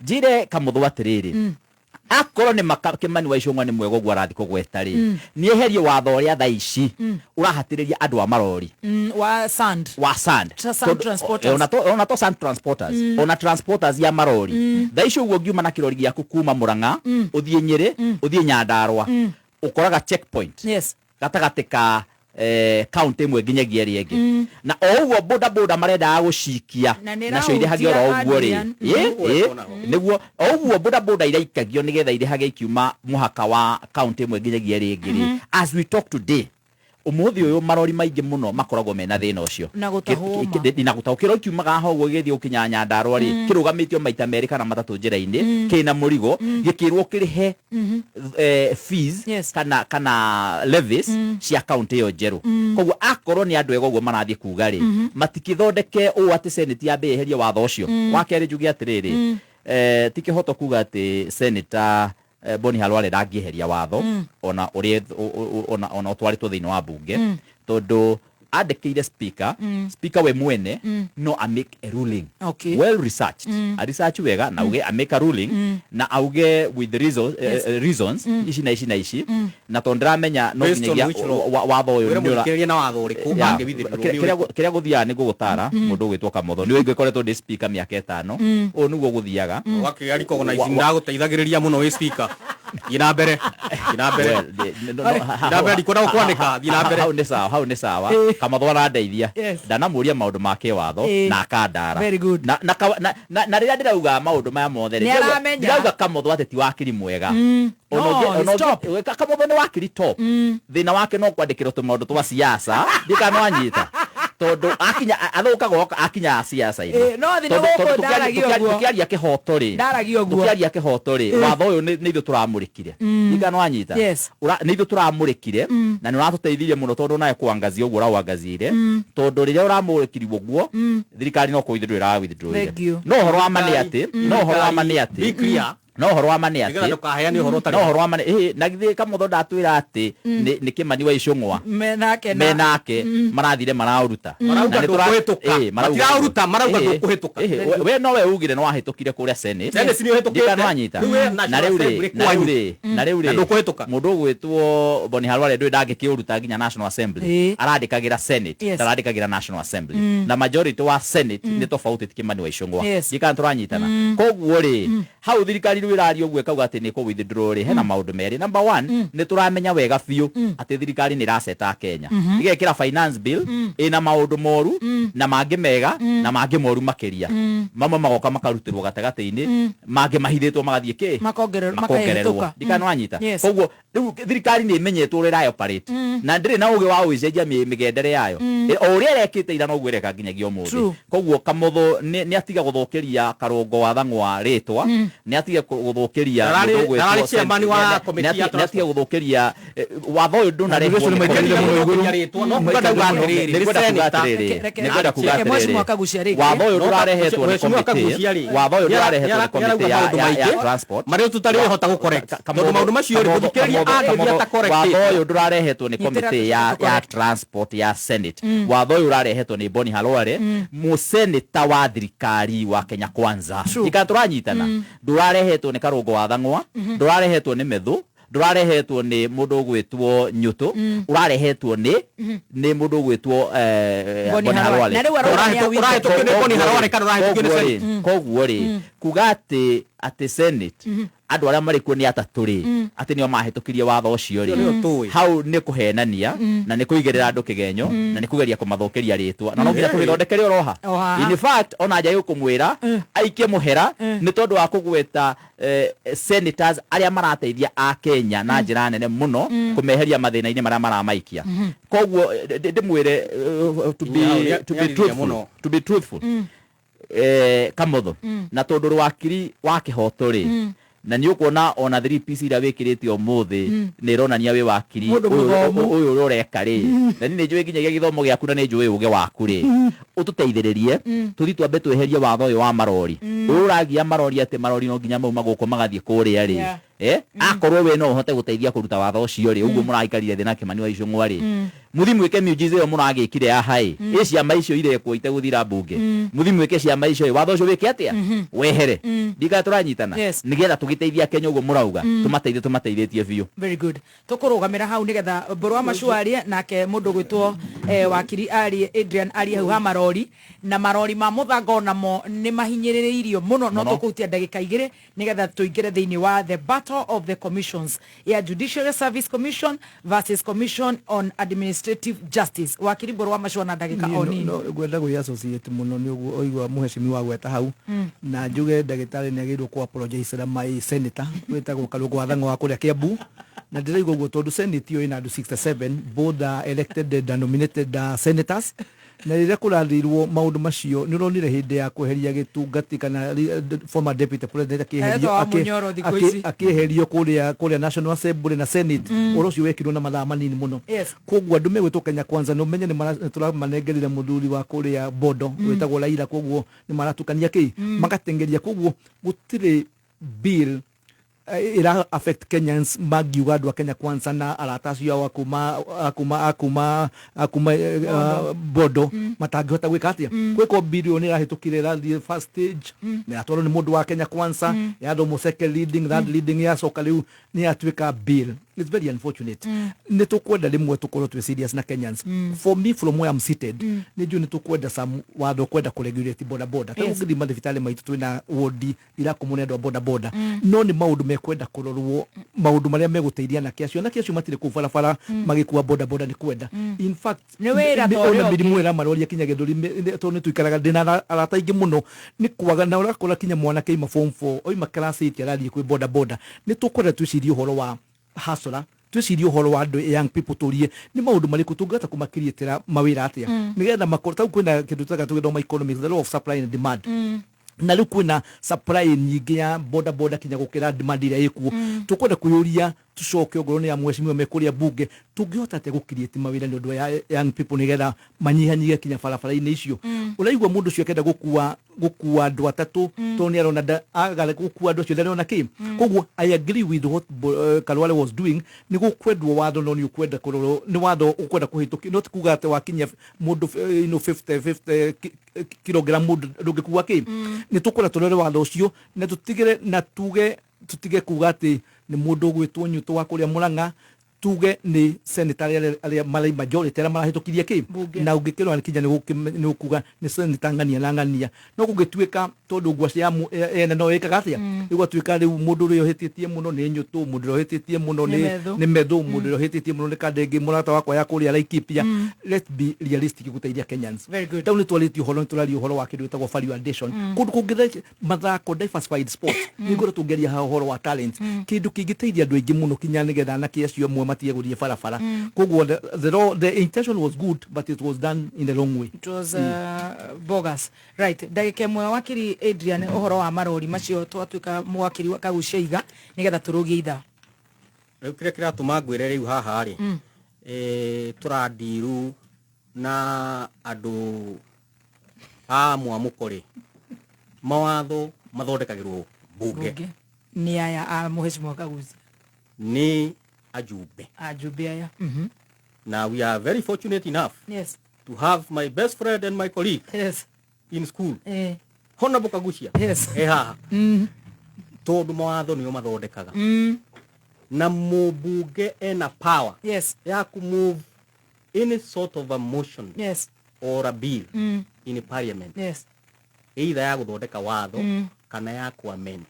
njire kamuthu atiriri akorwo ni Kimani wa Ichung'wa ni mwego gwa rathi kugweta ri ni eherie watho uria tha ici urahatiriria andu a marori wa sand transporters ona to sand transporters ona transporters ya marori tha ici uguo ngiuma na kirori giaku kuma Murang'a uthie Nyeri uthie Nyandarua ukoraga checkpoint gatagati ka county imwe nginyagia ri engi na ouguo boda boda marenda gucikia nacio irihagio ro uguo ri niguo ouguo boda boda iraikagio nigetha irihage ikiuma muhaka wa county imwe nginyagia ri engi as we talk today umuthi uyu marori maingi muno makoragwo mena thina ucio na gutahukira ikiumaga hoguo githii ukinya Nyandarua ri kirugamitio maita meri kana matatu njira-ini kina murigo gikirwo kirihe fees kana levies cia county iyo njeru koguo akorwo ni andu ego uguo marathie kuga ri matikithondeke u ati senate ya beheria watho ucio wakeri njugi atiriri tikihoto kuga ati senator Boni Halwale ndangieheria watho ona ona utwaritwo thiini wa bunge tondu andikire speaker we mwene no a make a ruling well researched a research wega na uge a make a ruling na auge with the reasons ici na ici na tondramenya no nginyagia watho uyu ni na watho uriku kiria guthia ni gugutara mundu gwitwo Kamotho ni ngikoretwo ndi speaker miaka 5 o niguo guthiaga wakigari recognize ndaguteithagiriria muno wi speaker ina mbere ndikona ukwanika ina mbere hau ni sawa Kamotho arandeithia ndanamuria maundu make watho na akandara na riria ndirauga maundu maya mothe ndirauga Kamotho ati ti wakiri mwega Kamotho ni wakiri top thina wake no kwandikirwo tumaundu twa siasa ndikanwanyita tondu akinya athukaga akinya siasa ine no thina goko ndaragio guo tukiaria kihoto ri watho uyu ni ithu turamurikire ndikanwanyita ni ithu turamurikire na ni uratuteithirie muno tondu nae kuangazia uguo rawangazire tondu riria uramurikirio guo thirikari no kuithirwo irawithirwo no horo wa mani ati no horo wa mani ati no horo wa mani na githii Kamotho ndatwira ati ni Kimani wa Ichung'wa menake marathire marauruta marauruta kuhituka we no we ugire no wahitukire kuria Senate ndikanwanyita na riu mundu gwitwo Boni Halwale ndwi ndangikiuruta nginya National Assembly arandikagira Senate arandikagira National Assembly na majority wa Senate ni tofauti ti Kimani wa Ichung'wa ndikanturanyitana koguo ri hau thirikari bill irario gwe kauga ati ni ko withdraw ri hena maundu meri. Number 1 ni turamenya wega biu ati thirikari ni raseta Kenya igekira finance bill ina maundu moru na mangi mega na mangi moru makiria mamwe magoka makarutirwo gatagati-ini mangi mahithitwo magathie ki makongererwo dikano anyita. Koguo riu thirikari ni imenyetwo ri rayo operate na ndiri na uge wa wicenjia migendere yayo o uria rekite ira no gwireka nginyagia umuthi. Koguo Kamotho ni atiga guthukiria Karungo wa Thang'wa ritwa ni atiga guthukiria chairman wa committee ya atiga guthukiria watho uyu ndunarehwo ritwa no kuga watho uyu ndurarehetwo ni committee watho uyu ndurarehetwo ni committee ya transport mari tutari hota gukoreka tondu maundu macio ri guthukiria andu ta correct watho uyu ndurarehetwo ni committee ya transport ya senate watho uyu urarehetwo ni Boni Halwale museneta wa thirikari wa Kenya Kwanza ikaturanyitana ndurarehetwo ni Karungo wa Thang'wa ndurarehetwo ni Methu ndurarehetwo ni mundu gwitwo Nyutu urarehetwo ni mundu gwitwo Boni Halwale urarehetwo ni Boni Halwale kana urarehetwo ni senate. Koguo ri kuga ati senate andu aria mari kuo ni atatu ri ati nio mahitukirie watho ucio ri hau ni kuhenania na ni kuigerera andu kigenyo na ni kugeria kumathukiria ritwa na no nginya tugithondekere oroha. In fact ona nja yukumwira aikie muhera ni tondu wa kugweta senators aria marateithia a Kenya na njira nene muno kumeheria mathina-ini maria maramaikia. Koguo ndimwire to be truthful Kamotho na tondu rwakiri wa kihoto ri na ni ukuona ona 3PC ira wikirite umuthi ni ronania wi wakiri uyu ureka ri na ni njui nginyagia githomo giaku na ni njui uge waku ri ututeithiririe tuthi twambe tweherie watho uyu wa marori uragia marori ati marori no nginya mau maguko magathie kuria ri akorwo we no uhote guteithia kuruta watho ucio ri uguo muraikarire thina Kimani wa Icung'wa ri muthi mwike miujiza iyo muragikire ya hai ciama icio irekwo iteguthira mbunge muthi mwike ciama icio watho ucio wike atia wehere ndiga turanyitana nigetha tugiteithia Kenya uguo murauga tumateithie biu. Very good tukurugamira hau nigetha Mborwa Macuarie nake mundu gwitwo wakiri ari Adrian ari hau ha marori na marori ma muthango namo ni mahinyiririirio muno no tukutia ndagika igiri nigetha tuingire thiini wa the battle of the commissions ya Judiciary Service Commission versus Commission on Administrative Justice. Wakiri Mborwa Macuarie na ndagika oni no gwenda gwi associate muno ni oigwa muheshimiwa wa gweta hau na njuge ndagitari ni agirwo ku apologize na my senator gwetagwo Karungo wa Thang'wa kuria Kiambu na ndiraigwa guo tondu senate yo ina andu 67 both elected and nominated senators na rĩrĩa kũrathirwo maũndũ macio nĩ ũronire hĩndĩ ya kweheria gĩtungati kana former deputy president akĩeherio kũrĩa National Assembly na Senate ũrĩa ũcio wekirwo na mathaa manini mũno. Koguo andũ megwĩtwo Kenya Kwanza no menye nĩ tũramanengerire mũthuri wa kũrĩa Bondo wĩtagwo Raila, koguo nĩ maratukania kĩ magatengeria, koguo gũtirĩ bill ira affect Kenyans magiuga andu a Kenya Kwanza na arata acio akuma Bondo matangihota gwika atia gwiko bilioni irahitukire the first stage na atwaro ni mundu wa Kenya Kwanza yado mo second leading that leading ya soka liu ni atwika bill. It's very unfortunate. Ni tukwenda rimwe tukorwo twe serious na Kenyans. For me, from where I'm seated, ni juu ni tukwenda some watho kwenda kuregulate boda tangu ngima thibitari maitu twina wodi ira kumunendo boda no ni maundu mekwenda kurorwo maundu maria meguteithia na kiacio matire ku barabara magikuwa boda ni kwenda. In fact ni wira ona mirimu ira maroria kinya githuri to ni tuikaraga ndina arata ingi muno ni kwaga na urakora kinya mwana keima form 4 oima class 8 arathie kwi boda ni tukwenda twicirie uhoro wa hasora twicirie uhoro wa andu young people turie ni maundu mariku tungata kumakirietera mawira atia nigetha makorta kwina kindu tugithoma economics, the law of supply and demand na riu kwina supply nyingi ya boda kinya gukira demand ira ikuo tukwenda kuyuria tucoke ngoro ni ya mweshimiwa mekuria bunge tungihota ate gukirieti mawira ni undu ya young people nigetha manyihanyige kinya barabara-ini icio uraigwa mundu cio kenda gukua andu atatu to ni arona agale gukua andu cio ndarona ki koguo I agree with what Kalwale was doing ni gukwendwo watho no ni ukwenda kuroro ni watho ukwenda kuhituki not kuga ate wakinya mundu 50 kilogram mundu ndungikuwa ki ni tukwenda turore watho ucio na tutigire na tutige kuga ati ni mundu gwitwo Nyutu wa kuria Murang'a tuge ni senator aria malai majority aria marahitukirie ki na ungikirwa kinya ni ukuga ni senator ngania na ngania no gugituika tondu ngwaci ya ene no ikaga atia igwatuika riu mundu uri ohititie muno ni nyutu mundu uri ohititie muno ni medhu mundu uri ohititie muno ni kadenge murata wakwa ya kuria Laikipia. Let's be realistic guteithia Kenyans. Tau ni twaliti uhoro turari uhoro wa kindu gitagwo value addition kundu kungithe mathako diversified sports ni ngoro tungeria ha uhoro wa talent kindu kingiteithia andu aingi muno kinya nigetha na kiacio mwe matie guthie barabara koguo the intention was good but it was done in the wrong way. It was bogus. Right, ndagika mwe wakiri Adrian uhoro wa marori macio twatuika mwakiri wa kaguciiga nigetha turugie itha riu kire kiratuma ngwire riu haha ri turandiru na andu mwamukori mawatho mathondekagirwo bunge ni aya a muheshimiwa Kagucia ni ajumbe aya now we are very fortunate enough to have my best friend and my colleague in school Honorable Kagucia haha tondu mawatho nio mathondekaga na mubunge ena power ya ku move any sort of a motion or a bill in parliament either ya guthondeka watho kana ya ku amend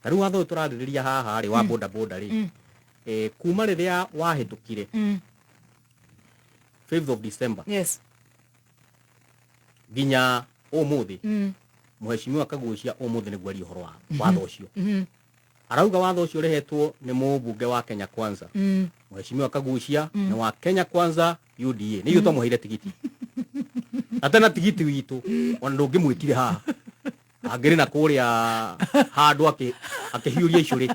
taru watho turaririria haha ri wa boda boda ri kuma riria wahitukire 5th of December ginya umuthi muheshimiwa Kagucia umuthi ni gweri uhoro wa watho ucio arauga watho ucio rehetwo ni mubunge wa Kenya Kwanza muheshimiwa Kagucia ni wa Kenya Kwanza UDA ni yuto muheire tigiti atana tigiti witu ona ndungimwikire haha agere na kuria handu akihiuria icuri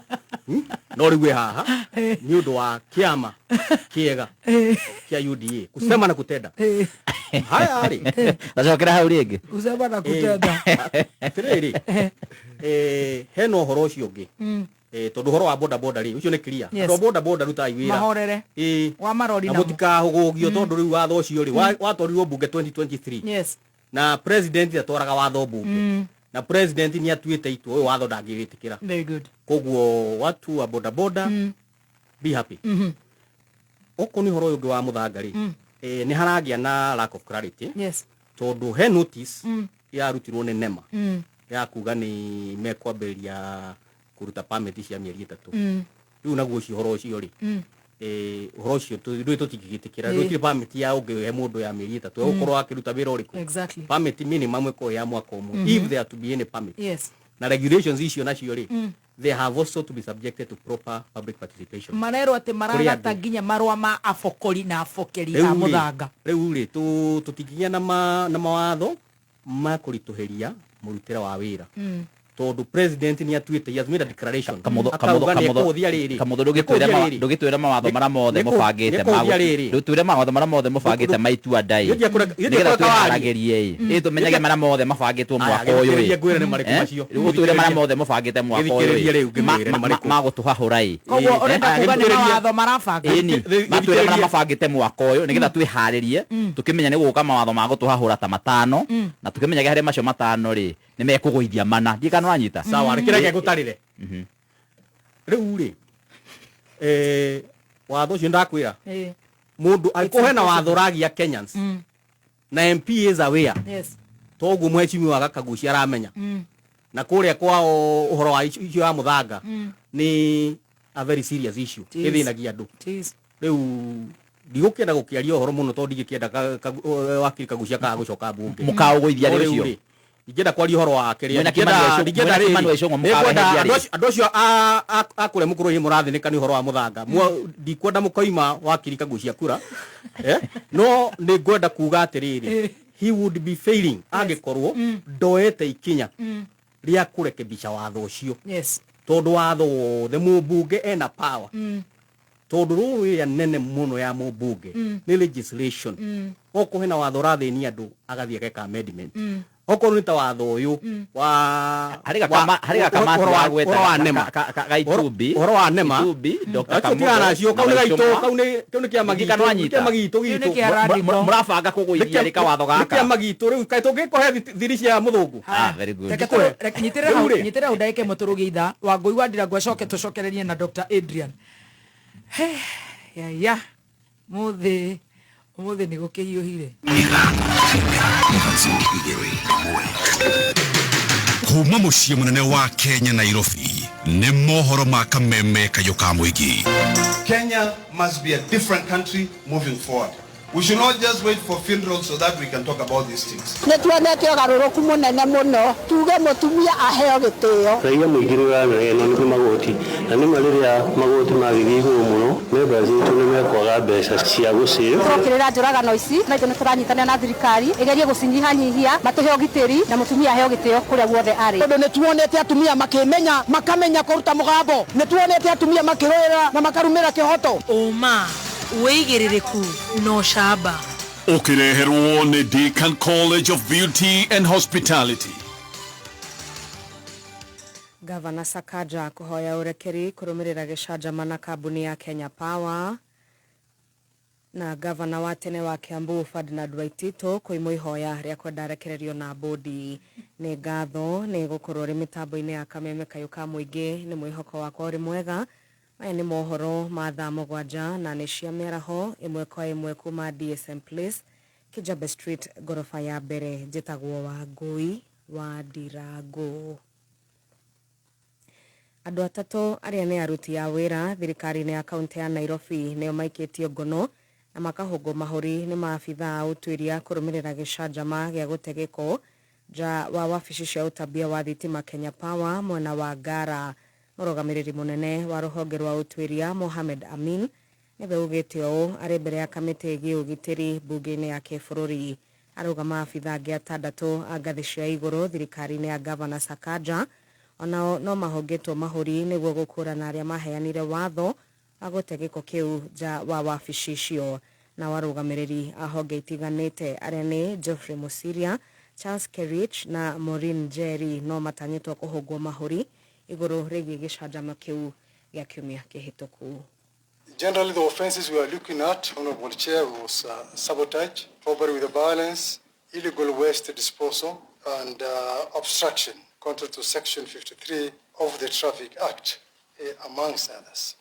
no riwe haha ni undu wa kiama kiega kia UDA kusema na kutenda haya ari ndacokera hau ringi kusema na kutenda tiriri heno horo ucio ungi tondu horo wa boda boda ri ucio ni clear ndo boda boda rutai wira mahorere wa marori na mutika hugugio tondu riu watho ucio ri watorirwo bunge 2023 na president atoraga watho bunge na president ni atuite itu uyu watho ndangiritikira very good koguo watu wa boda boda be happy oko ni horo uyu wa muthangari ni haragia na lack of clarity tondu he notice ya rutirwo ni nema ya kuga ni mekwambiria kuruta permit cia mieri 3 riu naguo ci horo cio ri horo cio tutigigitikira rutire permit ya ungihe mundu ya mieri 3 ukorwo akiruta wira uriku permit minimum iko ya mwaka umwe if there to be any permit na regulations icio nacio ri they have also to be subjected to proper public participation marero ati maragata nginya marwa ma afokori na afokeri a muthanga riu ri tutiginya na mawatho makurituheria murutira wa wira tondu president ni atuite he has made a declaration kamutho ndugitwira mawatho mara mothe mubangite ndutwire mawatho mara mothe mubangite maitua ndai nigetha twiharagirie tumenyage mara mothe mabangitwo mwaka uyu utwire mara mothe mubangite mwaka uyu magutuhahura koguo urenda kuga ni mawatho marabanga matwire mara mabangite mwaka uyu nigetha twiharirie tukimenya ni guka mawatho magutuhahura ta matano na tukimenyage hari macio matano ri ni mekuguithia mana ndikana anyita sawa rekera gutarire riu ri watho cio ndakwira mundu alikuhena watho ragia Kenyans na MP is aware togu mheshimiwa Kagucia aramenya na kuria kwao uhoro wa icio ya muthanga ni a very serious issue ithinagia andu riu ndigukenda gukiaria uhoro muno tondu ndigikienda wakiri Kagucia ka gucoka bunge mukaugithia ricio ingenda kwaria uhoro wa keria ingenda andu acio akure mukuru hi murathinika ni uhoro wa muthanga ndikwenda mukoima wakiri Kagucia kura no ni ngwenda kuga atiriri he would be failing angikorwo ndoete ikinya ria kurekebisha watho ucio tondu watho wothe mubunge ena power tondu ruya nene muno ya mubunge ni legislation oko hena watho rathini andu agathie geka amendment oko ni ta watho uyu wa hariga kamati wa gweta gaitubi horo wa nema Dr. Kamuga cio kau ni gaito kau ni kia magitu murabanga kuguithia rika watho gaka kia magitu riu kai tungikohe thiri cia muthungu very good nyitira undaike muturugi itha wa ngui wa ndira ngwacoke tucokererie na Dr. Adrian ya muthi ni gukihiuhire kuma muciĩ munene wa Kenya Nairobi nĩ mohoro ma kameme kayoka muigi. Kenya must be a different country moving forward. We should not just wait for funerals so that we can talk about these things. Netuonete ogaruruku munene muno tuge mutumia aheo gitio raia muigirira no ni magoti na ni mariria magoti magigirwo muno members itu ni mekwaga mbeca cia gucira tukirira njuragano ici na ithuĩ nĩtũranyitana na thirikari igerie gucinyihanyihia matuhe ũgitĩri na mutumia aheo gitio kuria guothe ari tondu nituonete atumia makimenya makamenya kuruta mugambo nituonete atumia makirwira na makarumira kihoto uma weigiririku no shaba Ukireherwo ni Deakin College of Beauty and Hospitality. Gavana Sakaja kuhoya urekeri kurumirira gicanjama na kambuni ya Kenya Power na gavana wa tene wa Kiambu Ferdinand Waitito kuimwa ihoya ria kwenda rekererio na bodi ni ngatho ni gukorwo ri mitambo-ini ya kameme kayuka muingi ni mwihoko wakwa uri mwega. Maya ni mohoro ma thaa mũgwanja na nĩ cia mĩaraho ĩmwe kwa ĩmwe kuma DSM Place Kijabe Street gorofa ya mbere njĩtagwo Wangui wa Ndirango. Andũ atatũ arĩa nĩ aruti a wĩra thirikari-inĩ ya kaunti ya Nairobi nĩo maikĩtio ngono na makahũngwo mahũri nĩ maabithaa a ũtuĩria kũrũmĩrĩra gĩcanjama gĩa gũte gĩko nja wa wabici cia ũtambia wa thitima Kenya Power mwena wa Ngara. Mũrũgamĩrĩri mũnene wa rũhonge rwa ũtuĩria Mohamed Amin nĩwe ugĩte ũũ arĩ mbere ya kamĩtĩ ĩgiĩ ũgitĩri mbunge-inĩ ya kĩbũrũri. Arauga maabithaa angĩ atandatũ a ngathĩ cia igũrũ thirikari-inĩ ya gavana Sakaja onao no mahongetwo mahũri nĩguo gũkũrana arĩa maheanire watho wa gũte gĩko kĩu nja wa wabici icio. Na warũgamĩrĩri a honge itiganĩte arĩa nĩ Geoffrey Musiria, Charles Kerich na Maureen Jerry no matanyĩtwo kũhũngwo mahũri iguru regi gicanjama kiu gya kiumia kihituku. Generally, the offenses we are looking at, Honorable Chair, was sabotage, robbery with violence, illegal waste disposal, and obstruction, contrary to Section 53 of the Traffic Act, amongst others.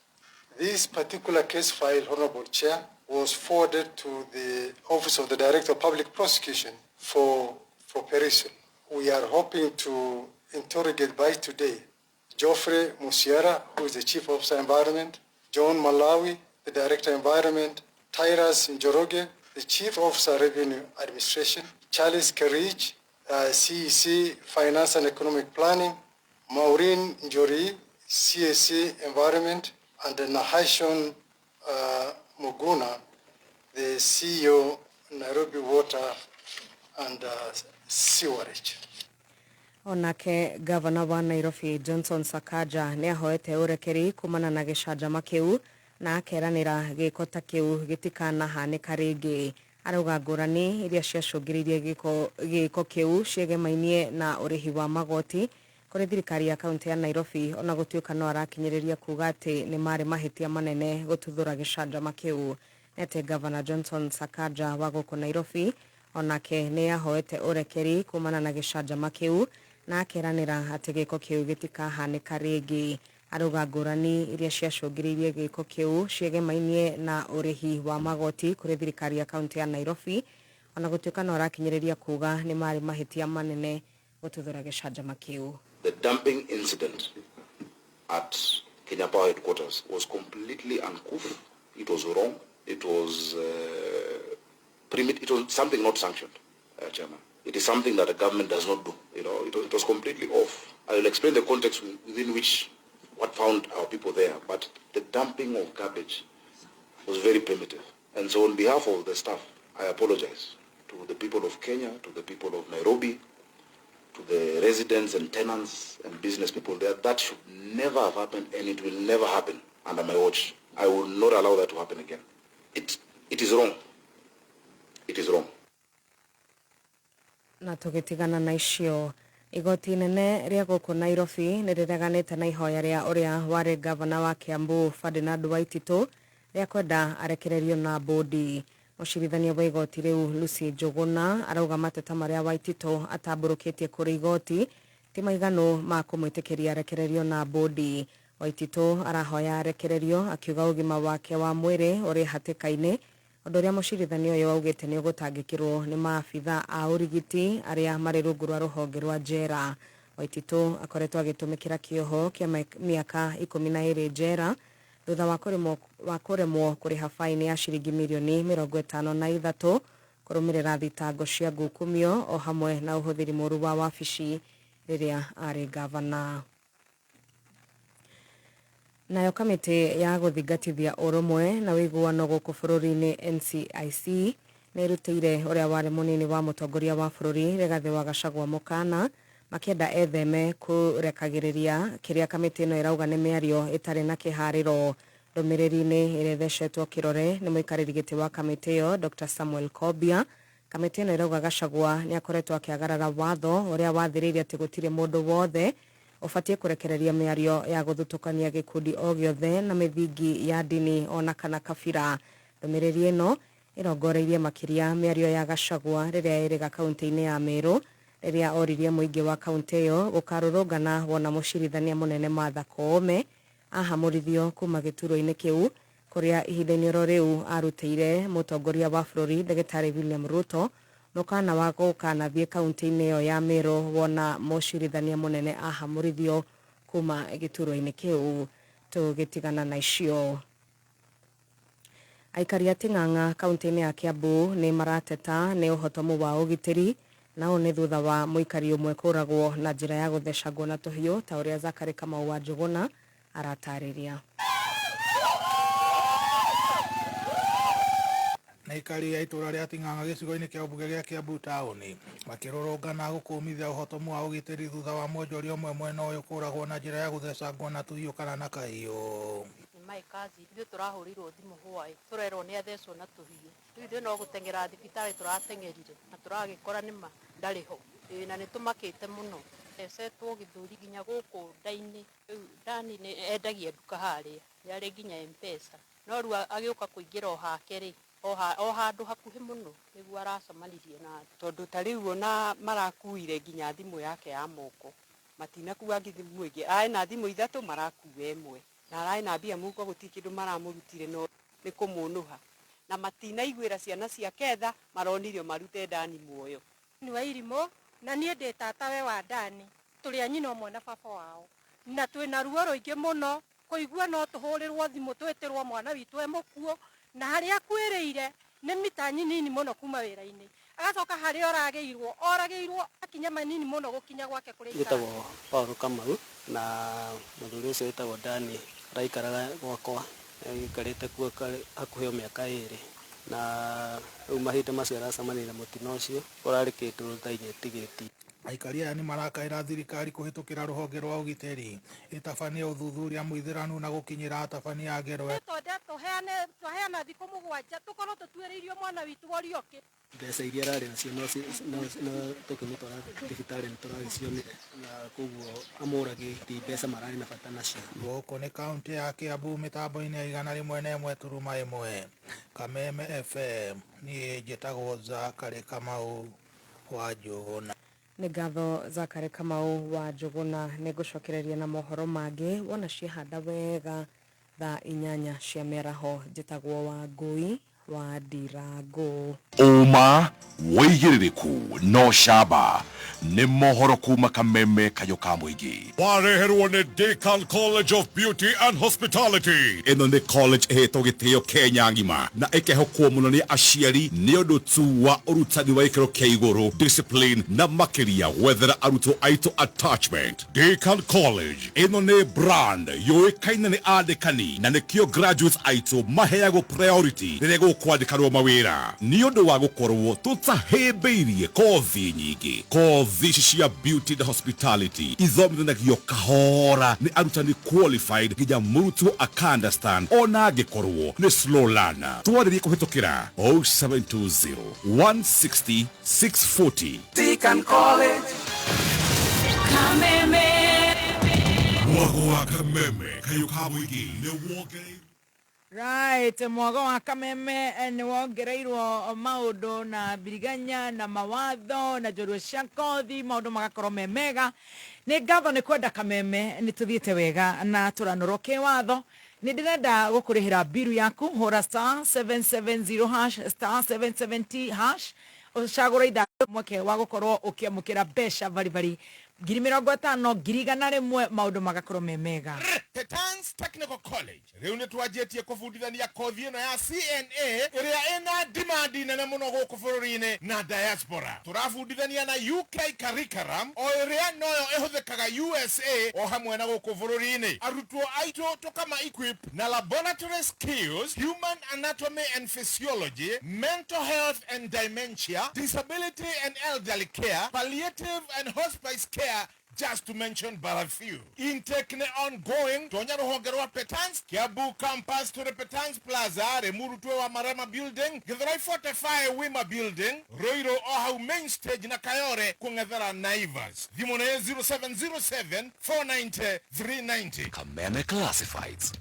This particular case file, Honorable Chair, was forwarded to the Office of the Director of Public Prosecution for perusal. We are hoping to interrogate by today Geoffrey Musiera, who is the Chief Officer Environment, John Malawi, the Director Environment, Tyrus Njoroge, the Chief Officer Revenue Administration, Charles Kerich, CEC Finance and Economic Planning, Maureen Njori, CSC Environment, and Nahashon Muguna, the CEO Nairobi Water and Sewerage. Onake gavana wa Nairobi Johnson Sakaja nĩ ahoete ũrekeri kumana na gĩcanjama kĩu na akeranĩra gĩko ta kĩu gĩtikanahanĩka rĩngĩ. Arauga ngũrani iria ciacũngĩrĩirie gĩko kĩu ciegemainie na ũrĩhi wa magoti kũrĩ thirikari ya kaunti ya Nairobi ona gũtuĩka no arakinyĩrĩria kuga atĩ nĩ marĩ mahĩtia manene gũtuthũra gĩcanjama kĩu. Nete gavana Johnson Sakaja wa gũkũ Nairobi onake nĩ ahoete ũrekeri kumana na gĩcanjama kĩu na akeranĩra atĩ gĩko kĩu gĩtikahanĩka rĩngĩ. Arauga ngũrani iria ciacũngĩrĩirie gĩko kĩu ciegemainie na ũrĩhi wa magoti kũrĩ thirikari ya kaunti ya Nairobi ona gũtuĩka no arakinyĩrĩria kuga nĩ marĩ mahĩtia manene gũtuthũra gĩcanjama kĩu. The dumping incident at Kenya Power headquarters was completely uncouth. It was wrong. It was something not sanctioned, Chairman. It is something that the government does not do. It was completely off. I will explain the context within which what found our people there, but the dumping of garbage was very primitive. And so on behalf of the staff, I apologize to the people of Kenya, to the people of Nairobi, to the residents and tenants and business people there. That should never have happened, and it will never happen under my watch. I will not allow that to happen again. It is wrong. It is wrong. Na tũgĩtigana na icio igoti nene rĩa gũkũ Nairobi nĩ rĩreganĩte na ihoya rĩa ũrĩa warĩ gavana wa Kiambu Ferdinand Waitito rĩa kwenda arekererio na bodi. Mũcirithania wa igoti rĩu Lucy Njuguna arauga mateta marĩa Waitito atambũrũkĩtie kũrĩ igoti ti maiganu ma kũmwĩtĩkĩria arekererio na bodi. Waititu arahoya arekererio akiuga ugima wake wa mwiri uri hatikaine undu uria mucirithanio uyu augite ni ugutangikirwo ni maabitha a urigiti aria mari rungu rwa ruhonge rwa njera. Waititu akoretwo agitumikira kioho kia miaka 12 njera thutha wa kuremwo kuriha faini ya ciringi milioni 53 kurumirira thitango cia ngukumio o hamwe na uhuthiri muru wa wabici riria ari gavana. Nayo kamiti ya guthingatithia urumwe na wiguano guku bururi-ini NCIC nirutire uria wari munini wa mutongoria wa bururi Rigathi wa Gachagua mukana makienda etheme kurekagiriria kiria kamiti ino irauga ni miario itari na kihariro. Ndumiriri-ini irethecetwo kirore ni muikariri giti wa kamiti iyo Dr. Samuel Kobia. Kamiti ino irauga Gachagua ni akoretwo akiagarara watho uria wathiriire ati gutire mundu wothe ufatie kurekereria miario ya guthutukania gikundi o giothe na mithingi ya dini ona kana kabira. Ndumiriri ino irongoreirie makiria miario ya Gachagua riria iriga kaunti-ini ya Meru riria oririe muingi wa kaunti iyo gukarurungana wona mucirithania munene Martha Koome ahamurithio kuma gituro-ini kiu kuria ihinda-ini ro riu arutire mutongoria wa bururi Ndagĩtarĩ William Ruto mukana wa gukanathie kaunti-ini iyo ya Meru wona mucirithania munene ahamurithio kuma gituro-ini kiu. Tugitigana na icio, aikari a Ting'ang'a kaunti-ini ya Kiambu ni marateta ni uhotomu wa ugitiri nao ni thutha wa muikari umwe kuragwo na njira ya guthecangwo na tuhiu ta uria Zakari Kamau wa Njuguna aratariria. Na ikari ya itura ria Ting'ang'a gicigo-ini kia ubunge gia Kiambu tauni makirorongana gukumithia uhotomu wa ugitiri thutha wa mwonjoria umwe mwena uyu kuragwo na njira ya guthecangwo na tuhiu kana na kahiu. Maikazi ithuĩ tũrahurirwo thimũ hwaĩ tũrerwo nĩ athecwo na tũhiũ rĩu ithuĩ no gũteng'era thibitarĩ tũrateng'erire na tũragĩkora nĩma ndarĩ ho na nĩ tũmakĩte mũno thecetwo gĩthũri nginya gũkũ nda-inĩ rĩu ndani nĩ endagia nduka harĩa yarĩ nginya M-Pesa no rĩu agĩũka kũingĩra o hake rĩ o handũ hakuhĩ mũno nĩguo aracemanirie na tondũ ta rĩu ona marakuire nginya thimũ yake ya moko matinakuua thimũ ĩngĩ arĩ na thimũ ithatũ marakua ĩmwe na arai na mbia muko guti kindu maramurutire no ni kumunuha na matinaiguira ciana cia ketha maronirio marute ndani muoyo ni wa irimo na nie ndi tatawe wa ndani tuli anyina omwe na baba wao na twina ruo ruingi muno kuigua no tuhurirwo thimu twetirwo mwana witu emukuo na haria kwiriire ni mita nyinini muno kuma wira-ini agacoka haria orageirwo akinya manini muno gukinya gwake kuri gitagwo Paul Kamau na muthuri ucio witagwo Dani raikaraga gwakwa gikarite kuo hakuhio miaka 2 na riu mahinde macio aracemanire mutino ucio urari kindu ruthainye tigiti. Aikari aya ni marakaira thirikari kuhitukira ruhonge rwa ugiteri itabania uthuthuria muithiranu na gukinyira atabania agerwe tuheana thiku 7 tukorwo tutuiriirio mwana witu orioke mbeca iria ararĩ nacio no tukĩmũtwara thibitarĩ nĩtũragĩcionire na koguo amũragĩte mbeca mararĩ na bata nacio. Gũkũ nĩ kaunti ya Kiambu mĩtambo-inĩ ya 101.1 Kameme FM niĩ njĩtagwo Zakari Kamau wa Njuguna. Nĩ ngatho Zakari Kamau wa Njuguna. Nĩ ngũcokereria na mohoro mangĩ wona ciahanda wega thaa 8 cia mĩaraho. Njĩtagwo Wangui wa Ndirango. Uma wĩigĩrĩrĩku no camba nĩ mohoro kuma Kameme kayo ka mũingĩ wareherwo nĩ Deakin College of Beauty and Hospitality. Ĩno nĩ college ĩhetwo gĩtĩo Kenya ngima na ĩkehokwo mũno nĩ aciari nĩ ũndũ tu wa ũrutani wa gĩkĩro kĩa igũrũ, discipline na makĩria gwethera arutwo aitũ attachment. Deakin College ĩno nĩ brand yũĩkaine nĩ andĩkani na nĩkĩo graduates aitũ maheagwo priority rĩrĩa gũkwandĩkanwo mawĩra nĩ ũndũ wa gũkorwo tũtahĩmbĩirie kothi nyingĩ. Kothi cia beauty and hospitality ithomithanagio kahora nĩ arutani qualified nginya mũrutwo aka-understand ona angĩkorwo nĩ slow learner. Twarĩrie kũhĩtũkĩra 0720 160 640. Deakin College Kameme Wago wa Kameme kayo ka mũingĩ nĩ wongerei Right, mwago wa Kameme ni wongereirwo maundu na biriganya na mawatho na njorua cia ngothi maundu magakorwo me mega. Ni ngatho ni kwenda Kameme ni tuthiete wega na turanoroke watho. Ni ndirenda gukurihira biru yaku hora star 770 hash star 770 hash ucagura itha mweke wa gukorwo ukiamukira besha bari ngiri 50 ngiri 100 maundu magakorwo me mega. Petans Technical College riu ni twajetie kufundithania kothi ino ya CNA iria ina demand nene muno guku bururi-ini na diaspora. Turafundithania na UK curriculum o iria noyo ihuthikaga USA o hamwe na guku bururi-ini. Arutwo aitu tukama equip na laboratory skills, human anatomy and physiology, mental health and dementia, disability and elderly care, palliative and hospice care, just to mention but a few. Intake ongoing. Tonya ruhonge rwa Petans Kiambu campus to the Petans Plaza, Remuru to wa Marama building, Githurai 45 Wima building, Roiro Ohau main stage na Kayore kungethera Naivas. Thimone 0707 490 390. Kameme Classifieds.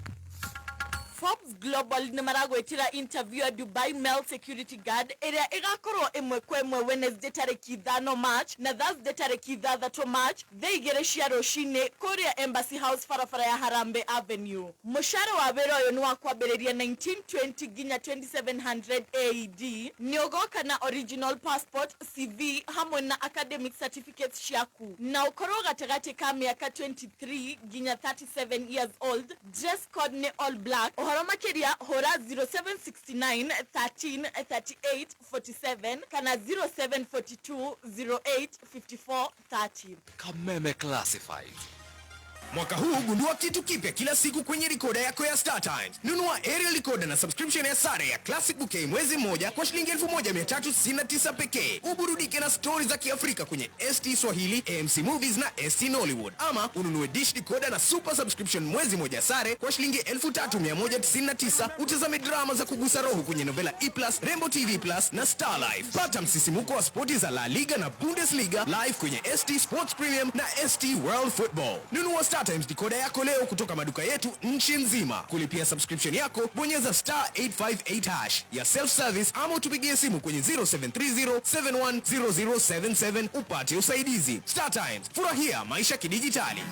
Forbes Global nimaragwetira interview ya Dubai Mail Security Guard area igakorwo imwe kwa imwe Wednesday tariki 5 March na Thursday tariki 3 March theigere cia rucini kuria Embassy House farafara ya Harambe Avenue. Mushara wa wera uyu ni wa kwambiriria 1920 ginya 2700 AED. Ni ugoka na original passport, CV hamwe na academic certificates ciaku. Na ukorwo gatagati ka miaka 23 ginya 37 years old. Dress code ni all black. Hora makiria hora 0769 13 38 47 kana 0742 08 54 30. Kameme Classified. Mwaka huu gundua kitu kipya kila siku kwenye recorder yako ya StarTimes. Nunua aerial recorder na subscription ya sare ya Classic Bouquet mwezi mmoja kwa shilingi 1369 pekee. Uburudike na stories za Kiafrika kwenye ST Swahili, AMC Movies na ST Nollywood. Ama ununue dish decoder na super subscription mwezi mmoja sare kwa shilingi 3199 utazame drama za kugusa roho kwenye Novela E+, Rainbow TV+ na Star Life. Pata msisimuko wa sporti za La Liga na Bundesliga live kwenye ST Sports Premium na ST World Football. Nunua StarTimes decoder yako leo kutoka maduka yetu nchi nzima. Kulipia subscription yako bonyeza star 858 hash ya self service ama utupigie simu kwenye 0730710077 upate usaidizi. StarTimes, furahia maisha kidijitali.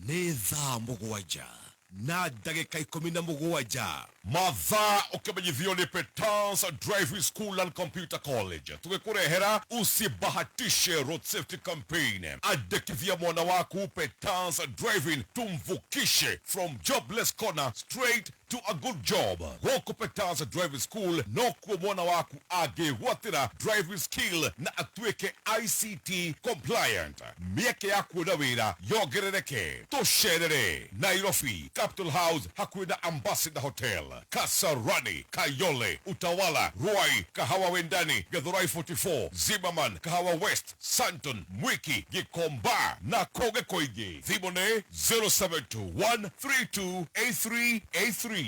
Nĩ thaa mũgwanja na ndagĩka 17 mathaa ũkĩmenyithio nĩ Petans Driving School and Computer College tũgĩkũrehera usibahatishe road safety campaign. Andĩkithia mwana waku Petans Driving, tumvukishe from jobless corner straight to a good job. Gũkũ Petans Driving School no kuo mwana waku angĩgwatĩra driving skill na atuĩke ICT compliant. Mĩeke ya kuona wĩra yongerereke. Tũcerere Nairobi Capital House hakuhĩ na Ambassador Hotel, Kasarani, Kayole, Utawala, Ruai, Kahawa Wendani, Githurai 44, Zimmerman, Kahawa West, Santon, Mwiki, Gikomba na Koge Koige. Thimone 0721328383.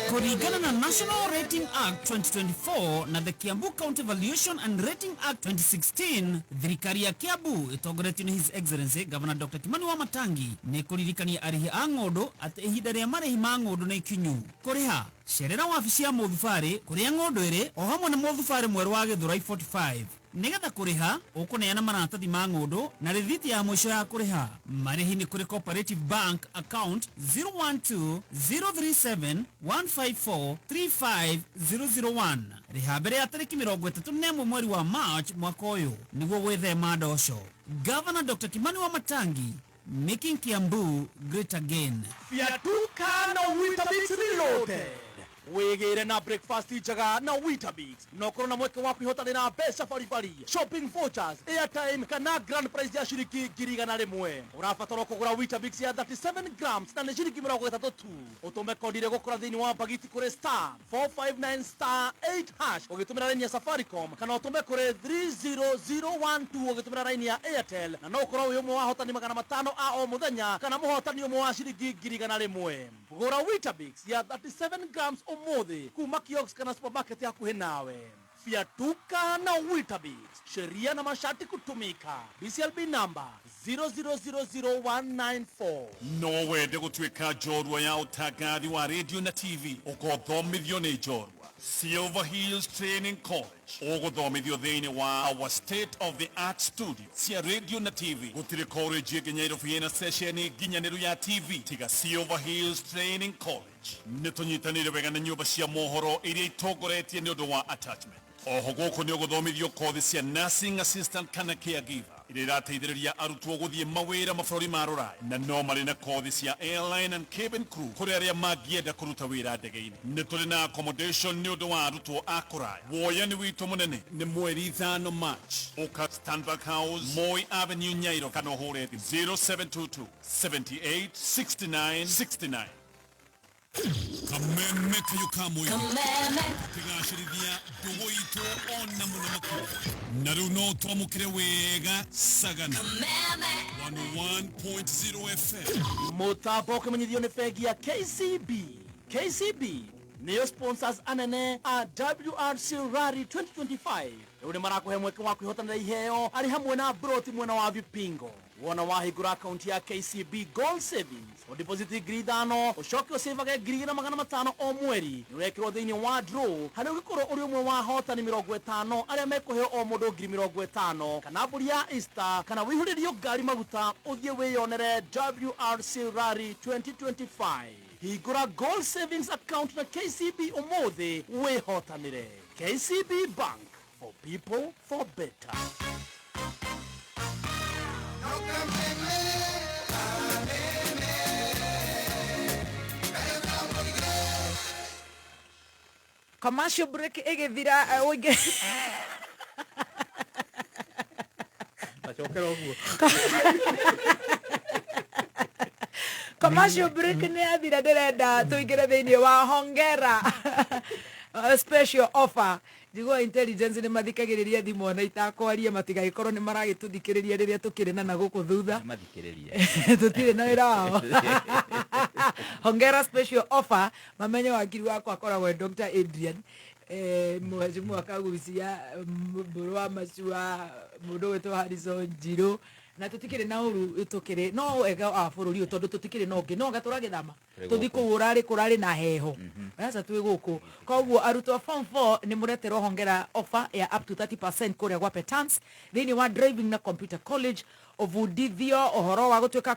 Kulingana na National Rating Act 2024 na the Kiambu County Valuation and Rating Act 2016, thirikari ya Kiambu itongoretio ni His Excellency Governor Dr. Kimani Wamatangi ni kuririkania arihi a ng'ondu ati ihinda ria marihi ma ng'ondu ni ikinyu. Kuriha cerera wabici ya mũthubari kuria ng'ondu iri o hamwe na mũthubari mweru wa Githurai 45. Nigetha kuriha ukuneana maratathi ma ng'ondu na rithiti ya mwisho ya kuriha. Marihi ni kuri Cooperative Bank account 012-037-154-35001. Riha mbere ya tariki 31 mweri wa March mwaka uyu niguo gwithema ndoco. Governor Dr. Kimani Wamatangi, making Kiambu great again. Fiatuka na Weetabix Reloaded. Wegere na breakfast njega na Weetabix. Nokoro na mweke waku ihotanira mbeca baribari, shopping vouchers, airtime kana grand prize ya shiringi 100,000. Urabatara kugura Weetabix ya 37 grams na ni shiringi 30 tu. Utume kodi ile gukura thini wa bagiti kuri star 459 star 8 hash ugitumira line ya Safaricom kana utume kuri 30012 ugitumira line ya Airtel na no ukoro uyu mwe wahotani 500 a o muthenya kana muhotani umwe wa shiringi 100,000. Gura Weetabix ya 37 grams umuthi kuma kiosk kana supermarket yakuhi nawe. Fiatuka na Weetabix, sheria na masharti kutumika. BCLB number 0000194. No wende gũtuĩka njorua ya ũtangathi wa radio na TV ũgũthomithio nĩ njorua. Silver Hills Training College ũgũthomithio thĩinĩ wa our state of the art studio cia radio na TV. Gũtirĩ college ĩngĩ Nairobi ĩna session nginyanĩru ya TV tiga Silver Hills Training College. Nĩ tũnyitanĩire wega na nyũmba cia mohoro iria itongoretie nĩ ũndũ wa attachment. Oho gũkũ nĩ ũgũthomithio kothi cia nursing assistant kana caregiver iria irateithĩrĩria arutwo gũthiĩ mawĩra mabũrũri ma Rũraya, na no marĩ na kothi cia airline and cabin crew kũrĩ arĩa mangĩenda kũruta wĩra ndege-inĩ. Nĩ tũrĩ na accommodation nĩ ũndũ wa arutwo a kũraya. Woyani witũ mũnene nĩ mweri 5 March. Ũka Stanback House, Moi Avenue, Nyairo, kana ũhũre thimũ 0722 78 69 69. Kameme kayo kamwe tigashirithia ndugu itu ona muno makuru na riu no twamukire wega sagana 101.0 FM mutambo kimenyithio ni bengi ya KCB. KCB niyo sponsors anene a WRC Rally 2025 uri marakuhe mweke wa kwihotanira iheo ari hamwe na broti mwena wa vipingo. Wona wahingura akaunti ya KCB Gold Savings o deposit ngiri 5 ucoke usavage ngiri 500 o mweri niwekirwo thiini wa draw hari ugikorwo uri umwe wa hotani 50 aria mekuheo o mundu ngiri 50 kana mburi ya Easter kana wihuririo ngari maguta uthie wiyonere WRC Rally 2025. Hingura Gold Savings account na KCB umuthi wihotanire. KCB Bank, for people, for better. Commercial break igithira oige commercial break ni athira ndirenda tuingire thiini wa hongera special offer. Jigo intelligence ni mathikagiriria thimu na itakwaria matigagikorwo ni maragituthikiriria riria tukiri na guku thutha mathikiriria tutire na wira wao. Hongera special offer mamenye wakiri wako akoragwo Dr. Adrian mwajimu akagucia mburu wa macua mundu wetu Harrison Jiro na tutikire na uru tukire no ega a bururi utondu tutikire no ngi no gaturagithama tuthiko urari kurari na heho sasa twi guku koguo arutwo form 4 ni muretero hongera offer ya up to 30% kuria gwa Petans thini wa driving na computer college ovudithio ohoro wa gutweka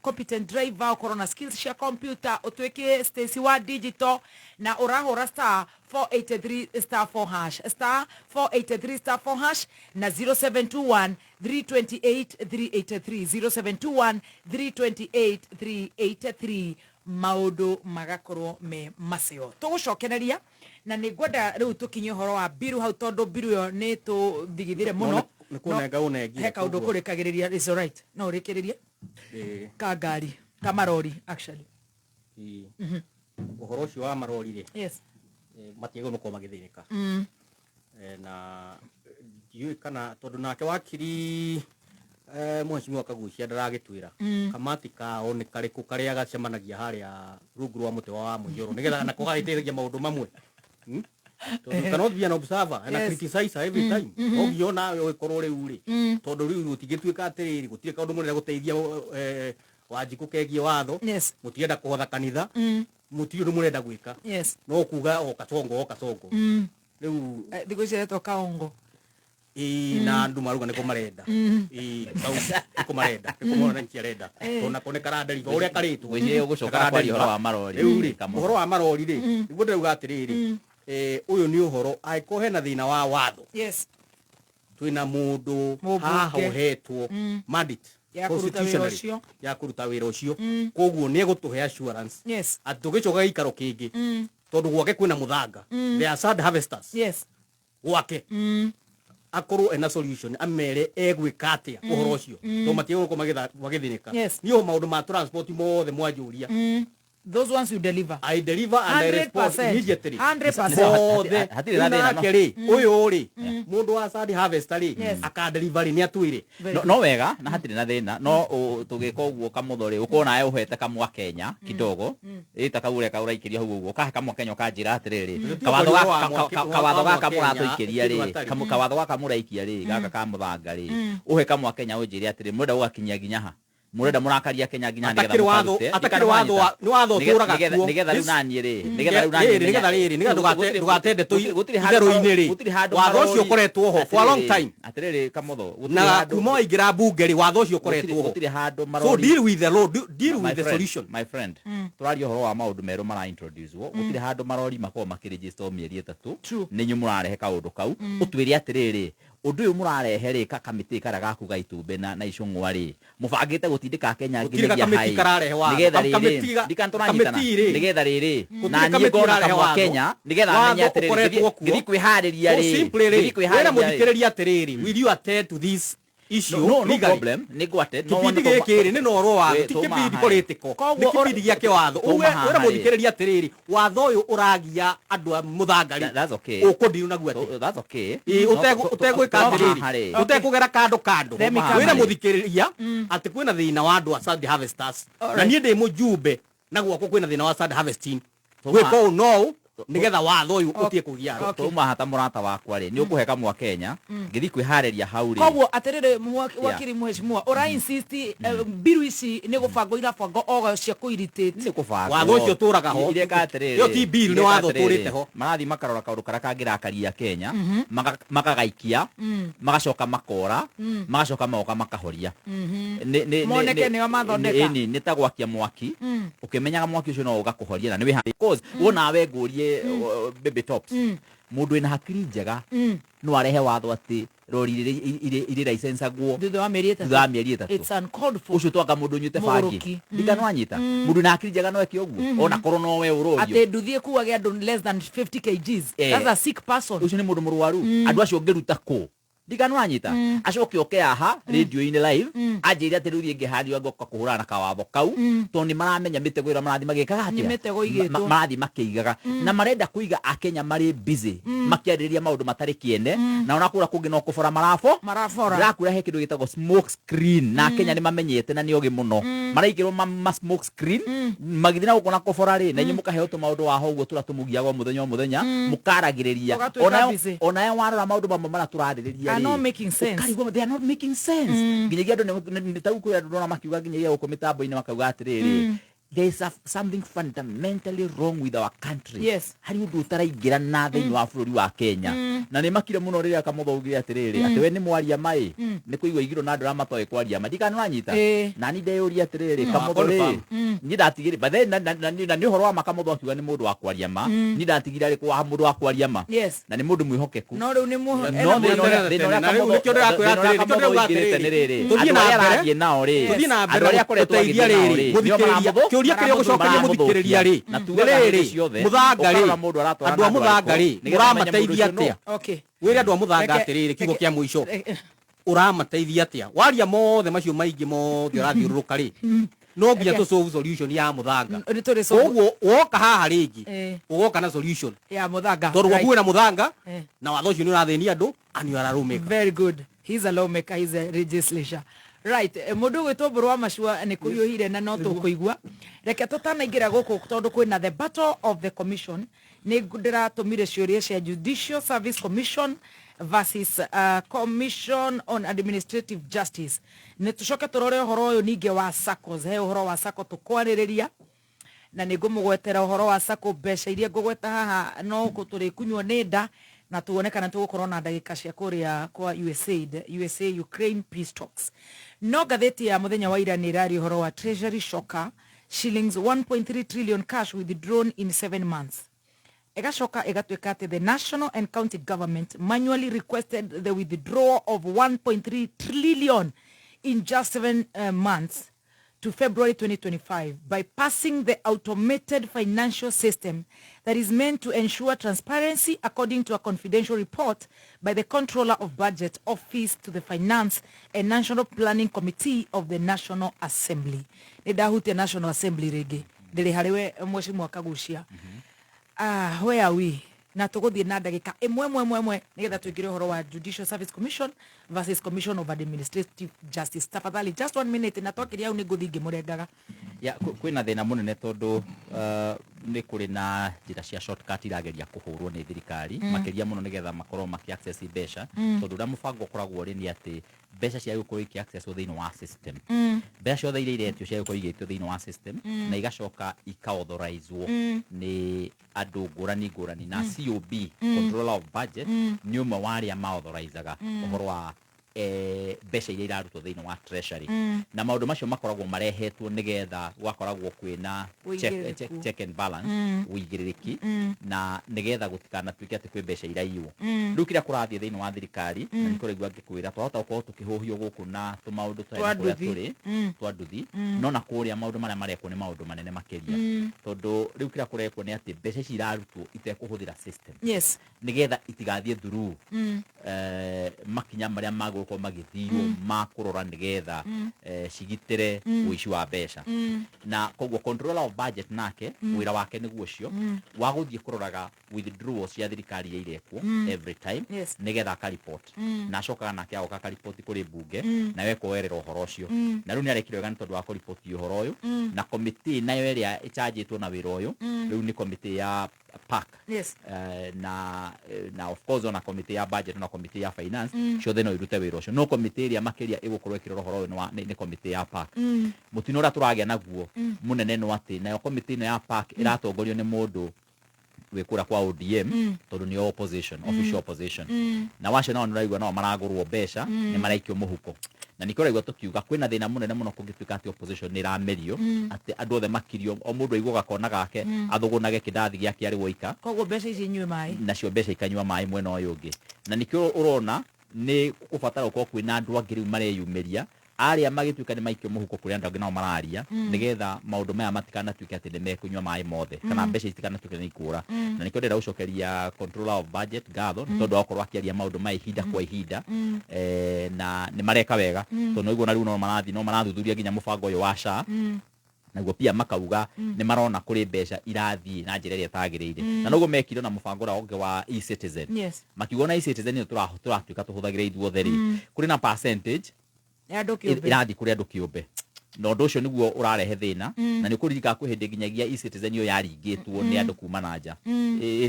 competent driver corona skills cia computer utweke Stacy wa digital na urahora star 483 star 4 hash star 483 star 4 hash na 0721 328 383 0721 328 383 maudu magakorwo me maseo tugucokeneria na ni ngwenda riu tukinye horo wa biru hau tondu biru yo ni tu thigithire muno nikunenga unengi heka undu kurikagiriria is alright no urikiriria kangari kamarori actually uhoro ucio wa marori ri yes matiego nuko magithirika na yui kana tondu nake wakiri mheshimiwa Kagucia ndaragitwira kamati kao ni kariku karia gacemanagia haria rungu rwa muti wa Munyoro nigetha na kugaiteithia maundu mamwe tondu cannot be an observer and a criticizer every time ogiona wikorwo riu ri tondu riu utigituika atiriri gutire kaundu munene guteithia Wanjiku kegie watho mutienda kuhotha kanitha mutio ndu murenda gwika no kuga o kasongo riu thigo ciretwo kaongo na andu maruga niko marenda niko marenda niko mona nkiarenda tona kone karandari uria karitwo gwe ugucoka kwari horo wa marori horo wa marori ri niguo ndauga atiriri uyu ni uhoro aiko hena thina wa watho twina mundu haha uhetwo mandate constitutionally ya kuruta wira ucio koguo ni egutuhe assurance atugicoka ikaro kingi tondu gwake kwina muthanga they are sad harvesters gwake akorwo ena solution amere egwika atia uhoro ucio to matie uko magithinika niyo maundu ma transport mothe mwanjuria Those ones you deliver. I deliver and I respond immediately. 100%. Hatire na thina no. Uyu ri mundu wa Sadi Harvest ri aka delivery ni atwire. No wega na hatire na thina no tugika uguo kamuthori ukona uhete kamwa Kenya kidogo ita kaure kaura ikiria huguo kahe kamwa Kenya kanjira atiriri kawatho gaka muratho ikiria ri kawatho gaka muraikia ri gaka ka muthanga ri uhe kamwa Kenya unjire atiri murenda ugakinyia ginya murenda murakaria Kenya ginya nigetha atakiri watho ni watho turaga kuo nigetha runani ri nigetha ndugatende itherũ-inĩ ri watho ũcio ũkoretwo ho for a long time atiriri kamutho na kuma waingĩra mbunge ri watho ũcio ũkoretwo ho so deal with the law, deal with the solution. My friend turaria uhoro wa maundu meru mara introduce wo gutire handu marori makoo makiregister mieri 3 ninyu murarehe kaundu kau utwiri atiriri undu uyu murarehe ri ka kamiti kara gaku ga itumbe na icungwa ri mubangite gutindika Kenya nginya hai nigetha riri ndikanturanyitana nigetha riri na niĩ ngona kamwa Kenya nigetha amenye atiriri ngithi kwihariria ri ngithi kwihariria muthikiriria atiriri will you attend to this issue? No problem nigwate no one gikiri ni no ro watho tikibidi political nikibidi gya ke watho ura muthikiriria atiriri watho uyu uragia andu a muthangari that's okay ukundiru naguo ati that's okay utegwika atiriri utekugera kando wira muthikiriria ati kwina thina wa andu a Sadi Harvesters na nie ndi mujumbe naguo kwina thina wa Sadi Harvesting gwiko no nigetha watho uyu utie kugia tuma hata murata wakwa ri ni ukuhe kamwa Kenya ngithi kwihariria hau ri koguo atiriri wakiri mheshimiwa ora insist biru ici ni gubango irabango oga cia kuiritate ni kubango watho ucio turaga ho yo ti bill ni watho turite ho marathi makarora kaundu kara kangirakaria Kenya makagaikia magacoka makora magacoka maoka makahoria moneke ni mathondeka ni tagwakia mwaki ukimenyaga mwaki ucio no ugakuhoria na ni we cause wona we ngurie baby tops mundu ina hakiri njega no arehe watho ati rori ire license agwo thutha wa mieri 3 it's uncalled for ucio twanga mundu nyute bangi ndikano anyita mundu na hakiri njega no eke ogwo ona korwo no we urorio ate nduthie kuage andu less than 50 kgs that's a sick person ucio ni mundu murwaru andu acio ngeruta ko ndikano anyita acoke oke aha radio-ini live anjire ati riu thienge hario ngoka kuhurana kawatho kau to ni maramenya mitego ira marathi magikaga atia mitego igitwo marathi makiigaga na marenda kuiga akenya mari busy makiarĩrĩria maundu matari kiene na ona kura kungi no kubora marafora rakura he kindu gitagwo smoke screen na akenya ni mamenyete na ni ogi muno maraikirwo ma smoke screen magithina gukona kubora ri na inyu mukahe tu maundu wa hoguo turatumugiagwo muthenya mukaragiriria ona warora maundu mamwe mara turarĩrĩria not making sense. They are not making sense. Ginyagia ndo nitaguko ya ndo na makiuga ginyagia uko mitambo-ini makauga atiriri there is something fundamentally wrong with our country. Yes. Hari undu utaraingira na thĩinĩ wa bũrũri wa Kenya. Na nĩ makire mũno rĩrĩa kamũthaugire atiriri ati we nĩ mwaria mai nĩ kũigua igiro na ndora matoe kwaria ma ndikano anyita na ni ndeyũria atiriri kamũthori ni ndatigire but then na nĩ ũhoro wa makamũtho akiuga nĩ mũndũ wa kwaria ma ni ndatigire arĩ kwa mũndũ wa kwaria ma na nĩ mũndũ mwĩhokeku no rĩu nĩ mũndũ tuthie na mbere tuteithia rĩrĩ kiuria kiria gucokeria muthikiriria ri muthanga ri andu a muthanga ri uramateithia atia wira andu a muthanga atiriri kiugo kia muico uramateithia atia waria mothe macio maingi mothe urathiururuka ri no nginya tu solve solution ya muthanga koguo woka haha ringi ugoka na solution ya muthanga tondu gwakuwe na muthanga na watho ucio ni urathĩnia andu and you are a lawmaker. Very good, he's a lawmaker, he's a legislator. Right, mundu gwitwo Mburu wa Macua ni kuyuhire na no tukuigua reke tutanaingira guku tondu kwina the battle of the commission ni ndiratumire ciuria cia Judicial Service Commission versus Commission on Administrative Justice. Ni tucoke turore uhoro uyu ninge wa SACCOs he uhoro wa SACCO tukwariria na ni ngumugwetera uhoro wa SACCO mbeca iria ngugweta haha no guturi kunywo ni nda na tuone kana tugukorwo na ndagika cia kuria kwa USA Ukraine peace talks. No gatheti ya muthenya wa ira ni rari uhoro wa Treasury shocker shillings 1.3 trillion cash withdrawn in 7 months. Egashoka egatweka ati the national and county government manually requested the withdrawal of 1.3 trillion in just 7 months to February 2025 by passing the automated financial system that is meant to ensure transparency, according to a confidential report by the Controller of Budget Office to the Finance and National Planning Committee of the National Assembly. Nedahutia National Assembly rege. ndiri hariwe mweshimwa kagucia where are we na tuguthie na ndagika imwe nigetha tuingire horo wa Judicial Service Commission versus Commission of Administrative Justice. Tafadhali just 1 minute na twakiria au ni nguthingi murengaga ya kwina thina munene tondu ni kuri na njira cia shortcut irageria kuhurwo ni thirikari makiria muno nigetha makorwo maki access mbeca tondu ura mubango ukoragwo ri ni ati mbeca cia gukorwo iki access thiini wa system mbeca ciothe iria iretio cia gukorwo igitio thiini wa system na igacoka ika-authorizewo ni andu ngurani na COB controller of budget ni umwe wa aria ma-authorizaga uhoro wa mbeca iria irarutwo thiini wa treasury na maundu macio makoragwo marehetwo nigetha gwakoragwo kwina check and balance uigiriki na nigetha gutikana twike ati kwi mbeca iraiyo riu kiria kurathie thiini wa thirikari na nikuregwa ngikwira twahota gukorwo tukihuhio guku na tumaundu turi twanduthi no na kuria maundu maria marekwo ni maundu manene makiria tondu riu kiria kurekwo ni ati mbeca ici irarutwo itekuhuthira system nigetha itigathie through makinya maria magukorwo magithirwo makurora nigetha cigitire uici wa mbeca na koguo controller of budget nake wira wake niguo cio wa guthie kuroraga withdrawals cia thirikari ya irekwo every time nigetha ka report na cokaga nake agoka ka report kuri bunge na weko werera uhoro ucio na riu ni arekire wega ni tondu wa ku report uhoro uyu na committee nayo iria ichanjitwo na wira uyu riu ni committee ya PAC na of course on a committee ya budget na committee ya finance ciothe no irute wira ucio no committee iria makiria igukorwo ikirora horo uyu ni committee ya PAC mutino ura turagia naguo munene no ati nayo committee ya PAC iratongorio ni mundu wikura kwa ODM tondu ni opposition official opposition na wacio nao niraigua nao maragurwo mbeca ni maraikio muhuko na nikiraigua tukiuga kwina thina munene muno kungituika ati opposition ni ramerio ati andu othe makirio o mundu aiguaga kona gake athugunage kidathi giake ari woika koguo mbeca ici nyue mai nacio mbeca ikanyua mai mwena uyu ungi na nikio urona ni kubatara ukorwo kwina andu angĩ riu mareyumiria aria magituika ni maikio muhuko kuri andu angĩ nao mararia nigetha maundu maya matikanatuike ati ni mekunywa mai mothe kana mbeca itikanatuike ni ikura na nikio ndira ucokeria controller of budget gatho tondu akorwo akiaria maundu mai ihinda kwa ihinda na ni mareka wega tondu igwo na riu no marathuthuria nginya mubango uyu wa SHA naguo pia makauga ni marona kuri mbeca irathii na njira iria tagiriire na noguo mekire na mubango ra onge wa e-citizen makiuga na e-citizen ni turatuika tuhuthagira ithuothe ri kuri na percentage irathi kuri andu kiumbe no ndu ucio niguo urarehe thina na ni kuririka kuhindi nginyagia e-citizen yo yaringitwo ni andu kuma na nja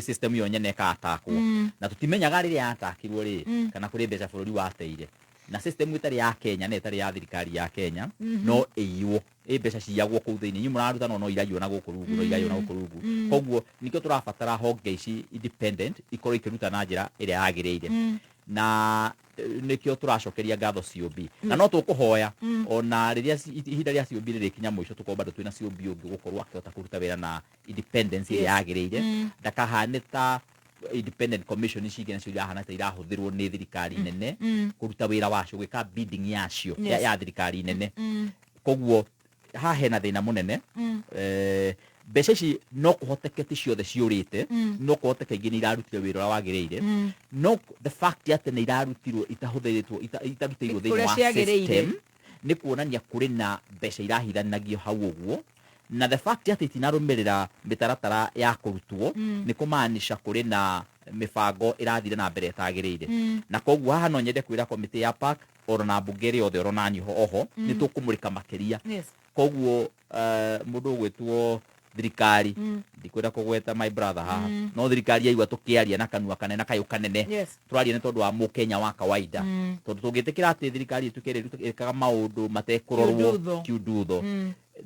system yo nyene ka atakwo na tutimenyaga riria yatakirwo ri kana kuri mbeca bururi wateire na system itari ya Kenya na itari ya thirikari ya Kenya no iyo mbeca ciagwo kuu thiini nyi muraruta no irayo na guku rungu no irayo na guku rungu koguo nikio turabatara honge ici independent ikorwo ikiruta na njira iria yagiriire na nikio turacokeria ngatho COB na no tukuhoya ona riria ihinda ria COB ririkinya mwisho tukomba ndu twina COB ungi gukorwo akihota kuruta wira na independence iria yagiriire ndakahanita independent commission icigena cio irahana ta irahuthirwo ni thirikari nene kuruta wira wacio gwika bidding yacio ya thirikari nene koguo ha hena thina munene mbeca ici no kuhoteke ti ciothe ciurite no kuhoteke ingi ni irarutire wira uria wagiriire no the fact ati ni irarutirwo itahuthiritwo itarutirwo thiini wa system ni kuonania kuri na mbeca irahithanagio hau uguo na the fact ati itinarumirira mitaratara ya kurutwo ni kumaanisha kuri na mibango irathire na mbere itagiriire na koguo haha no nyende kwira committee ya PAC orona bungeri othe orona ni oho ni tukumurika makiria koguo mundu gwitwo thirikari ndikwira kugweta my brother haha no thirikari aigua tukiaria na kanua kanene kayo kanene turaria ni tondu wa mukenya wa kawaida tondu tungitikira ati thirikari tukirikaga maundu matekurorwo kiundutho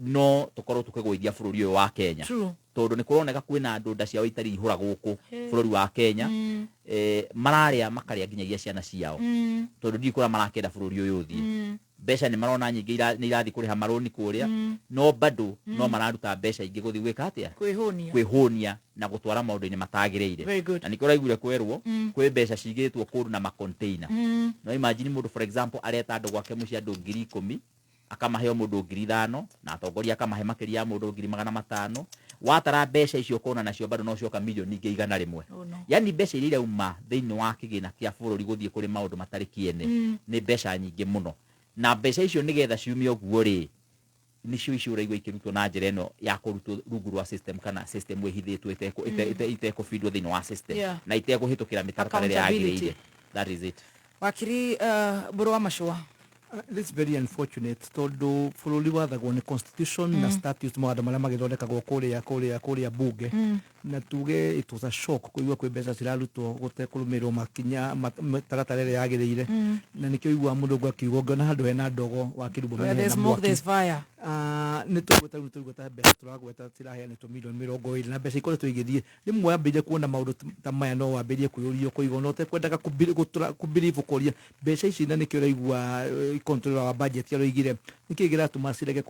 no tukorwo tukigwithia bururi uyu wa Kenya tondu ni kuroneka kwina andu nda ciao itari ihura guku bururi wa Kenya mararia makaria nginyagia ciana ciao tondu ndikura marakenda bururi uyu uthie mbeca ni marona nyingi ni irathi kuriha maroni kuria no bado no mararuta mbeca ingi guthi gwika atia kwihunia na gutwara maundu-ini matagiriire na nikio raigure kwerwo kwi mbeca cigitwo kuru na macontainer no imagine mundu for example areta andu gwake muci andu 10,000 akamaheo mundu 5,000 na atongoria akamahe makiria ya mundu 5,500 watara mbeca icio kona nacio bado no cioka milioni ingi 100 yani mbeca iria uma thiini wa kigina kia bururi guthie kuri maundu matari kiene ni mbeca nyingi muno na mbeca icio nigetha ciumie oguo ri nicio icio uraigua ikirutwo na njira eno ya kurutwo rungu rwa system kana system wehithitwo iteko feedwo thini wa system na iteko hitukira mitaratara ya agirire. That is it. Wakiri Buru wa Mashua. It's very unfortunate tondu bururi wathagwo ni constitution na statutes mawatho maria magithondekagwo kuria bunge na tuge it was a shock kuigua kwi mbeca cirarutwo gutekũrũmĩrĩrwo makinya mĩtaratara ĩrĩa yagĩrĩire na nĩkĩo igua mũndũ ũguo akiuga ngona handũ hena ndogo wa kĩrumbo na mwaki nĩ tũgweta mbeca tũragweta ciraheanĩtwo mirioni 20 na mbeca ikoretwo igĩthiĩ rĩmwe wambĩrĩrie kuona maũndũ ta maya no wambĩrĩrie kwĩyũria kũigwo no ũtekwendaga kũbiribu kũria mbeca ici na nĩkĩo ũraigua controller wa budget yaroigire nĩkĩĩ kĩratũma cirege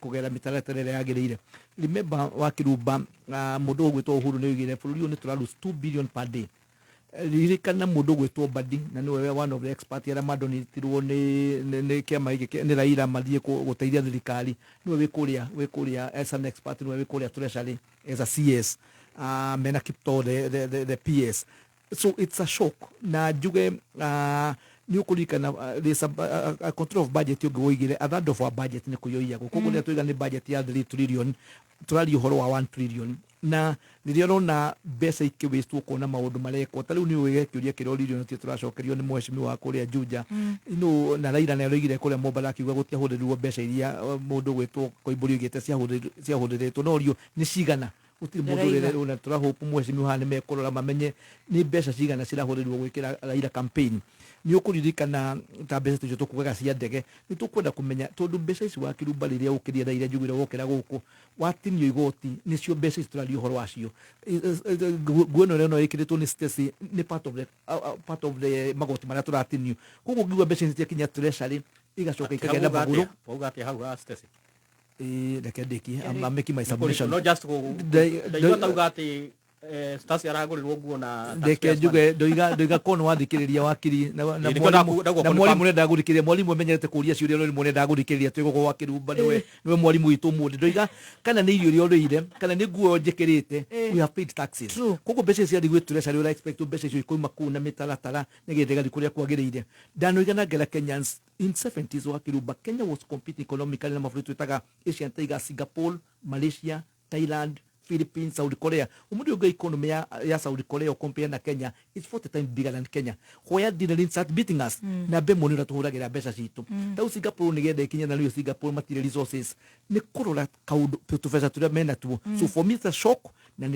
kũgerera mĩtaratara ĩrĩa yagĩrĩire. Remember wa kĩrumba mũndũ ũgwĩtwo Uhuru nĩoigire bũrũri ũyũ nĩ tũrarus 2 billion per day. Ririkana mũndũ ũgwĩtwo Mbadi na nĩwe one of the expert arĩa mandonitirwo nĩ kĩama gĩkĩ nĩ Raila mathiĩ gũteithia thirikari nĩwe wĩ kũrĩa as an expert nĩwe wĩ kũrĩa treasury as a CS mena Kipto the PS. So it's a shock na njuge ni ukurikana there's a control of budget yogoigire a third of our budget ni kuyoiyago koguo nĩ tũiga nĩ budget ya 3 trillion tũrari ũhoro wa 1 trillion na rĩrĩa rona mbeca ikĩwastwo kuona maũndũ marekwo ta rĩu nĩ ũgĩe kĩũria kĩrĩa trillion tĩ tũracokerio nĩ mheshimiwa wa kũrĩa Juja ino na Raila nĩ aroigire kũrĩa Mombasa akiuga gũtiahũthĩrirwo mbeca iria mũndũ gwĩtwo Koimbũri ũgĩte ciahũthĩrĩtwo no rio nĩ cigana utiri mũndũ rĩrĩa ona tũrahope mheshimiwa nĩ mekũrora mamenye nĩ mbeca cigana cirahũthĩrirwo gwĩkĩra Raila campaign ni ukuririkana ta mbeca tucio tukugaga cia ndege ni tukwenda kumenya tondu mbeca ici wa kĩrumba rĩrĩa ũkĩria Raila njugire wokera gũkũ watinio igoti nicio mbeca ici tũrario horo wacio guono reno ikiritwo ni Stacy ni part of the magoti maria tũratinio koguo ngigua mbeca ici kinya treasury igacoka ikagenda maguru pauga ati hau Stacy reke ndiki I'm making my submission no just go tauga ati Stacy aragurirwo nguo na ndeke njuge ndoiga kono wathikiriria wakiri na mwalimu nenda gurikiriria mwalimu amenyerete kuria ciuria rori nenda gurikiriria twego wa kirumba niwe mwalimu witu mundi ndoiga kana ni irio rio rire kana ni nguo njekirite we have paid taxes koguo mbeca cia rigwe treasury ura expect mbeca icio ikoima kuna mitaratara nigethe gari kuria kwagiriire ndanoiga na ngera Kenyans in 70s wa kirumba Kenya was competing economically na mabũrũri twitaga Asian Tiger Singapore Malaysia Thailand Philippines, South Korea. Umudu uga economy ya South Korea compare na Kenya is 40 times bigger than Kenya. Where did they start beating us? Na be moni ratuhuragira mbeca citu. Ta Singapore nigende Kenya na Singapore material resources. Ni kurora kaudu tufesa turia mena tu. So for me it's a shock na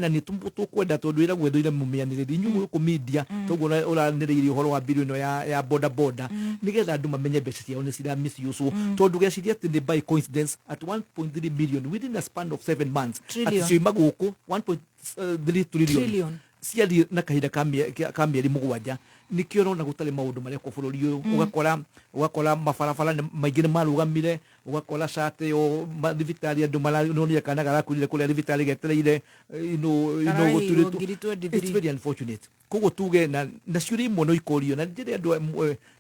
ni tumbutu kwenda tondu ira gwethoire mumianiriri nyumu ku media toguo ora niriri horo wa billion ya boda nigetha andu mamenye mbeca ciao ni cira misuse tondu geciria ati ni by coincidence at 1.3 billion within a span of 7 months ciuma guku 1.3 trillion ciari na kahinda ka mĩeri mũgwanja nikio rona gutari maundu maria ko bururi uyu ugakora mabarabara maingĩ nĩ marugamire ugakora cate yo thibitari andu maronire kana garakurire kuria thibitari getereire guturitwo it's very unfortunate koguo tuge na ciuri imwe no ikorio na njĩra andu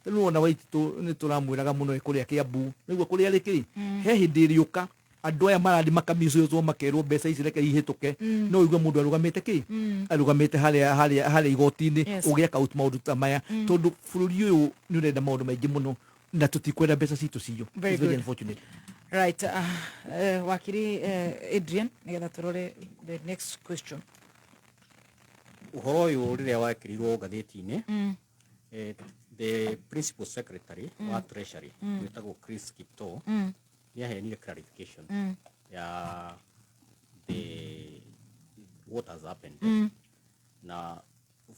nĩwona Waititu nĩ tũramwĩraga mũno kuria Kiambu nĩguo kuria rĩkĩrĩ he hĩndĩ ĩrĩũka andu aya maradi makamisuzwo makerwo mbeca ici reke ihituke no igwe mundu arugamite arugamite haria igoti-ini ugiaka out maundu ta maya tondu bururi uyu ni urenda maundu maingi muno na tutikwenda mbeca citu ciyo very unfortunate right wakiri Adrian nigetha turore the next question uhoro uyu riria wakirirwo gatheti-ini the principal secretary wa treasury witagwo Chris Kipto need clarification what has happened now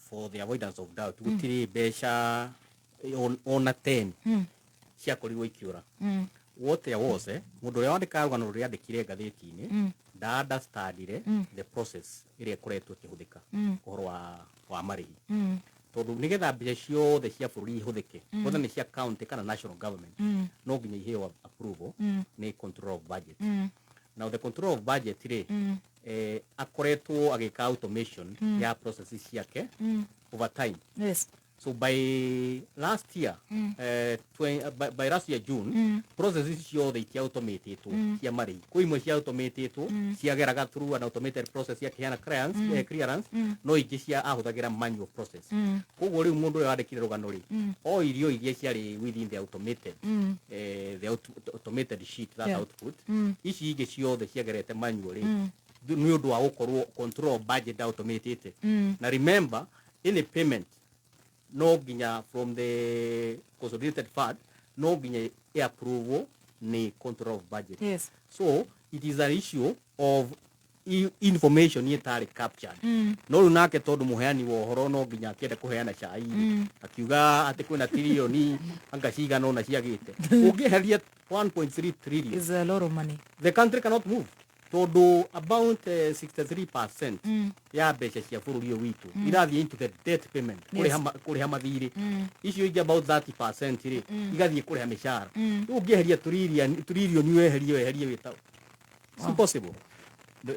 for the avoidance of doubt gutiri besha on a 10 cia korirwo ikiura what there was mundu uria wandika rugano ruria andikire gatheti-ini da understandire the process iria koretwo kihuthika uhoro wa marihi tondu nigetha mbeca ciothe cia bururi ihuthike whether ni cia county kana national government no nginya iheo approval ni control of budget now the control of budget akoretwo agika automation ya processes ciake over time So by last year, by last year June, processes ciothe itia automated cia mari. Kwi imwe cia automated ciageraga through an automated process ya kiana clearance no ingi cia ahuthagira manual process. Koguo riu mundu uyu andikire rugano ri o irio iria ciari within the automated automated sheet that output ici ingi ciothe ciagerete manually ni undu wa gukorwo control budget automated. Na remember any payment no ginya from the consolidated fund no ginya approval ni control of budget. Yes. So it is an issue of information yetari captured. No runake tondu muheani wa horo no ginya kende kuheana chai akiuga ati kwina trilioni anga ciga no na ciagite ungiheria 1.3 trillion is a lot of money. The country cannot move. Todo about 63% ya mbeca cia bururi witu irathie into the debt payment kuriha mathiri icio ingi about 30% ri igathie kuriha mishara ungiheria trillion weherie wita it's impossible.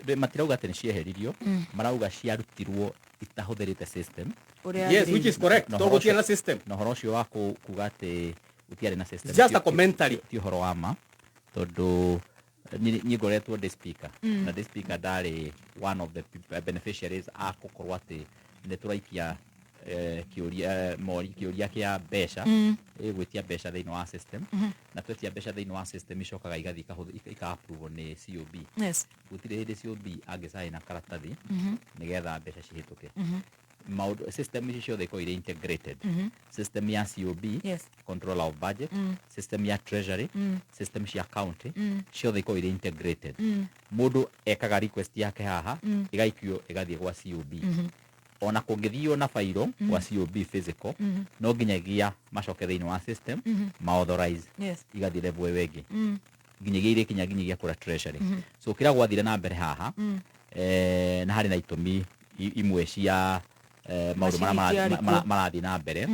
De matirauga ati ni cieheririo marauga ciarutirwo itahuthirite system. Yes, which is correct. Togo tiana system no horo cio wa kuga ati utiari na system. Just a commentary ti horo wama tondu ni ngoretwo de speaker na de speaker ndari one of the beneficiaries akokorwo ati ni turaikia kiuria kia mbeca gwitia mbeca thiini wa system na twetia mbeca thiini wa system icokaga igathi ika approve ni COB. Yes. Gutire hindi COB angicaina na karatathi nigetha mbeca cihituke. System icio ciothe iko integrated. System ya COB, yes. Control of budget, system ya treasury, system ya county, ciothe iko integrated. Mundu ekaga request yake haha, igaikio igathie kwa COB. Ona kungithio na fairo kwa COB physical, no nginyagia macoke thiini wa system, ma authorize. Yes. Igathie level wengi. Nginyagia kinyagia kura treasury. So kira gwathire na mbere haha, na hari na itumi imwe cia maundu marathi na mbere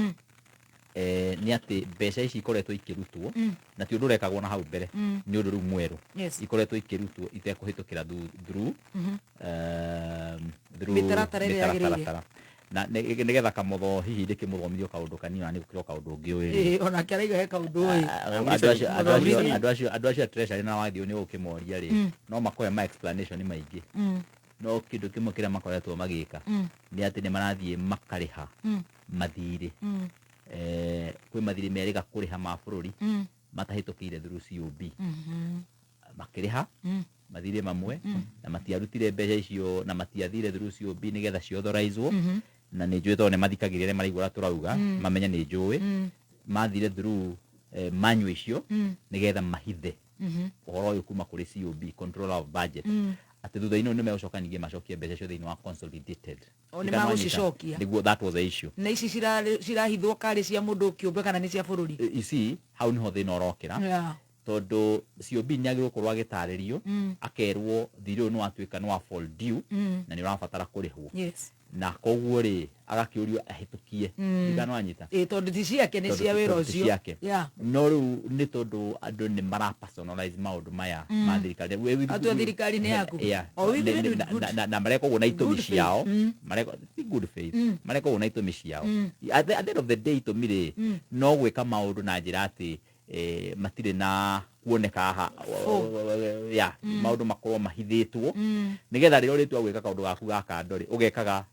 ni ati mbeca ici ikoretwo ikirutwo na ti undu rekagwo na hau mbere ni undu riu mweru ikoretwo ikirutwo itekuhitukira through mitaratara na nigetha kamotho hihi ndikimũthomithio kaundu kanini ni gukira kaundu ungi uyu ona kiraiga he kaundu uyu andu acio treasury na wathio ni ukimoria ri no makoe ma explanation maingi no kindu kimwe kira makoretwo magika ni ati ni marathie makariha mathiri kwi mathiri meriga kuriha ma bururi matahitukire through COB makiriha mathiri mamwe na matiarutire mbeca icio na matiathire through COB nigetha cio authorizewo na ni njui to ne mathikagirire maraigura turauga mamenya ni njui mathire through manual icio nigetha mahithe uhoro uyu kuma kuri COB control of budget ati thutha ino nimecoka ningi macokie mbeca cio thiini wa consolidated oni magucicokia niguo that was the issue na ici cirahithwo kari cia mundu kiumbe kana ni cia bururi ici hau niho thina urokira tondu COB ni agirwo kurwa gitaririo akerwo thiri no atuika no fall due na ni urabatara kurihwo yes na koguo ri agakiurio ahitukie igano anyita tondu ti ciake ni cia wira ucio no riu ni tondu andu ni mara personalize maundu maya ma thirikari atu thirikari ni yaku na mareko guna itumi ciao mareko good faith mareko guna itumi ciao at the end of the day to mire no gwika maundu na njira ati matire na kuoneka haha maundu makorwo mahithitwo nigetha ri uritu gwika kaundu gaku gaka ndori ugekaga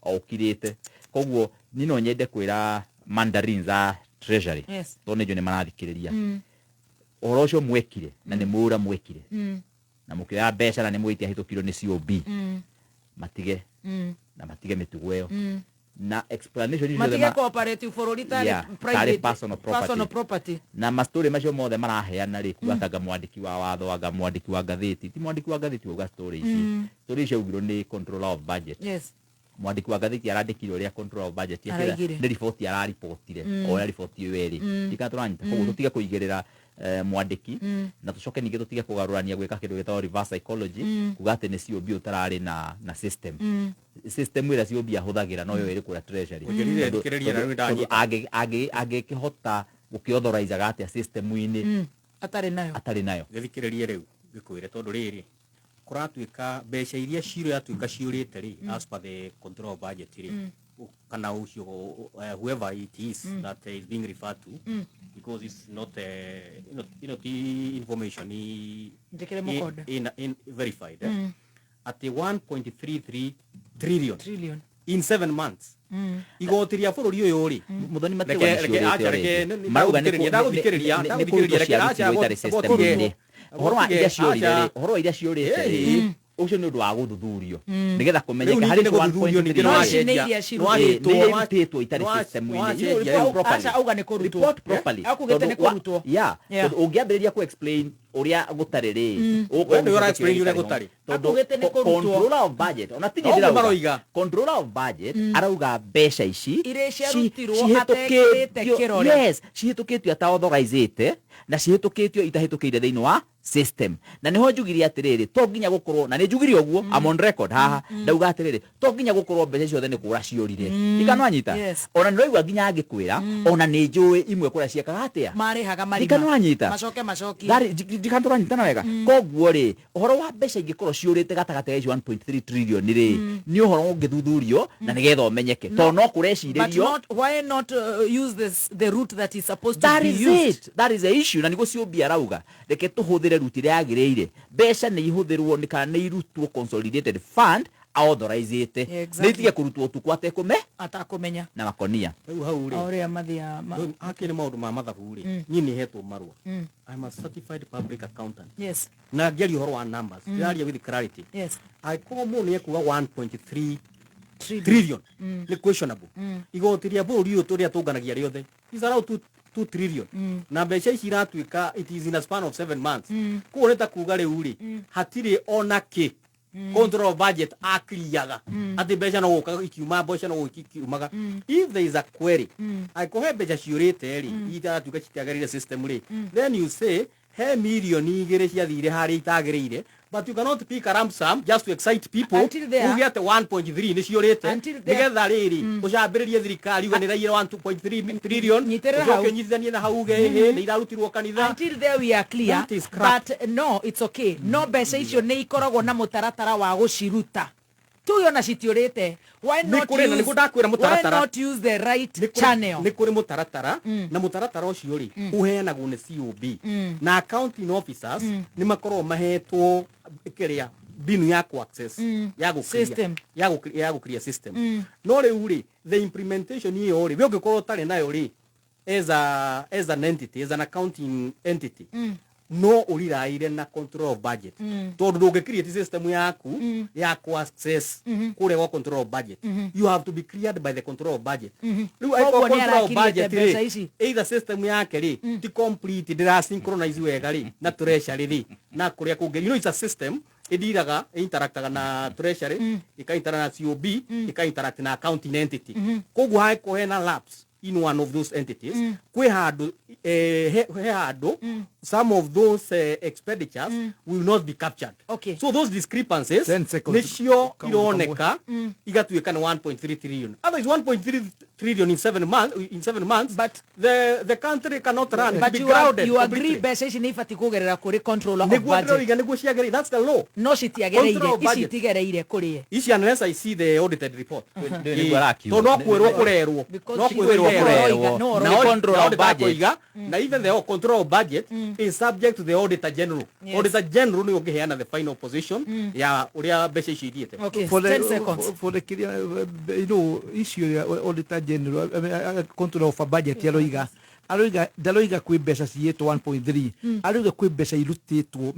okirite koguo ni no nyende kwira mandarin za treasury to ne jone marathikiriria uhoro ucio mwekire na ni mura mwekire na mukira mbeca na ni mwitia hitukiro ni COB matige na matige mitugo iyo na explanation icio matige cooperative for private personal property na mastori macio mothe maraheana ri kuatanga mwandiki wa watho anga mwandiki wa gatheti ti mwandiki wa gatheti uga story ici story icio ugiro ni control of budget yes mwandiki wa gatheti arandikire uria control of budget ni report araripotire o report iyo eri ikaturanyita koguo tutige kuigirira mwandiki na tucoke ningi tutige kugarurania gwika kindu gitao reverse psychology kuga ati ni COB utarari na system ira COB ahuthagira no yo iri kura treasury age kihota gukiauthorize gati system ini atari nayo githikiririe riu gikwire tondu riri kuratuika mbeca iria ciro yatuika ciurite ri as per the control budget ri kana ucio whoever it is that is being referred to because it's not the information in verified at the 1.33 trillion in 7 months igotiria bururi uyu ri muthoni marauga ni horo iria ciurite ucio ni undu wa guthuthurio nigetha kumenyeka hari 1.3 itari system-ini acha auga ni kurutwo akugete ni kurutwo ungiambiriria ku explain uria gutari ri uria explain uria gutari akugete ni kurutwo controller of budget ona tingira maroiga controller of budget arauga mbeca ici cihetukite kirore yes cihetukitio ata authorizate na cihetukitio itahetukire thiini wa system na niho njugiria atiriri to nginya gukorwo na ni njugiria uguo am on record haha ndauga atiriri to nginya gukorwo mbeca ciothe ni kura ciorire ikanwanyita ona ndoigwa nginya angikwira ona ni njui imwe kura ciekaga atia marihaga marima ikanwanyita macoki dari ndikanduranyita wega koguo ri uhoro wa mbeca ingikorwo ciurite gatagate ga 1.3 trillion ri ni uhoro ungithuthurio na nigetha umenyeke to no kureciiririo why not use the route that is supposed to be used that is a issue na niguo ciumbia arauga reke tuhuthire ruti ria agiriire mbeca ni ihuthirwo ni kana ni irutwo consolidated fund authorizate ni tige kurutwo tukwate atakumenya na makonia hau ri auria mathia akiri maundu ma mathabu ri nyini hetwo marua I'm a certified public accountant yes na ngeri uhoro wa numbers iraria with clarity yes I come ni ekuga 1.3 trillion ni questionable igotiria buri uyu turia tunganagia riothe is around 2 trillion na mbeca ici iratuika it is in a span of 7 months kuoneta kuga riu ri hatiri ona ki control budget akiriaga ati mbeca no guka ikiuma mbeca no gukiumaga if there is a query aikohe mbeca ciurite ri itatuika citiagarire system ri then you say he milioni igire ciathire hari itagirire but you cannot pick a lump sum just to excite people who get 1.3 ni ciorite nigetha riri ucambiririe thirikari uga ni raira 1.3 trillion ucoke nyithania na hauge ni irarutirwo kanitha until there we are clear but no it's okay no mbeca icio ni ikoragwo na mutaratara wa guciruta tuyo na citiurite why not use the right channel ni kuri mutaratara na mutaratara ucio ri uheanagwo ni COB na accounting officers ni makorwo mahetwo kiria binu ya ku access ya system ya gukria system no riu ri the implementation iyo ri we ungikorwo tari nayo ri as an entity as an accounting entity no uriraire na control of budget tondu ndungi create system yaku ya ku access kure wa control of budget you have to be cleared by the control of budget riu ai control of budget either system yake ri ti complete dira synchronize wega ri na treasury ri na kuria kungi you know it's a system idiraga interactaga na treasury ikaintera na COB ikainteract na accounting entity kogu hai ko hena lapse in one of those entities kwe hado some of those expenditures will not be captured so those discrepancies nisio ironeka igatuika na 1.3 trillion otherwise 1.3 trillion in 7 months but the country cannot run but you agree best ni ifati kugerera kuri control of budget niguo ciageri that's the law no citiagereire kuri ici unless I see the audited report to no kwirwo kurerwo no kwirwo no control of budget na even the control of budget is subject to the auditor general auditor general ni ungeheana the final position ya uria mbeca ici ithiete for 10 seconds for the you know issue ya auditor general control of budget yaroiga ndaloiga kwi mbeca cietwo 1.3 aroiga kwi mbeca irutitwo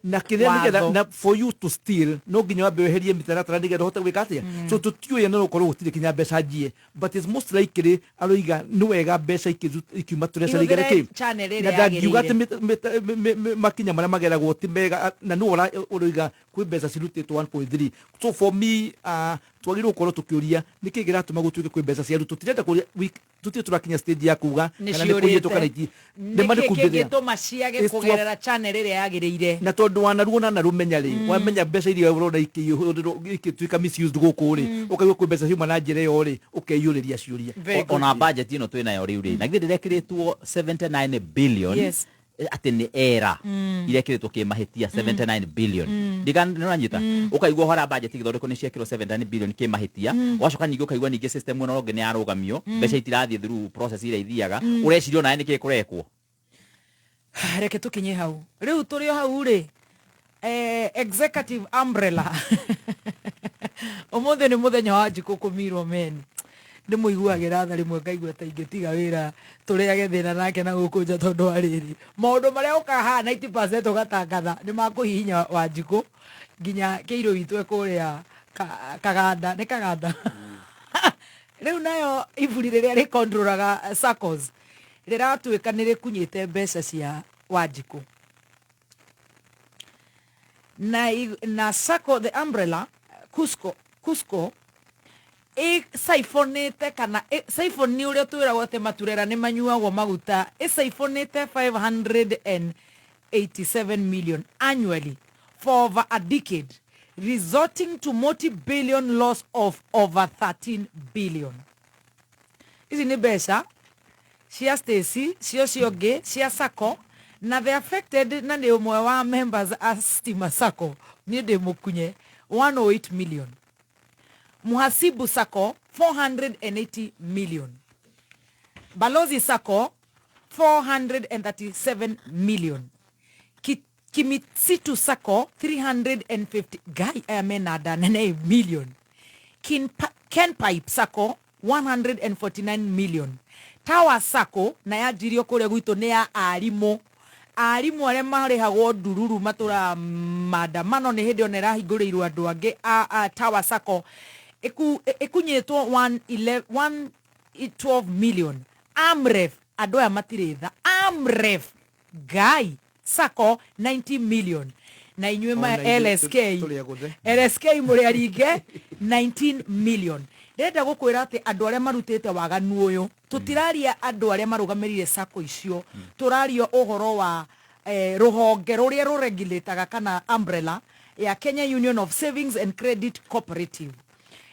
na kiria na for you to steal no nginya wambe weherie mitaratara nigetha hote gwika atia so tutiuye no ukorwo gutire kinya mbeca njie but it's most likely aroiga ni wega mbeca ikiuma treasury gereke na ndagiuga ati makinya maria mageragwo ti mega na no uroiga kwi mbeca cirutitwo 1.3 so for me twagirwo korwo tukiuria niki giratuma gutuike kwi mbeca ciaru tutirenda kuria tutie turakinya stage ya kuga kana ni kuyito kana iti ne mari kumbira gituma ciage kugerera channel ire yagirire na tondu wanaruona na rumenya ri wamenya mbeca iria urona ikituika misused guku ri ukaiwa kwi mbeca ciuma na njira yo ri ukeyuriria ciuria ona budget ino twina yo riu ri na githire kiritwo 79 billion ati ni era ile kiretwo kimahitia 79 billion ndigan nanyita ukaigwa hora budget githondeko ni ciekiro 79 billion kimahitia wacoka nyingi ukaigwa ningi system no ronge ni arugamio mbeca itirathie through process ile ithiaga urecirio nae niki kurekwo reke tukinye hau riu turio hau ri executive umbrella omothe ni muthenya wa Wanjiku kumirwo men ndi muiguagira tha rimwe ngaigua ta ingitiga wira turiage thina nake na gukunja tondu ariri maundu maria ukaha 90% ugatangatha ni makuhihinya Wanjiku nginya kiiro witu ekuria kaganda ni kaganda riu nayo iburi riria ri controlaga SACCOs riratuika ni rikunyite mbeca cia Wanjiku na SACCO the umbrella Cusco saifonete kana saifoni uria twiragwo te maturera ni manyuagwo maguta saifonete 587 million annually for over a decade, resulting to multi-billion loss of over 13 billion. Izi ni besa cia Stacy cio ge cia SACCO na the affected na ni umwe wa members a Stima SACCO ni de mukunye 108 million. Muhasibu SACCO 480 million. Balozi SACCO 437 million. Kimisitu SACCO 350 guy amenada nene million. Ken Pipe SACCO 149 million. Tower SACCO na ya jirio kure gwito ne ya arimu are marehagwo ndururu matura maandamano ni hindi onera hinguriirwo andu angi a Tower SACCO ekunyetwo 112 million. Amref andu aya matiretha Amref guy SACCO 90 million na inywe ma LSK muri aringe 19 million. Ndenda gukwira ati andu aria marutite waganu uyu tutiraria andu aria marugamirire SACCO icio turaria uhoro wa ruhonge ruria ruregulataga kana umbrella ya Kenya Union of Savings and Credit Cooperative.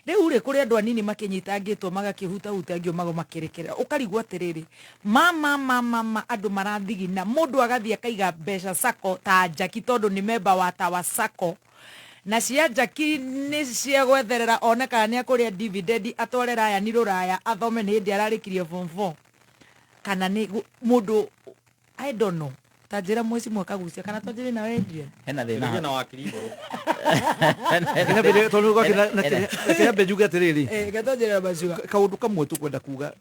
Riu ri kuri andu anini makinyitangitwo magakihuta hutangio mago makirekerera ukarigwa atiriri mama andu marathigina mundu agathie akaiga mbeca SACCO ta Jaki tondu ni member wa Tower SACCO na cia Jaki ni cia gwetherera oneka ni akuria dividend atwarera aya ni ruraya athome ni ndi ararikirie form 4 kana ni mundu I don't know tajira mwezi mwaka gucia kana tojiri na wendia hena thina na wakiribo hena bele tonu kwa kina bejuga tereri gatojira bajuga kaundu kamwe tukwenda kuga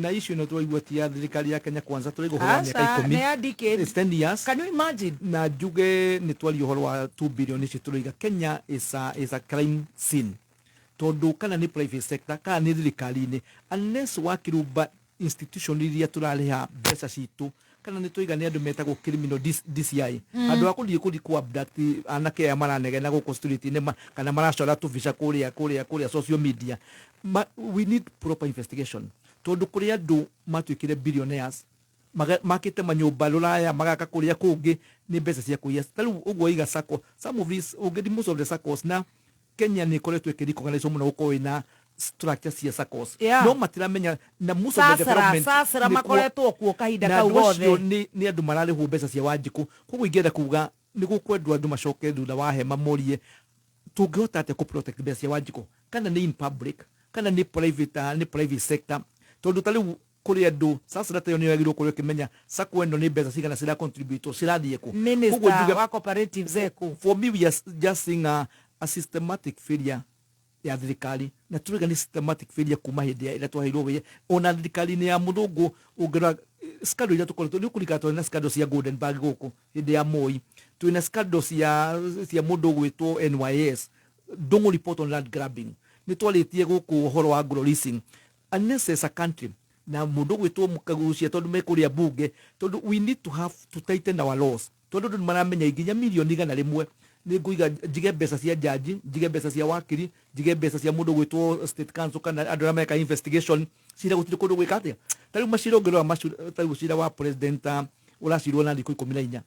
na issue no twaigua tia thirikari ya Kenya kwanza turigo hora miaka 10 ne decade 10 years can you imagine na juge ni twali horo wa 2 billion ici turiga Kenya is a crime scene tondu kana ni private sector kana ni thirikari ni unless wakiruba institution iria turariha mbeca citu kana ni tuiga ni andu metagwo criminal DCI andu akuthie ku abduct anake ya maranege na guko street ne kana maracora tu visa kuria social media we need proper investigation tondu kuria andu matwikire billionaires makite manyumba ruraya magaka kuria kungi ni mbeca cia kuiya taru ugo iga SACCO some of these most of the SACCOs na Kenya ni koretwo ikiriko kana iso muno uko ina structure cia SACCOs no matiramenya na most of the development sasa makoretwo kuo kahinda kau gothe ni andu mararihu mbeca cia Wanjiku koguo ingenda kuga ni gukwendwa andu macoke thutha wa hema morie tungihota ate ku protect mbeca cia Wanjiku kana ni in public kana ni private sector tondu tali kuri andu sasa data yoni yagirwo kuri kimenya SACCO eno ni mbeca cigana cira contribute cirathie ku minister wa cooperatives eku for me we are just seeing a systematic failure ya thirikari na turiga ni systematic failure kuma hindi ila twahirwo we ona thirikari ni ya muthungu ungira scandal ila tukoretwo ni kurikato na scandal cia Goldenberg guku hindi ya Moi twina scandal cia mundu gwitwo NYS don't report on land grabbing ni twalitie guku horo wa agro leasing unless as a country na mundu gwitwo mukagucia tondu mekuria bunge tondu we need to have to tighten our laws tondu ndu maramenya iginya milioni igana rimwe ni nguiga jige mbeca cia jaji jige mbeca cia wakiri jige mbeca cia mundu gwitwo state council kana andu arĩa meka investigation cira gutire kundu gwika atia tari macira ongerwa tari cira wa president uracirwo na thikũ 14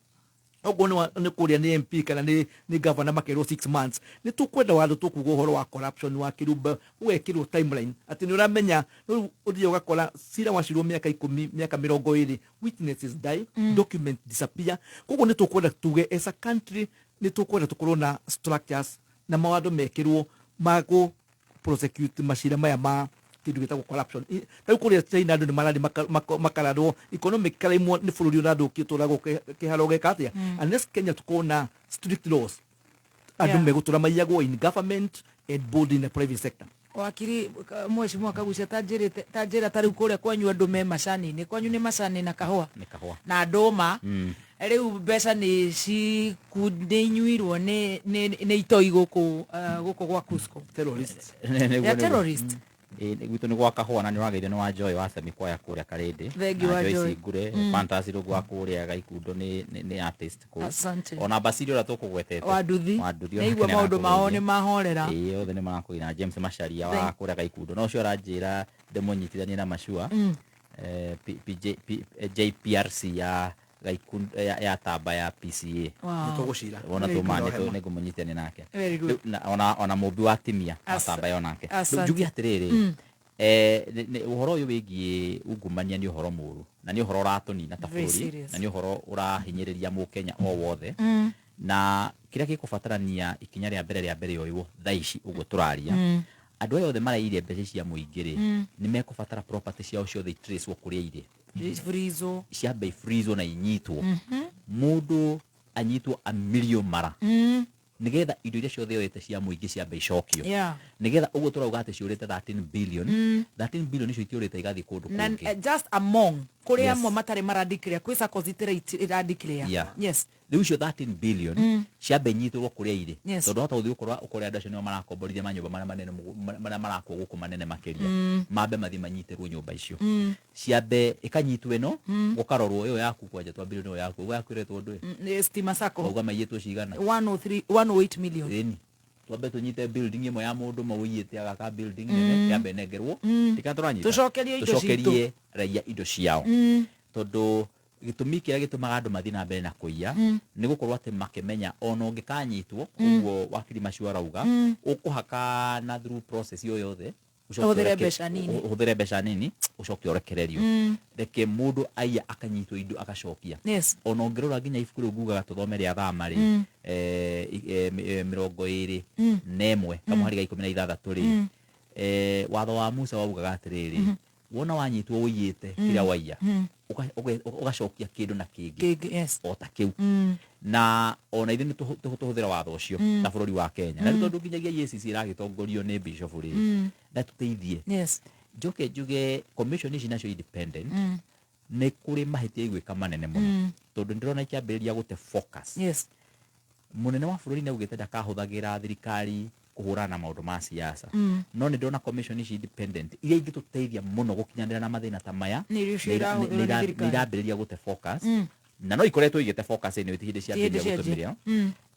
ogo ni kuria ni MP kana ni governor makero 6 months ni tukwenda wandu tukuga uhoro wa corruption wa kirumba wekirwo timeline ati ni uramenya uthio gakora sira wacirwo miaka 10 miaka 20 witnesses die document disappear kogo ni tukwenda tuge as a country ni tukwenda tukorwo na structures na mawado mekirwo mago prosecute mashira maya ma kindu gitagwo corruption tau kuria China andu ni marari makarado economically mo ni bururi unadu kituragwo kiharo gekatia unless Kenya tukona strict laws andu megutura maiyagwo in government and board in the private sector. Wakiri mheshimiwa Kagucia tajira tari kuria kwanyu andu me macani ni kwanyu ni macani na kahua na ndoma riu mbeca ni cikundĩnyuirwo nĩ itoi gũkũ gwa Cusco terrorist gwitũ nĩ gwa kahũa na nĩ ũrageithio nĩ wa Joy wa Semi Choir kũrĩa Karĩndĩ thengi wa Joy Singure Fantasy gwa kũrĩa Gaikundo nĩ artist kũu ona Basiri ũrĩa tũkũgwetete Wanduthi naigua maũndũ mao nĩ mahorera othe nĩ marakũina James Macharia wa kũrĩa Gaikundo no ũcio ũranjĩra ndĩmũnyitithanie na Mashua JPRC ya Gaikundo ya tamba ya PCA nitugucira ona tumane nĩ ngũmũnyitithania nake ona mũmbi wa timia tamba yonake njugi atiriri uhoro uyu wigie ungumania ni uhoro muru na ni uhoro ratonina ta bũrũri na ni uhoro urahinyĩrĩria mũkenya o wothe na kiria gikubatarania ikinya rĩa mbere ũyũ thaici uguo turaria andu ayothe marairie mbeca cia mũingĩ ni mekubatara property ciao ciothe trace kuria ire frizo ciambe frizo na inyitwo mundu anyitwo a million mara nigetha indo iria ciothe yoete cia mũingĩ ciambe icokio nigetha uguo turauga ati ciurite 13 billion 13 billion icio itiurite igathi kundu kungi just among kuria amwe matare marandikire kwisa kozitira irandikire yes riu icio 13 billion ciambe nyitirwo kuria ire tondu hata uthi ukorwa ukoria andu acio nio marakomborithia manyumba maria manene maria marakwo guku manene makiria mambe mathi manyitirwo nyumba icio ciambe ikanyitwo ino gukarorwo iyo yaku kwanja twa billion iyo yaku gwakiretwo ndu estima sako uga mayitwo cigana 108 million twambe tunyite building imwe ya mundu mawiyite agaka building nene yambe negerwo ikaturanyita tucokerie raia indo ciao tondu gitumi kiria gitumaga andu mathi na mbere na kuiya ni gukorwo ati makimenya ona ungikanyitwo uguo wakiri Mashua rauga ukuhaka na through process yo yothe uthire mbeca nini ucoke urekererio reke mundu aiya akanyitwo indo agacokia ona ungirora nginya ibuku riu ngugaga tuthome ria thamari 21 kamwe harĩ 16 ri watho wa Musa waugaga atiriri wona wanyitwo uyite kira waiya ugacokia kindu na kingi ota kiu na ona ithe tuhuthira watho ucio na bururi wa Kenya na tondu nginyagia EACC iragitongorio ni bishop ri na tuteithie njuge commission ici nacio independent ni kuri mahitia igwika manene muno tondu ndirona ikiambiriria gute focus munene wa bururi ni ugite ndakahuthagira thirikari kuhurana na maundu ma siasa no ni ndona commission ici independent iria ingituteithia muno gukinyanira na mathina ta maya nirambiriria gute focus na no ikoretwo igite focus ni hindi ciambiriria gutumiria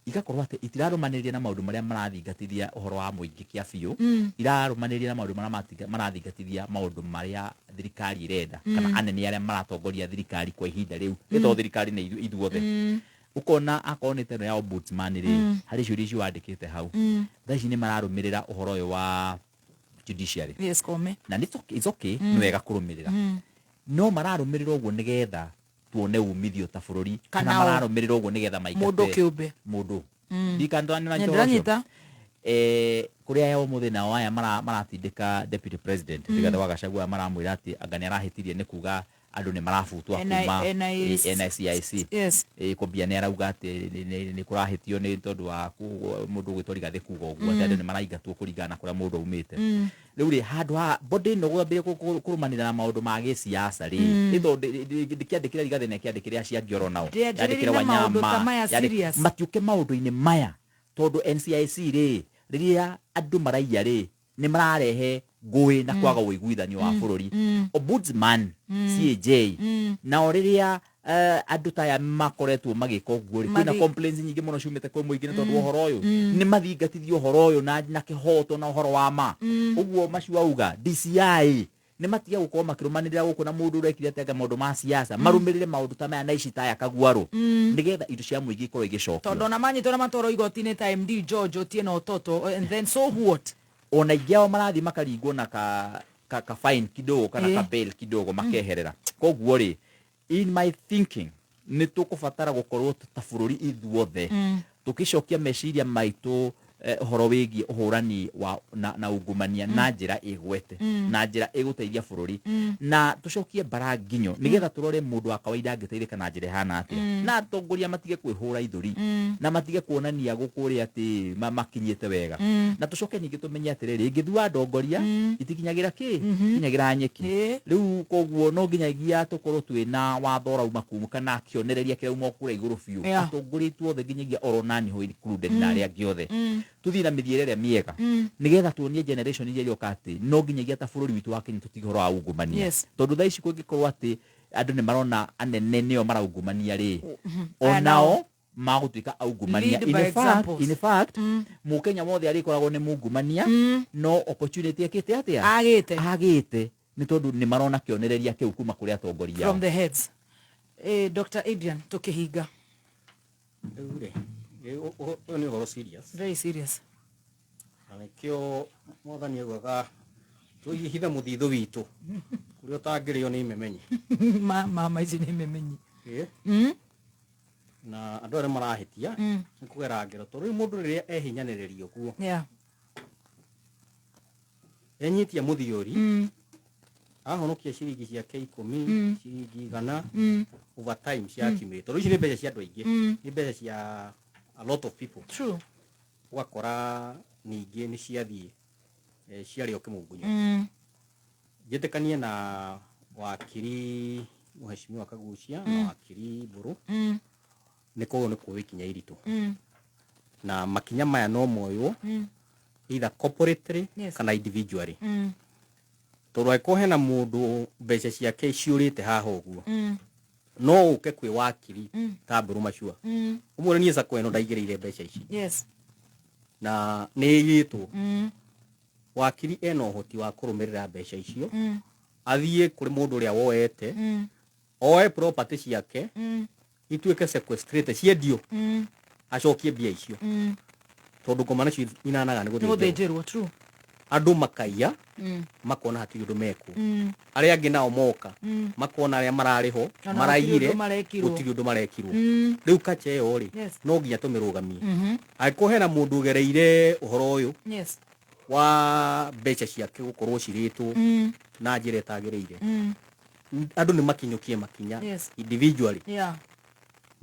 igakorwo ati itirarumaniriria na maundu maria marathingatithia uhoro wa muingi kia biu irarumaniriria na maundu maria marathingatithia maundu maria thirikari irenda kana anene aria maratongoria thirikari kwa ihinda riu ito thirikari ni ithuothe ukona akonete no ya ombudsman ri hari ciuri icio wandikite hau thaici ni mararumirira uhoro uyu wa judiciary na it's okay ni wega kurumirira no mararumirira uguo nigetha tuone umithio ta bururi kana mararumirira uguo nigetha maikate mundu kiumbe mundu ndikandwana na njoro kuria yao muthi na waya maratindika deputy president tigathe wa Gachagua maramwira ati anga ni arahitirie ni kuga andu ni marafutwa kuma NICIC kumbia ni arauga ati ni kurahitio ni tondu wa mundu gwitori gathe kuga uguo ati andu ni maraingatwo kuringana kuria mundu umite riu ri handu ha body no gwambire kurumanira na maundu ma gisiasa ri itho ndikiandikira rigathe na kiandikira cia ngioro nao yandikira Wanyama matiuke maundu-ini maya tondu NCIC ri riria andu maraiya ri ni mararehe ngui na kwaga uiguithanio wa bururi ombudsman CAJ na oriria andu taya makoretwo magika uguo ri kwina complaints nyingi muno ciumite kwa muingi tondu uhoro uyu ni mathingatithio uhoro uyu na kihoto na uhoro wa ma uguo Mashua uga DCI nĩ matiga gũkorwo makĩrũmanĩrĩra gũkũ na mũndũ ũrekire atĩ maũndũ ma siasa marũmĩrĩre maũndũ ta maya na ici ta ya Kagwaru nĩgetha indo cia mũingĩ ikorwo igĩcokio tondũ ona manyitwo na matwaro igoti-inĩ ta MD George Otieno Ototo and then so what ona ingĩ ao marathi makaringwo na ka fine kidogo kana ka bail kidogo makeherera koguo rĩ in my thinking nĩ tũkũbatara gũkorwo ta bũrũri ithuothe tũkĩcokia meciria maitũ horo wĩgiĩ ũhũrani na ungumania na njĩra ĩgwete na njĩra ĩgũteithia bũrũri na tũcokie mbara nginyo nĩgetha tũrore mũndũ wa kawaida angĩteithĩka na njĩra ihana atĩa na atongoria matige kwĩhũra ithũri na matige kuonania gũkũrĩa atĩ makinyĩte wega na tũcoke ningĩ tũmenye atĩrĩrĩ ingĩthua ndongoria itikinyagĩra kinyagĩra nyeki rĩu koguo no nginyagia tũkorwo twĩna watho rauma kumu kana kĩonereria kĩrauma kũrĩa igũrũ biũ atongoria tuothe nginyagia oronani ho included na arĩa angĩ othe tuthi na mithiĩre ĩrĩa mĩega nĩgetha tuonie generation iria ĩroka atĩ no nginyagia ta bũrũri witũ wa Kenya tũtige ũhoro wa ungumania tondũ thaa ici kũngĩkorwo atĩ andũ nĩ marona anene nĩo maraungumania rĩ onao magũtuĩka aungumania in fact mũkenya mothe arĩkoragwo nĩ mungumania no opportunity ĩkĩte atĩa agĩte nĩ tondũ nĩ marona kĩonereria kĩu kuma kũrĩ atongoria from the heads Dr. Adrian tũkĩhinga ni ũhoro serious very serious kĩo mwathani augaga tũihithe mũthithũ witũ kũrĩa ũtangĩrĩo nĩ imemenyi mama ici nĩ imemenyi na andũ arĩa marahĩtia nĩ kũgera ngero tondũ mũndũ rĩrĩa ehinyanĩrĩrio kuo enyitia mũthiũri ahonokia ciringi ciake 10 ciringi 100 over time cia accumulate tondũ ici nĩ mbeca cia andũ aingĩ nĩ mbeca cia a lot of people true wakora ningĩ nĩ ciathiĩ ciarĩ o kĩmũngunya njĩtĩkanie na wakiri mheshimiwa Kagucia na wakiri Mburu nĩ koguo nĩ kuoya ikinya iritũ na makinya maya no moywo either corporately kana individually tondũ angĩkorwo hena mũndũ mbeca ciake ciũrĩte haha ũguo no ũke kwĩ wakiri ta Mburu Machua ũmũre niĩ sako ĩno ndaigĩrĩire mbeca ici na nĩ ĩgĩtwo wakiri ena ũhoti wa kũrũmĩrĩra mbeca icio athiĩ kũrĩ mũndũ ũrĩa woete oe property ciake ituĩke sequestrated ciendio acokie mbia icio tondũ ngomana cio inanaga nĩ gũthĩnjĩrwo true andũ makaiya makona hatirĩ ũndũ mekwo arĩa angĩ nao moka makona arĩa mararĩho maraiyire gũtirĩ ũndũ marekirwo rĩu kacha ĩyo rĩ no nginya tũmĩrũgamie angĩkorwo hena mũndũ ũgereire ũhoro ũyũ wa mbeca ciake gũkorwo cirĩtwo na njĩra ĩtagĩrĩire andũ nĩ makinyũkie makinya individually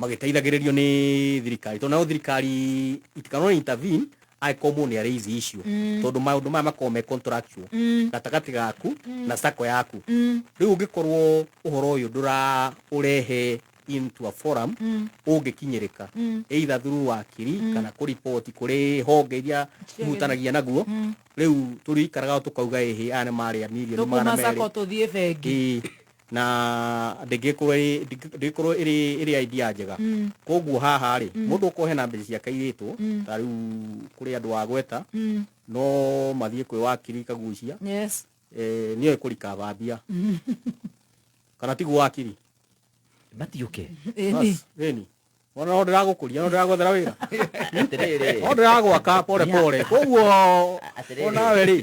magĩteithagĩrĩrio nĩ thirikari tondũ nayo thirikari itikanona intervene angĩkorwo mũndũ nĩ araise issue tondũ maũndũ maya makoragwo me contractual gatagatĩ gaku na sako yaku rĩu ũngĩkorwo ũhoro ũyũ ũrehe into a forum ũngĩkinyĩrĩka either through wakiri kana kũripoti kũrĩ honge iria ihutanagia naguo rĩu tũrĩikaraga tũkauga ĩhĩ ane marĩa mirioni magana merĩ tũkuma sako tũthiĩ bengi na ndĩngĩkorwo ĩrĩ idea njega koguo haha rĩ mũndũ ũkorwo hena mbeca ciake irĩtwo ta rĩu kũrĩ andũ a gweta no mathiĩ kwĩ wakiri Kagucia nĩoĩ kũrikaba mbia kana tiguo wakiri matiũke ĩni ona no ndĩragũkũria no ndĩragwethera wĩra no ndĩragwaka pole pole koguo onawe rĩ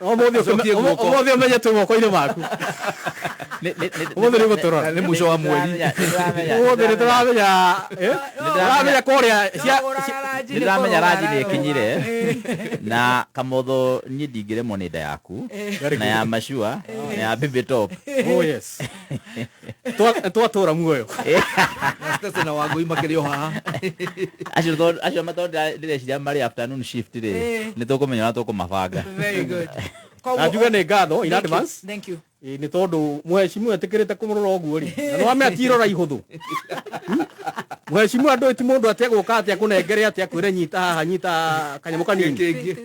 ũmũthĩ ũmenye twĩ moko-inĩ maku ũmũthĩ nĩ gũtũrora nĩ mũico wa mweri ũmũthĩ nĩ tũramenya kũrĩa nĩndĩramenya ranji nĩ ĩkinyire na Kamotho niĩ ndingĩremwo nĩ nda yaku na ya Machua na ya Baby Top twatũra muoyo na Wangui makĩrĩ o haha acio matondũ ndĩreciria marĩ afternoon shift rĩ nĩ tũkũmenya na tũkũmabanga very good na njuge nĩ ngatho in advance thank you nĩ tondũ mheshimiwa etĩkĩrĩte kũmũrora ũguo rĩ na nĩwamenya tirora ihũthũ mheshimiwa ndũĩ ti mũndũ ategũka atĩa kũnengere atĩa kwĩre nyita haha nyita kanyamũ kanini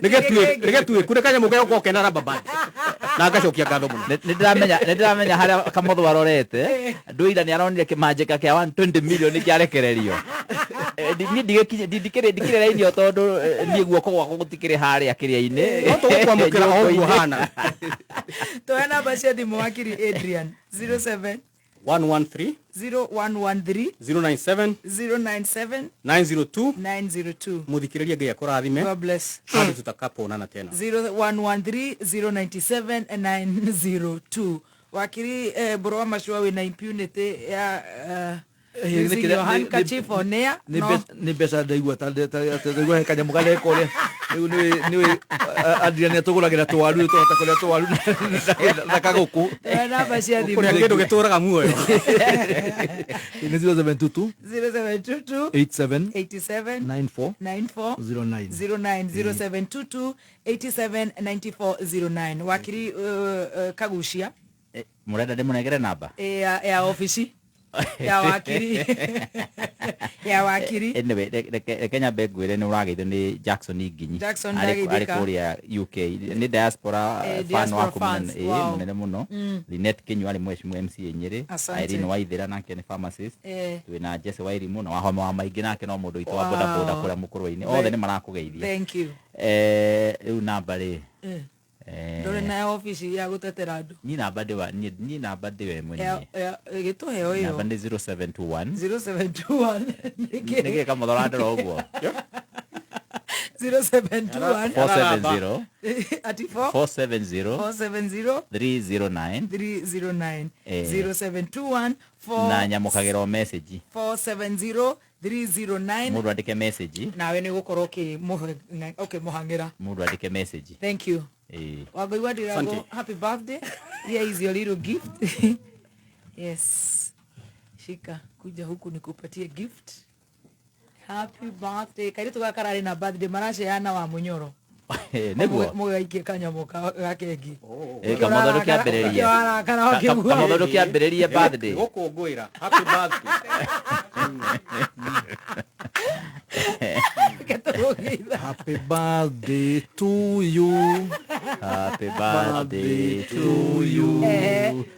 nĩgetuĩku nĩ kanyamũ geũka ũkena rubber band na ngacokia ngatho mũno nĩndĩramenya harĩa Kamotho arorete ndũira nĩ aronire kĩmanjĩka kĩa 120 million kĩarekererio ndikĩrĩ rairio tondũ niĩ guoko gwakwa gũtikĩrĩ harĩa kĩrĩa-inĩ no tũgũkwamũkĩra o ũguo hana Toa namba cia thimu wakiri Adrian 07 113 0113 097 097 902 muthikiriria ngai akurathime. God bless. Hadi tutakapoonana tena 0113 097 902. Wakiri Boroa Mashua wina impunity ya Yohan Kachifo nea ni besa ndaigua ndaigua hekanya mugale kole ni Adrian atuguragira twaru tuhota kuria twaru na kaguku na bacia thimu kuria kindu gituraga muoyo ni 0722 87 94 09 0722 87 9409. Wakiri Kagushia murenda ndimunegere namba ya ofisi ya wakiri ya wakiri anyway Kenya begwire ni urageithio ni Jackson Nginyi ari kuria UK ni diaspora fan wa munene muno. Linet Kinyu ari mweshimwe MC Nyeri, Irene Waithira nake ni pharmacist, twina Jesse Wairimu na wahoma wa maingi nake no mundu itu wa boda boda kuria mukurwa-ini othe ni marakugeithia. Thank you. Riu namba ri ndore na ofisi ya gutetera andu ni namba ndiwe mwenye gitu heo yo namba ni 0721 nige kama dorandora uguo 0721 470 ati 470 309 0721 na nyamukagero message 470 309 mundu andike message nawe ni gukorwo muhangira mundu andike message. Thank you. Wagoi wadirago happy birthday. Here is your little gift. Yes, shika kuja huku nikupatie gift. Happy birthday. Kairi tugakarari na birthday marashe yana wa Munyoro neguo mugaikie kanyamu gakegi kamothoru kiambiririe birthday gukungwira happy birthday. Happy birthday to you. Happy birthday to you.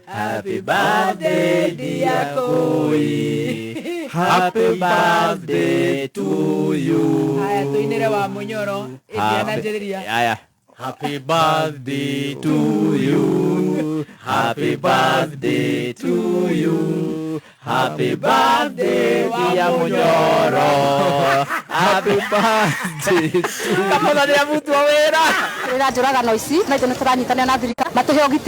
Happy birthday dear Koi. Happy birthday to you. Aya tuinire wa Munyoro Indiana Jeria. Aya. Happy birthday to you. Happy birthday to you. Happy birthday dear Munyoro. Happy birthday to you. Kamola ya mtu wera. Ira juraga noici na ito na turanyitana na thirika matuhe